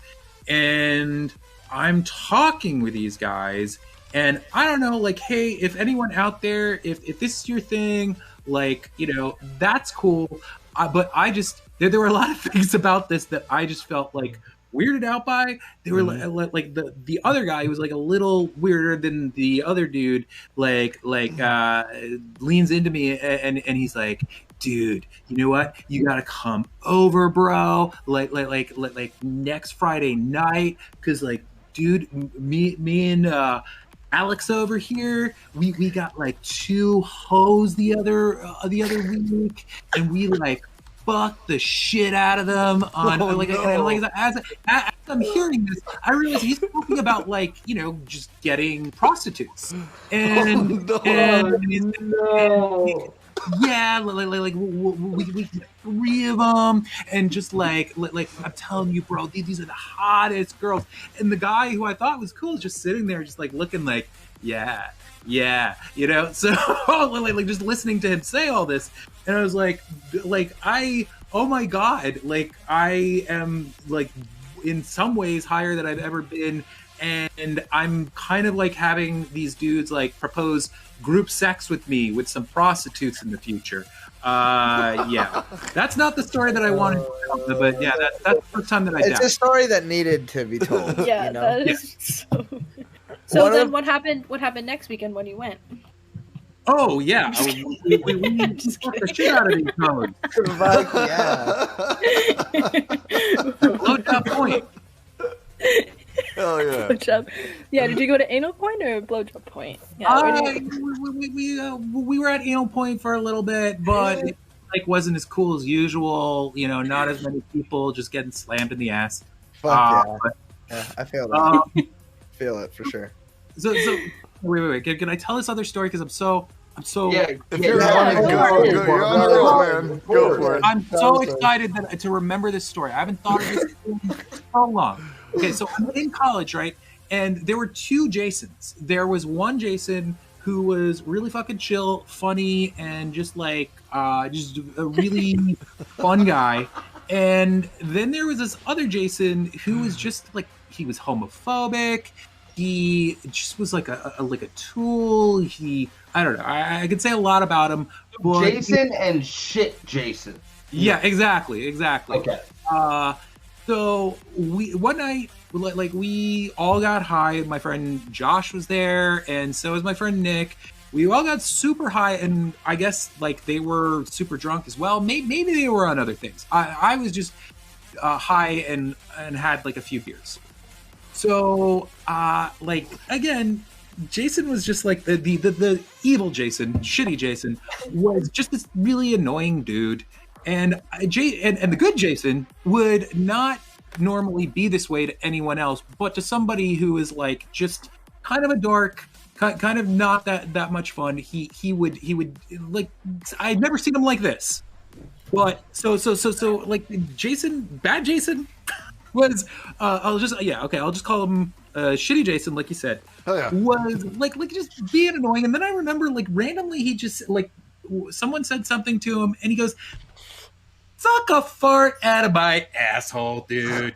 and I'm talking with these guys. And I don't know, like, hey, if anyone out there, if this is your thing, like, that's cool. But there were a lot of things about this that I just felt like weirded out by. They were like the other guy who was like a little weirder than the other dude, like leans into me and he's like, dude, you know what? You gotta come over, bro. Like next Friday night, because like, dude, me and Alex over here, we got like 2 hoes the other week, and we like fucked the shit out of them on as I'm hearing this, I realize he's talking about like just getting prostitutes and yeah, like we 3 of them, and just like I'm telling you, bro, these are the hottest girls. And the guy who I thought was cool is just sitting there, just like looking like, yeah, So like just listening to him say all this, and I was like oh my god, like I am like in some ways higher than I've ever been. And I'm kind of like having these dudes like propose group sex with me with some prostitutes in the future. Yeah, that's not the story that I wanted to tell, but yeah, that's the first time that I It's a story that needed to be told. Yeah, that is so then what happened next weekend when you went? Oh yeah, we just fucked the shit out of these codes. Load that point. Hell yeah. Blowjob. Yeah, did you go to anal point or blowjob point? Yeah, we were at anal point for a little bit, but it like wasn't as cool as usual. Not as many people just getting slammed in the ass. Fuck yeah, I feel that. Feel it for sure. So wait. Can I tell this other story? Because I'm so. If you're on it, go for it. I'm so excited to remember this story. I haven't thought of this in so long. Okay, so I'm in college, right? And there were 2 Jasons. There was one Jason who was really fucking chill, funny, and just like just a really fun guy. And then there was this other Jason who was just like, he was homophobic. He just was like a tool. I don't know. I could say a lot about him. But Jason and shit Jason. Yeah, exactly. Okay. So one night, like we all got high. My friend Josh was there, and so was my friend Nick. We all got super high, and I guess like they were super drunk as well. Maybe they were on other things. I was just high and had like a few beers. So, like, again, Jason was just like the evil Jason, shitty Jason, was just this really annoying dude. And and the good Jason would not normally be this way to anyone else, but to somebody who is like just kind of a dork, kind of not that much fun. He would like, I've never seen him like this. But so like Jason, bad Jason was I'll just call him shitty Jason, like you said. Oh, yeah. Was like just being annoying. And then I remember like randomly he just like someone said something to him and he goes, "Suck a fart out of my asshole, dude."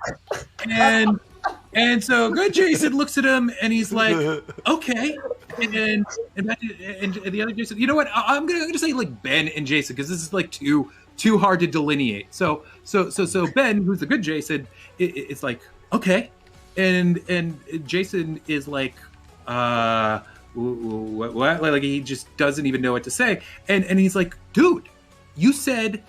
And so good Jason looks at him and he's like, "Okay." And the other Jason, you know what? I'm gonna say like Ben and Jason, because this is like too hard to delineate. So Ben, who's the good Jason, it's like, okay, and Jason is like, what? Like he just doesn't even know what to say, and he's like, "Dude, you said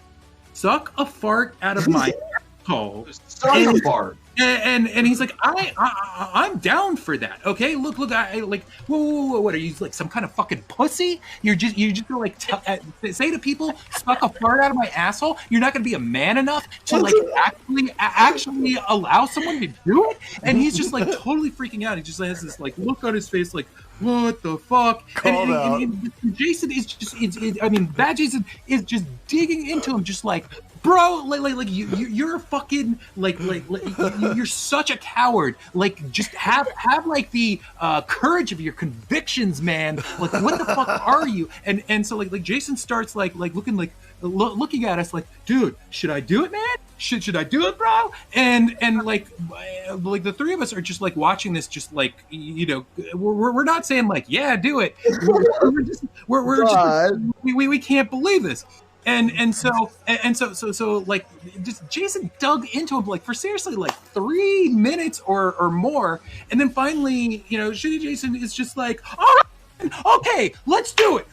suck a fart out of my asshole." Suck a fart. And he's like, I'm down for that. Okay, look, I like, whoa, what are you, like some kind of fucking pussy? You're just gonna like say to people, suck a fart out of my asshole? You're not gonna be a man enough to like actually allow someone to do it? And he's just like totally freaking out. He just has this like look on his face, like, what the fuck? And Jason is just, I mean, bad Jason is just digging into him, just like, bro, like you're a fucking like you're such a coward. Like, just have like the courage of your convictions, man. Like, what the fuck are you? And so like Jason starts like looking at us like, dude, should I do it, man? Should I do it, bro? And like the three of us are just like watching this, just like, you know, we're not saying like, yeah, do it. We can't believe this. And so like just Jason dug into him like for seriously like 3 minutes or more, and then finally, you know, shitty Jason is just like, all right, okay, let's do it.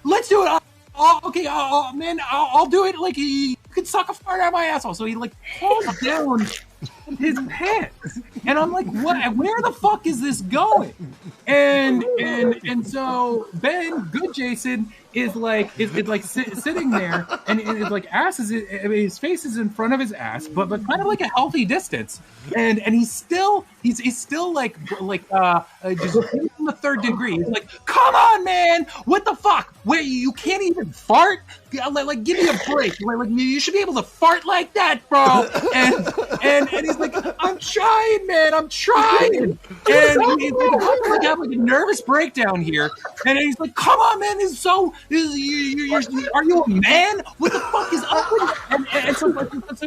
Okay, man, I'll do it. Like, you could suck a fart out of my asshole. So he like pulls down his pants, and I'm like, what? Where the fuck is this going? And so Ben, good Jason, is like sitting there, and his like ass is, I mean, his face is in front of his ass, but kind of like a healthy distance, and he's still like just in the third degree. He's like, come on, man, what the fuck? Wait, you can't even fart? Like give me a break. Like you should be able to fart like that, bro. And he's like, I'm trying, man, I'm trying. And he's like, have like a nervous breakdown here. And he's like, come on, man, this is so. Are you a man? What the fuck is up with you? And so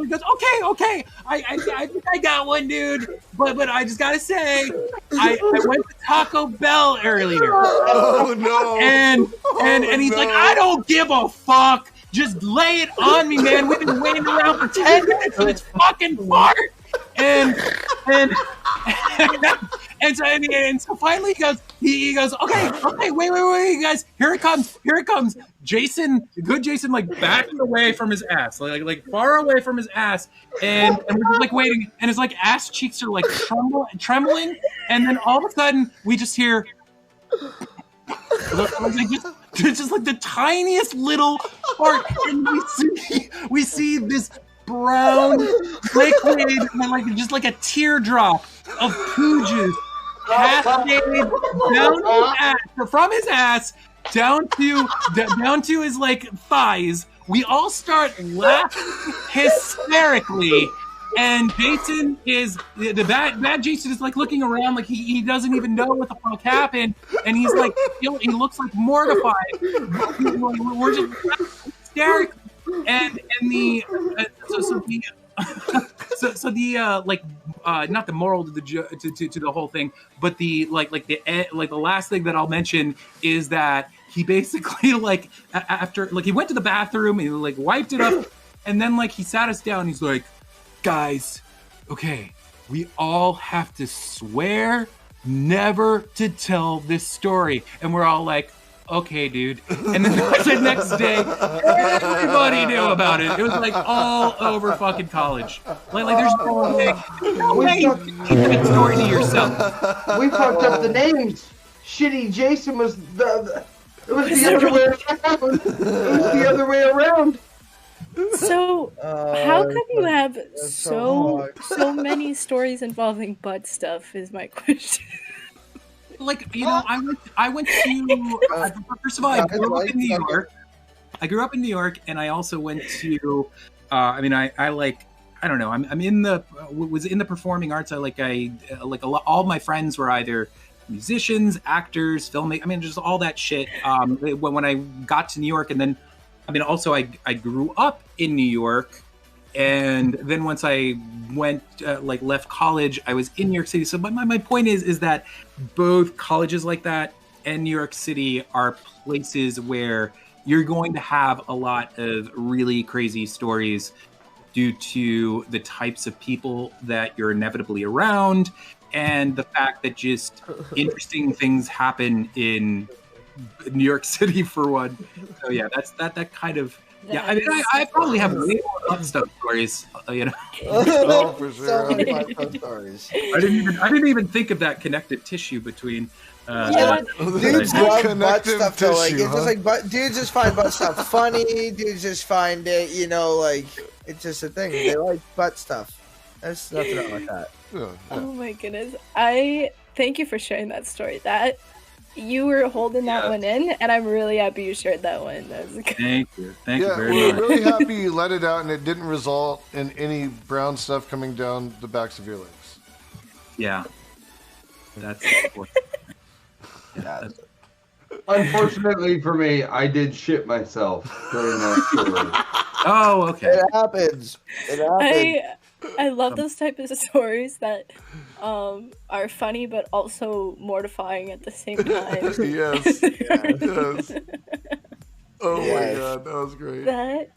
he goes, okay, I think I got one, dude. But I just gotta say, I went to Taco Bell earlier. Oh no! And he's like, I don't give a fuck. Just lay it on me, man. We've been waiting around for 10 minutes for this fucking fart. And so finally he goes, okay, wait, guys, here it comes. Jason, good Jason, like backing away from his ass, like far away from his ass, and we're just like waiting, and his like ass cheeks are like trembling, and then all of a sudden we just hear, just like the tiniest little fart, and we see this brown liquid, and like just like a teardrop of poo juice cascaded down his ass, from his ass down to his like thighs. We all start laughing hysterically, and Jason is the bad Jason is like looking around like he doesn't even know what the fuck happened, and he's like he looks like mortified. We're just hysterical. And the not the moral to the whole thing, but the last thing that I'll mention is that he basically like after like he went to the bathroom and he like wiped it up, and then like he sat us down. He's like, guys, okay, we all have to swear never to tell this story, and we're all like, okay, dude. And then the next day, everybody knew about it. It was like all over fucking college. Like there's no way you can keep that story to yourself. We fucked up the names. Shitty Jason was it was the other way around. It was the other way around. So, how come you have so so many stories involving butt stuff? Is my question. Like, you know, I went to first of all, I grew up in New York. I grew up in New York, and I also went to. I don't know. I'm in the was in the performing arts. All my friends were either musicians, actors, filmmakers. I mean, just all that shit. When I got to New York, and then, I mean, also I grew up in New York, and then once I went left college, I was in New York City. So my point is that both colleges like that and New York City are places where you're going to have a lot of really crazy stories due to the types of people that you're inevitably around, and the fact that just interesting things happen in New York City for one. So yeah, that's that kind of. Yeah, I mean, I probably have way more butt stuff stories, you know. Oh, for sure. So many butt stuff stories. I didn't even think of that connective tissue between. Dudes love butt Connective stuff though. Like tissue, it's just like dudes just find butt stuff funny. Dudes just find it, you know, like it's just a thing. They like butt stuff. There's nothing wrong with that. Oh my goodness! I thank you for sharing that story. That you were holding that one in, and I'm really happy you shared that one. Thank you very we're much. really happy you let it out, and it didn't result in any brown stuff coming down the backs of your legs. Yeah, that's. Unfortunately for me, I did shit myself during that story. Oh, okay. It happens. It happens. I love those type of stories that are funny but also mortifying at the same time. Yes. Yes. Oh my god, that was great.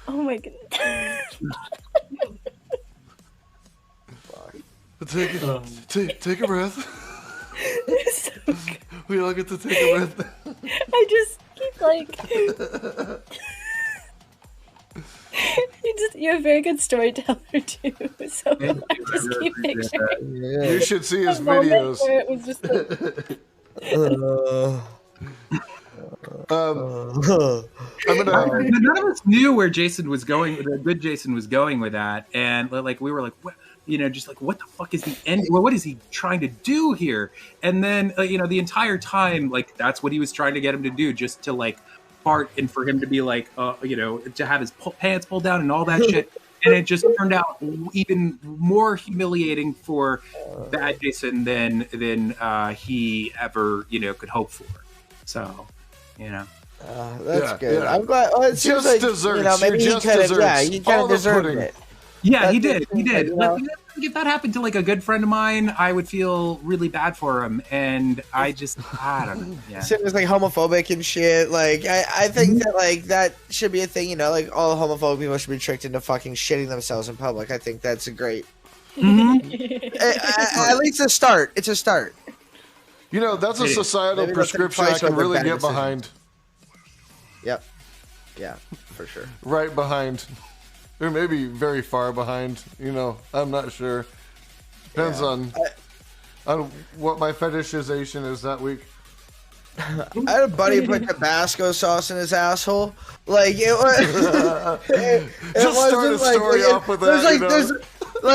Oh my goodness. Take a breath. So good. We all get to take a breath. I just keep you're a very good storyteller too. So I just keep picturing. You should see his a moment videos. where it was just None of us knew where Jason was going. The good Jason was going with that, and like we were like, what? You know, just like, what the fuck is the end? What is he trying to do here? And then, you know, the entire time, like, that's what he was trying to get him to do, just to like fart and for him to be like, you know, to have his pants pulled down and all that shit. And it just turned out even more humiliating for bad Jason than he ever, you know, could hope for. So, you know. That's good. I'm glad. Well, it seems like, desserts. you know, maybe he kind of, he kind of deserved it. Yeah, he did. He You did. know? Like, if that happened to like a good friend of mine, I would feel really bad for him, and I don't know. Yeah. So it was like homophobic and shit. Like I think that like that should be a thing. You know, like all homophobic people should be tricked into fucking shitting themselves in public. I think that's a great. At least a start. It's a start. You know, that's a societal Maybe that's prescription I advice can over really bad get decision. behind. Yep. Yeah, for sure. Right behind. Or maybe very far behind. You know, I'm not sure. Depends on what my fetishization is that week. I had a buddy put Tabasco sauce in his asshole. Like it was. Just start a story off with that.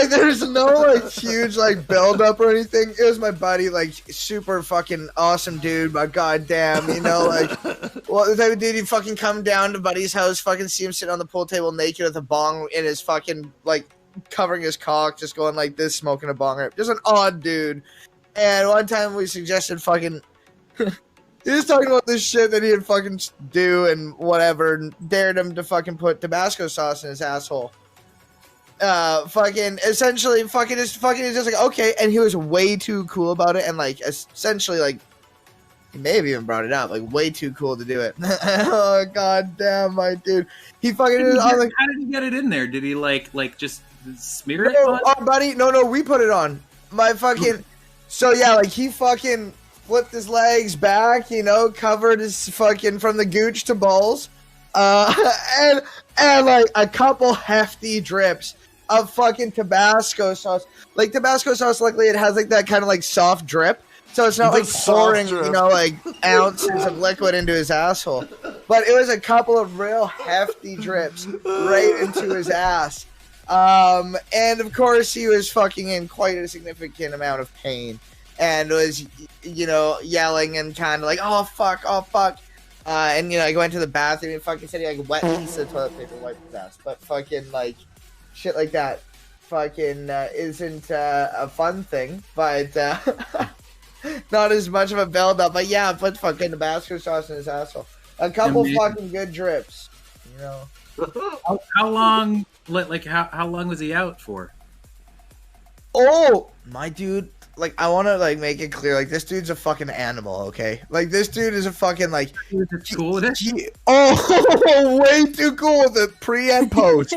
There's no like huge like build up or anything. It was my buddy, like super fucking awesome dude, but goddamn, you know, like well the type of dude you fucking come down to buddy's house, fucking see him sitting on the pool table naked with a bong in his fucking like covering his cock, just going like this, smoking a bong rip. Just an odd dude. And one time we suggested fucking he was talking about this shit that he'd fucking do and whatever, and dared him to fucking put Tabasco sauce in his asshole. Fucking essentially fucking is just like, okay, and he was way too cool about it, and like essentially like he may have even brought it up, like way too cool to do it. Oh god damn, my dude. He fucking How did he get it in there? Did he like just smear it on? Oh buddy, no, we put it on. My fucking so yeah, like he fucking flipped his legs back, covered his fucking from the gooch to balls, and like a couple hefty drips of fucking Tabasco sauce. Like Tabasco sauce, luckily it has like that kind of like soft drip, so it's not The like soft pouring, drip. like ounces of liquid into his asshole. But it was a couple of real hefty drips right into his ass. And of course he was fucking in quite a significant amount of pain and was, yelling and kind of like, oh fuck. And I went to the bathroom and fucking said he like wet piece of toilet paper wiped his ass. But fucking like shit like that fucking isn't a fun thing, but not as much of a build up. But yeah, put fucking Tabasco sauce in his asshole. A couple fucking good drips, How long? How long was he out for? Oh, my dude. Like, I want to like make it clear. Like, this dude's a fucking animal. Okay. Like, this dude is a fucking like. He was cool with it. Way too cool with it. Pre and post.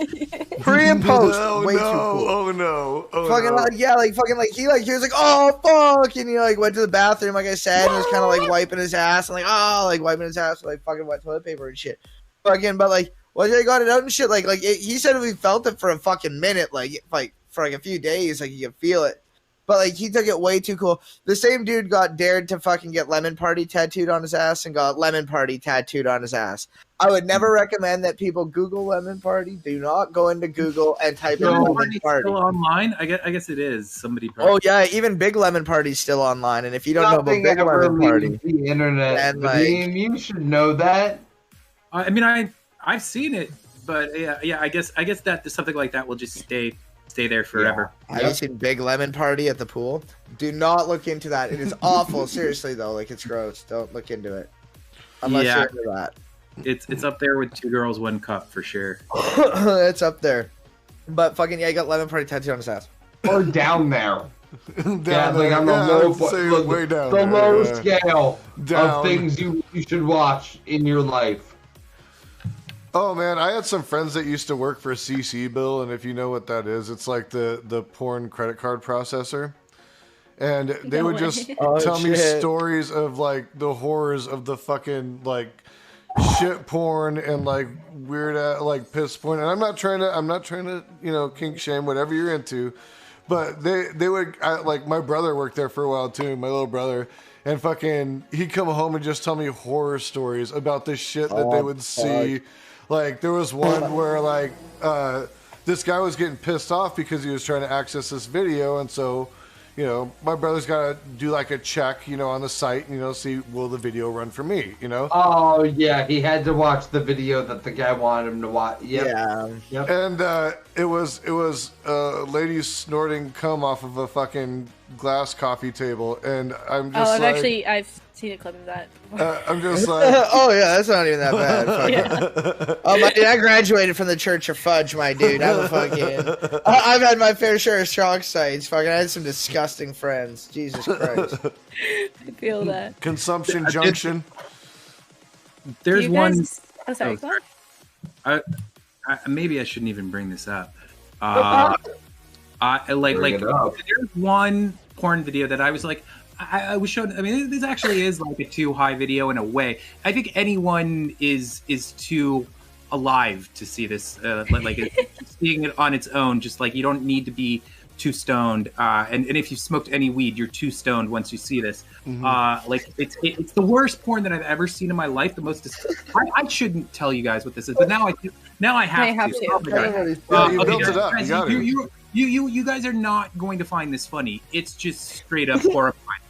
Pre and post. Way too cool. Oh no! Fucking like, yeah, like fucking like he was like, oh fuck, and he like went to the bathroom like I said, and was kind of like wiping his ass and like wiping his ass with like fucking wet toilet paper and shit. Fucking, but like once I got it out and shit, he said if he felt it for a fucking minute, like for like a few days, like you could feel it. But like he took it way too cool. The same dude got dared to fucking get Lemon Party tattooed on his ass and got Lemon Party tattooed on his ass. I would never recommend that people Google Lemon Party. Do not go into Google and type in Lemon Party. Still online? I guess it is. Somebody. Probably. Oh yeah, even Big Lemon Party's still online. And if you don't know about Big Lemon Party, the internet, and you should know that. I mean, I've seen it, but yeah. I guess that something like that will just stay there forever. Yeah. Have you seen Big Lemon Party at the pool? Do not look into that. It is awful. Seriously though, like it's gross. Don't look into it unless you're into that. It's up there with 2 girls, 1 cup for sure. It's up there. But fucking yeah, he got Lemon Party tattooed on his ass. Or down there. Down yeah, there. like on the way down the there, low scale down. Of things you should watch in your life. Oh man, I had some friends that used to work for CC Bill, and if you know what that is, it's like the porn credit card processor. And they would just tell me stories of like the horrors of the fucking like shit porn and like weird like piss porn. And I'm not trying to kink shame whatever you're into, but they would like my brother worked there for a while too, my little brother. And fucking he'd come home and just tell me horror stories about the shit that they would see. Like, there was one where, like, this guy was getting pissed off because he was trying to access this video, and so, my brother's got to do, like, a check, on the site, see, will the video run for me, Oh, yeah, he had to watch the video that the guy wanted him to watch. Yep. Yeah. Yep. And it was a lady snorting cum off of a fucking glass coffee table, and I'm just I've seen a clip of that. I'm just like... oh, yeah, that's not even that bad. Oh, my dude, I graduated from the Church of Fudge, my dude. I've had my fair share of shock sites. Fucking, I had some disgusting friends. Jesus Christ. I feel that. Consumption junction. There's one... Oh, sorry, go on. Maybe I shouldn't even bring this up. There's one porn video that I was like... I was shown. I mean, this actually is like a too high video in a way. I think anyone is too alive to see this. Seeing it on its own, just like you don't need to be too stoned. And if you smoked any weed, you're too stoned once you see this. Mm-hmm. It's the worst porn that I've ever seen in my life. The most. I shouldn't tell you guys what this is, but now I have to. Oh my God. You built it up. Guys, you got it. You guys are not going to find this funny. It's just straight up horrifying.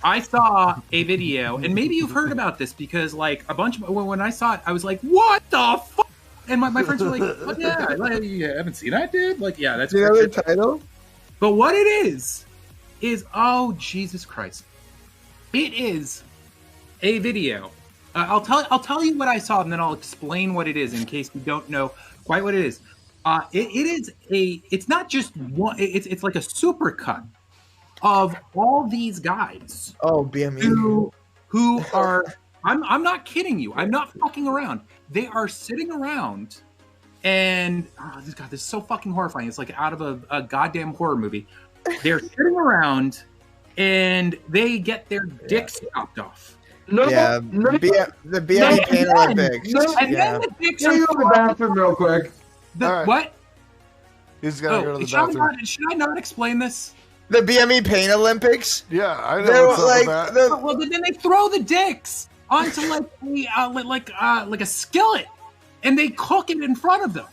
I saw a video, and maybe you've heard about this because, like, when I saw it, I was like, "What the fuck?" And my friends were like, "Oh, yeah, you haven't seen that, dude?" Like, yeah, that's the title. But what it is oh Jesus Christ! It is a video. I'll tell you what I saw, and then I'll explain what it is in case you don't know quite what it is. It's not just one. It's like a supercut of all these guys. Oh, BME. Who are, I'm not kidding you. I'm not fucking around. They are sitting around and, this is so fucking horrifying. It's like out of a goddamn horror movie. They're sitting around and they get their dicks chopped off. Yeah, the BME Pain Olympics. And then the dicks Can are you go to the bathroom real quick? the, All right. what? He's got to go to the should I bathroom. not, should I not explain this? The BME Pain Olympics. Yeah, I They know were what's up like with that. the, Well, then they throw the dicks onto like a skillet, and they cook it in front of them.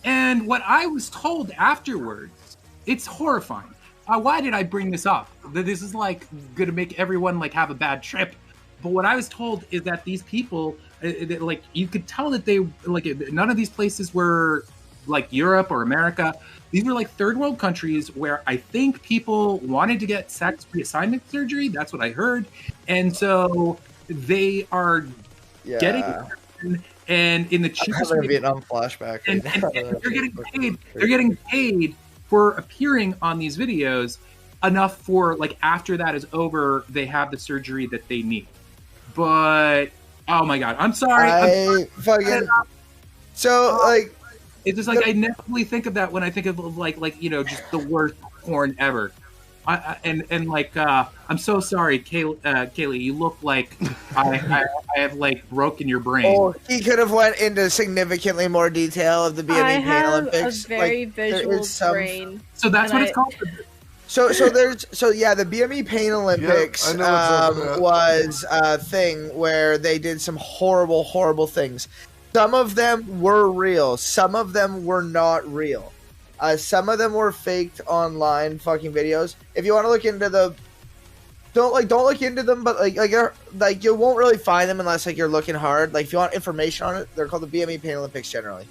And what I was told afterwards, it's horrifying. Why did I bring this up? That this is like going to make everyone like have a bad trip. But what I was told is that these people, like you could tell that they like none of these places were like Europe or America. These were like third world countries where I think people wanted to get sex reassignment surgery. That's what I heard. And so they are getting it, and in the cheapest way, Vietnam flashback. and they're getting paid. They're getting paid for appearing on these videos enough for like after that is over, they have the surgery that they need. But oh my god, I'm sorry. So like. It's just like I inevitably think of that when I think of like just the worst porn ever. I'm so sorry, Kaaayliee. You look like I have like broken your brain. Oh, he could have went into significantly more detail of the BME Pain Olympics. I have a very visual brain. So that's what it's called. So the BME Pain Olympics was a thing where they did some horrible things. Some of them were real. Some of them were not real. Some of them were faked online fucking videos. If you want to look into don't look into them, but like you won't really find them unless like you're looking hard. Like if you want information on it, they're called the BME Pain Olympics generally.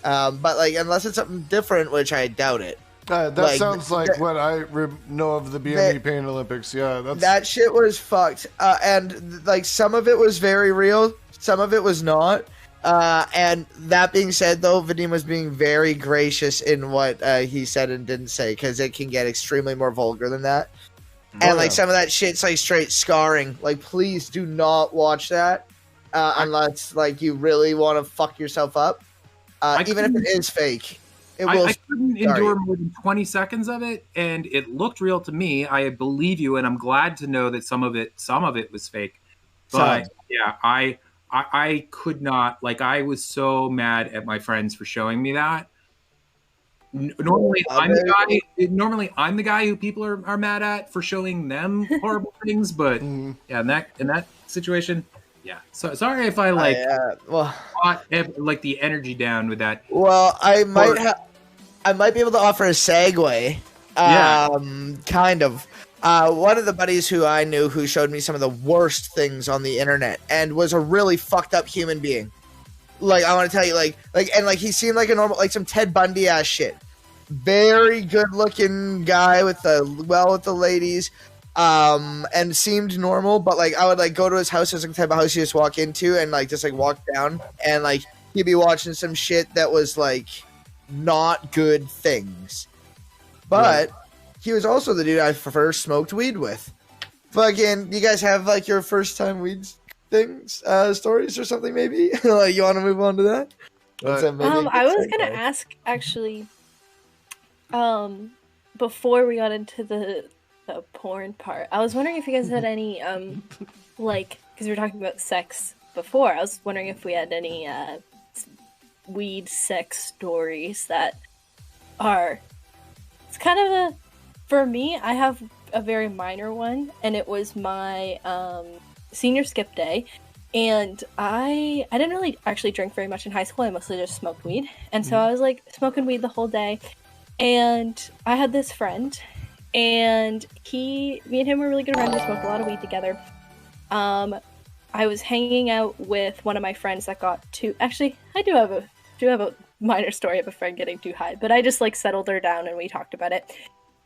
But like unless it's something different, which I doubt it. That sounds like what I know of the BME Pain Olympics. Yeah, that shit was fucked. And like some of it was very real, some of it was not. And that being said, though, Vadim was being very gracious in what he said and didn't say, because it can get extremely more vulgar than that. And like some of that shit's like straight scarring. Like, please do not watch that unless like you really want to fuck yourself up. Even if it is fake, I couldn't endure more than 20 seconds of it, and it looked real to me. I believe you, and I'm glad to know that some of it was fake. But yeah, I could not, like, I was so mad at my friends for showing me that. Normally, I'm the guy who people are mad at for showing them horrible things. But yeah, in that situation, yeah. So sorry if I brought like the energy down with that. Well, I might be able to offer a segue. Kind of. One of the buddies who I knew who showed me some of the worst things on the internet and was a really fucked up human being. Like, I want to tell you, and he seemed like a normal, like some Ted Bundy ass shit. Very good looking guy with the ladies, and seemed normal, but like I would like go to his house as a type of house you just walk into and like just like walk down and like he'd be watching some shit that was like not good things. But he was also the dude I first smoked weed with. Fucking, you guys have like your first time weed things, stories or something maybe? Like you want to move on to that? I was gonna ask actually, before we got into the porn part, I was wondering if you guys had any like, because we were talking about sex before, I was wondering if we had any weed sex stories that are, it's kind of for me, I have a very minor one, and it was my senior skip day, and I didn't really actually drink very much in high school. I mostly just smoked weed, and so I was like smoking weed the whole day, and I had this friend, and me and him were really good friends. We smoked a lot of weed together. I was hanging out with one of my friends that got too. Actually, I do have a minor story of a friend getting too high, but I just like settled her down and we talked about it.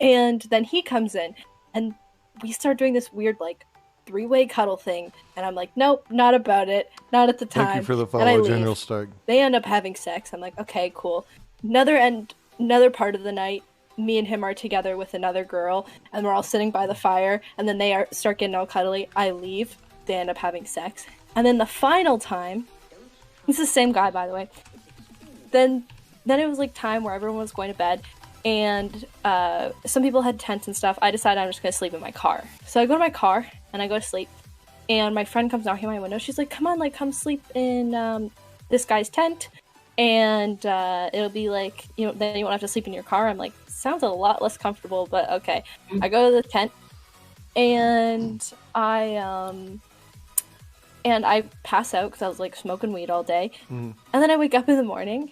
And then he comes in, and we start doing this weird like 3-way cuddle thing, and I'm like, nope, not about it, not at the time. Thank you for the follow, General Stark. They end up having sex. I'm like, okay, cool. Another part of the night, me and him are together with another girl, and we're all sitting by the fire, and then they start getting all cuddly. I leave. They end up having sex. And then the final time, this is the same guy, by the way, then it was like time where everyone was going to bed, and some people had tents and stuff. I decided I'm just gonna sleep in my car. So I go to my car and I go to sleep, and my friend comes knocking on my window. She's like, "Come on, like come sleep in this guy's tent, and it'll be like, you know, then you won't have to sleep in your car." I'm like, sounds a lot less comfortable, but okay. I go to the tent, and I pass out because I was like smoking weed all day, and then I wake up in the morning,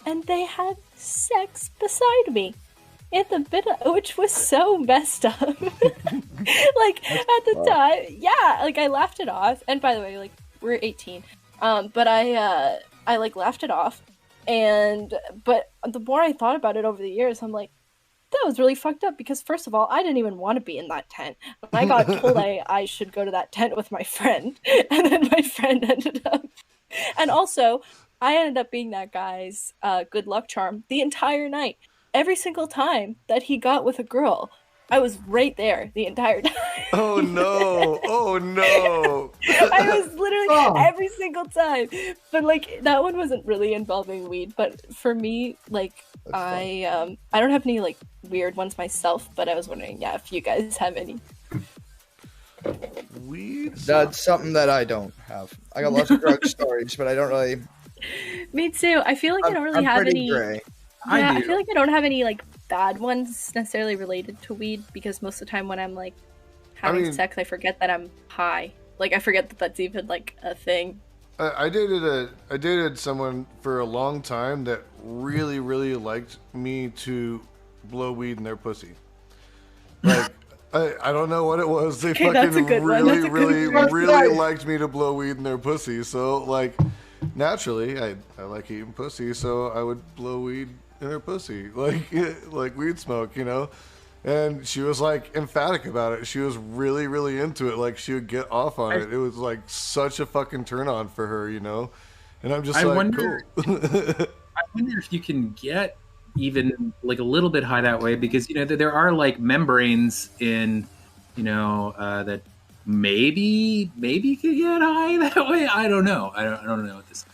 and they had sex beside me in the bed, which was so messed up. Like at the time, yeah, like I laughed it off. And by the way, like we're 18, but I like laughed it off. But the more I thought about it over the years, I'm like, that was really fucked up because first of all, I didn't even want to be in that tent. I got told I should go to that tent with my friend, and then my friend ended up. And also, I ended up being that guy's good luck charm the entire night. Every single time that he got with a girl, I was right there the entire time. Oh no! Oh no! I was literally every single time. But like that one wasn't really involving weed. But for me, like I don't have any like weird ones myself. But I was wondering, yeah, if you guys have any. Weed? That's something that I don't have. I got lots of drug stories, but I don't really. Me too. I feel like I don't really have any. Gray. Yeah, I feel like I don't have any like bad ones necessarily related to weed because most of the time when I'm like having sex, I forget that I'm high. Like I forget that that's even like a thing. I dated someone for a long time that really, really liked me to blow weed in their pussy. Like I don't know what it was. They fucking really liked me to blow weed in their pussy. So like naturally, I like eating pussy, so I would blow weed in her pussy, like weed smoke, you know. And she was like emphatic about it. She was really, really into it. Like she would get off on it. It was like such a fucking turn on for her, you know. And I'm just cool. I wonder if you can get even like a little bit high that way, because you know there are like membranes in, you know, that maybe could get high that way. I don't know. I don't know what this.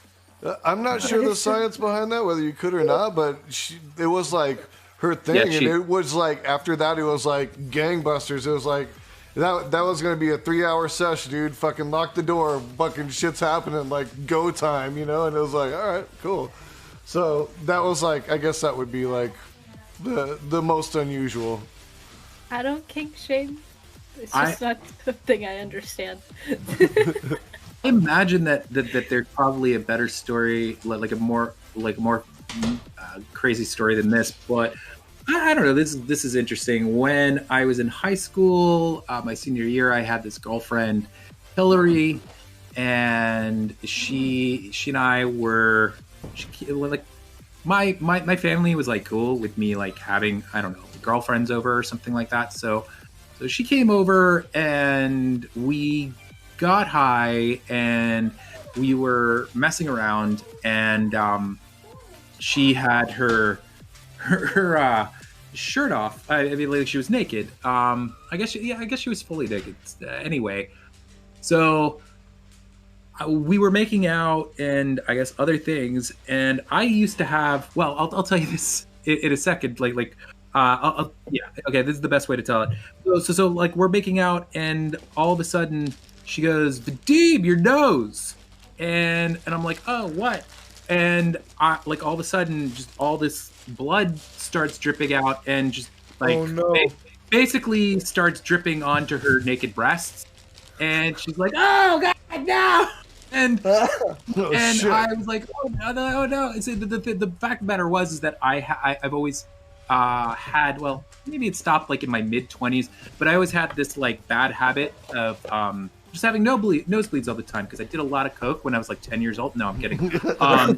I'm not sure the science behind that, whether you could or not, but it was like her thing, and it was like after that, it was like gangbusters. It was like that was gonna be a 3-hour session, dude. Fucking lock the door, fucking shit's happening, like go time, you know. And it was like, all right, cool. So that was like, I guess that would be like the most unusual. I don't kink shame. It's just not something I understand. I imagine that there's probably a better story, like a more crazy story than this. But I don't know. This is interesting. When I was in high school, my senior year, I had this girlfriend, Hillary, and she and I were like my family was like cool with me like having, I don't know, girlfriends over or something like that. So she came over and we got high and we were messing around, and she had her shirt off. I mean, like she was naked. I guess she was fully naked. Anyway, so we were making out and I guess other things. And I used to have. Well, I'll tell you this in a second. Yeah, okay. This is the best way to tell it. So like we're making out, and all of a sudden she goes, "Vadim, your nose," and I'm like, "Oh, what?" And I like all of a sudden, just all this blood starts dripping out, and just like basically starts dripping onto her naked breasts, and she's like, "Oh God, no!" And Shit. I was like, "Oh no!" And so the fact of the matter is that I've always had, well, maybe it stopped like in my mid-20s, but I always had this like bad habit of just having nosebleeds all the time because I did a lot of coke when I was like 10 years old. No, I'm kidding. I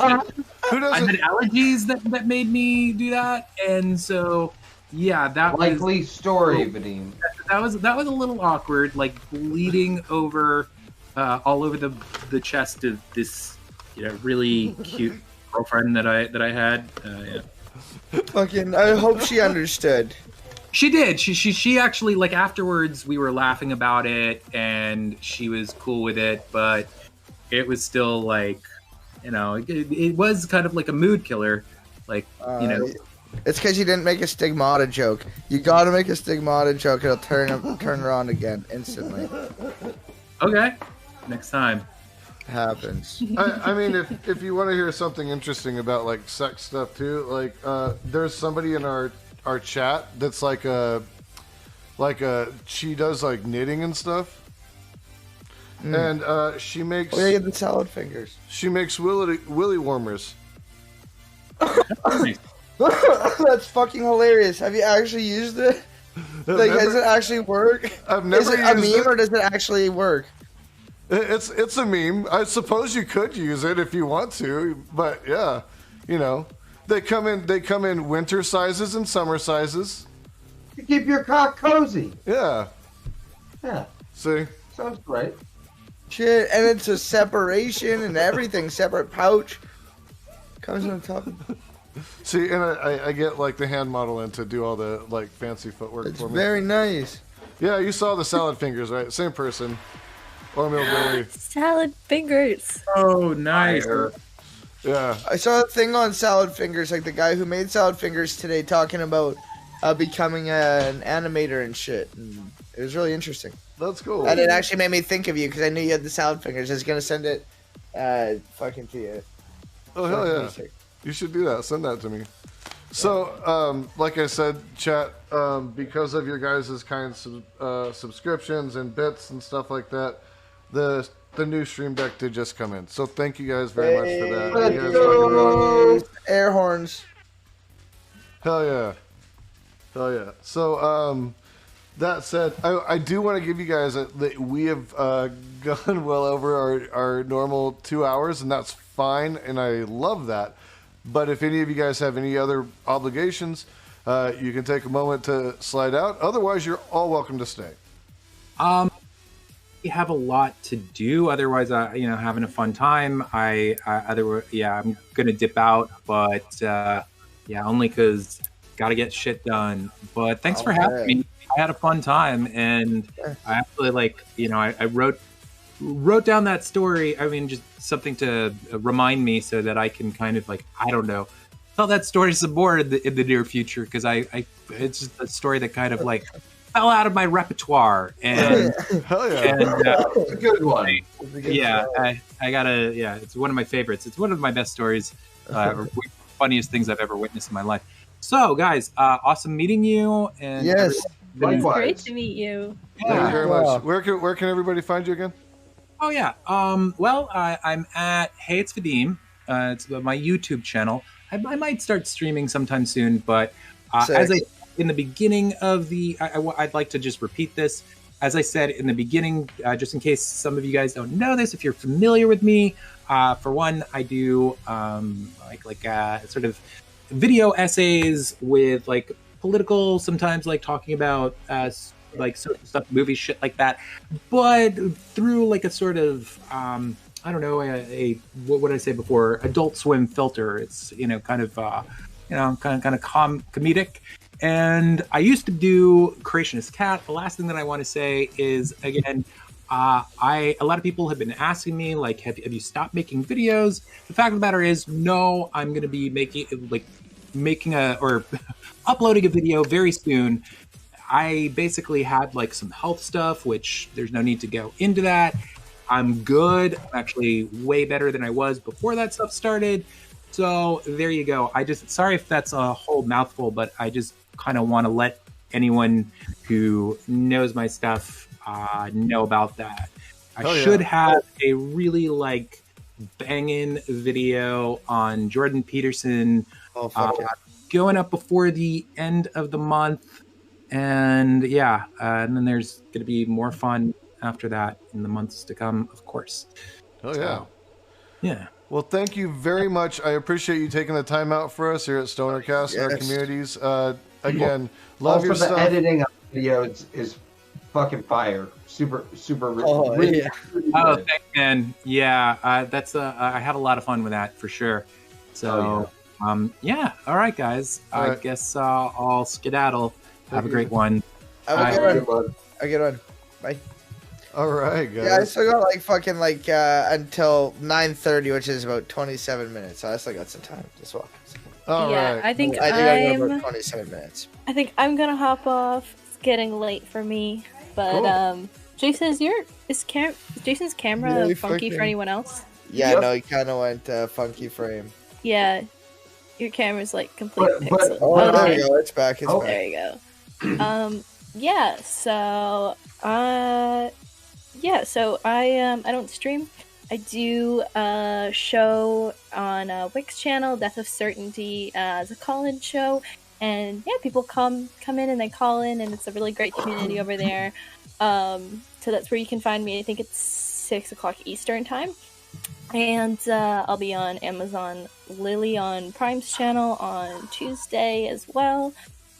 had allergies that made me do that, and so yeah, that likely story, Vadim. That was a little awkward, like bleeding over all over the chest of this, you know, really cute girlfriend that I had. Yeah. Fucking, I hope she understood. She did. She actually, like, afterwards we were laughing about it and she was cool with it, but it was still like, you know, it was kind of like a mood killer. Like, you know, It's because you didn't make a stigmata joke. You gotta make a stigmata joke. It'll turn her on again instantly. Okay. Next time. Happens. I mean, if you want to hear something interesting about like sex stuff too, like there's somebody in our chat that's she does like knitting and stuff, and she makes. Oh, yeah, the salad fingers. She makes willy warmers. That's fucking hilarious. Have you actually used it? Like, does it actually work? I've never Is it a meme or does it actually work? It's a meme. I suppose you could use it if you want to, but yeah, you know, they come in winter sizes and summer sizes. To keep your cock cozy. Yeah. Yeah. See? Sounds great. Shit, and it's a separation and everything, separate pouch. Comes on top. See, and I get like the hand model in to do all the like fancy footwork It's for me. very nice. Yeah, you saw the salad fingers, right? Same person. Oatmeal Billy. Salad fingers. Oh, nice. Yeah. I saw a thing on salad fingers, like the guy who made salad fingers today, talking about becoming an animator and shit. And it was really interesting. That's cool. And it actually made me think of you because I knew you had the salad fingers. I was gonna send it, fucking to you. Oh hell yeah! You should do that. Send that to me. So, like I said, chat, because of your guys' kind subscriptions and bits and stuff like that, the new stream deck did just come in. So thank you guys very much for that. Let's You guys go. fucking rock. Air horns. Hell yeah. Hell yeah. So, that said, I do want to give you guys we have gone well over our normal 2 hours, and that's fine, and I love that. But if any of you guys have any other obligations, you can take a moment to slide out. Otherwise, you're all welcome to stay. We have a lot to do. Otherwise, having a fun time. I'm gonna dip out, but only because gotta get shit done. But thanks for having me. I had a fun time, and I actually I wrote down that story. I mean, just something to remind me so that I can kind of tell that story some more in the near future, because it's just a story that kind of fell out of my repertoire, and hell yeah, and it's a good one. I gotta, it's one of my favorites. It's one of my best stories, funniest things I've ever witnessed in my life. So, guys, awesome meeting you. And yes, it's great to meet you. Thank you very much. Where can everybody find you again? Oh yeah. I'm at HeyItsVadim. It's my YouTube channel. I might start streaming sometime soon, but as I in the beginning of I'd like to just repeat this. As I said in the beginning, just in case some of you guys don't know this, if you're familiar with me, for one, I do sort of video essays with political, sometimes talking about certain stuff, movie shit like that, but through a sort of I don't know, what would I say before, Adult Swim filter. It's kind of comedic. And I used to do Creationist Cat. The last thing that I want to say is, again, a lot of people have been asking me, have you stopped making videos? The fact of the matter is, no, I'm going to be making or uploading a video very soon. I basically had some health stuff, which there's no need to go into that. I'm good. I'm actually way better than I was before that stuff started. So there you go. Sorry if that's a whole mouthful, but I just kind of want to let anyone who knows my stuff know about that. I should have a really banging video on Jordan Peterson going up before the end of the month. And and then there's going to be more fun after that in the months to come, of course. Oh yeah. Yeah. Well, thank you very much. I appreciate you taking the time out for us here at Stonercast and our communities. Again, love your stuff. The editing of the video is fucking fire. Super. Really, oh, thanks, man. Yeah, that's I had a lot of fun with that for sure. So, all right, guys. I guess I'll skedaddle. Have a great one. Have a good one. Have a good one. Bye. All right, guys. Yeah, I still got until 9:30, which is about 27 minutes. So I still got some time to walk. All yeah, right. I think I think I got I'm. about 27 minutes. I think I'm gonna hop off. It's getting late for me, but Cool. Jason, is Jason's camera Really funky for fucking- anyone else? Yeah, Yep. no, he kind of went funky frame. Yeah, your camera's like complete But- pixel. Oh, okay. there we go. It's back. It's Oh. back. There you go. Yeah. So, I don't stream. I do a show on Wix channel, Death of Certainty, as a call-in show, and yeah, people come in and they call in, and it's a really great community over there. So that's where you can find me. I think it's 6:00 Eastern time. And I'll be on Amazon Lily on Prime's channel on Tuesday as well.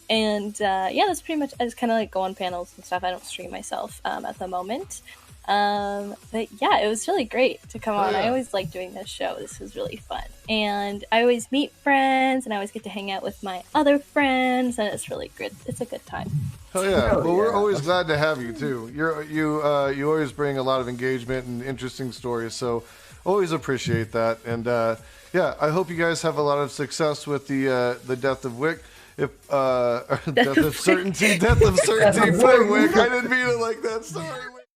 And yeah, that's pretty much. I just kind of like go on panels and stuff. I don't stream myself at the moment. But yeah, it was really great to come on. yeah. I always like doing this show. This was really fun. And I always meet friends, and I always get to hang out with my other friends, and it's really good. It's a good time. Hell yeah! Hell Well, we're yeah. always glad to have you too. You always bring a lot of engagement and interesting stories. So always appreciate that. And yeah, I hope you guys have a lot of success with the death of Wick. If death of certainty, poor Wick. I didn't mean it like that. Sorry. Wick.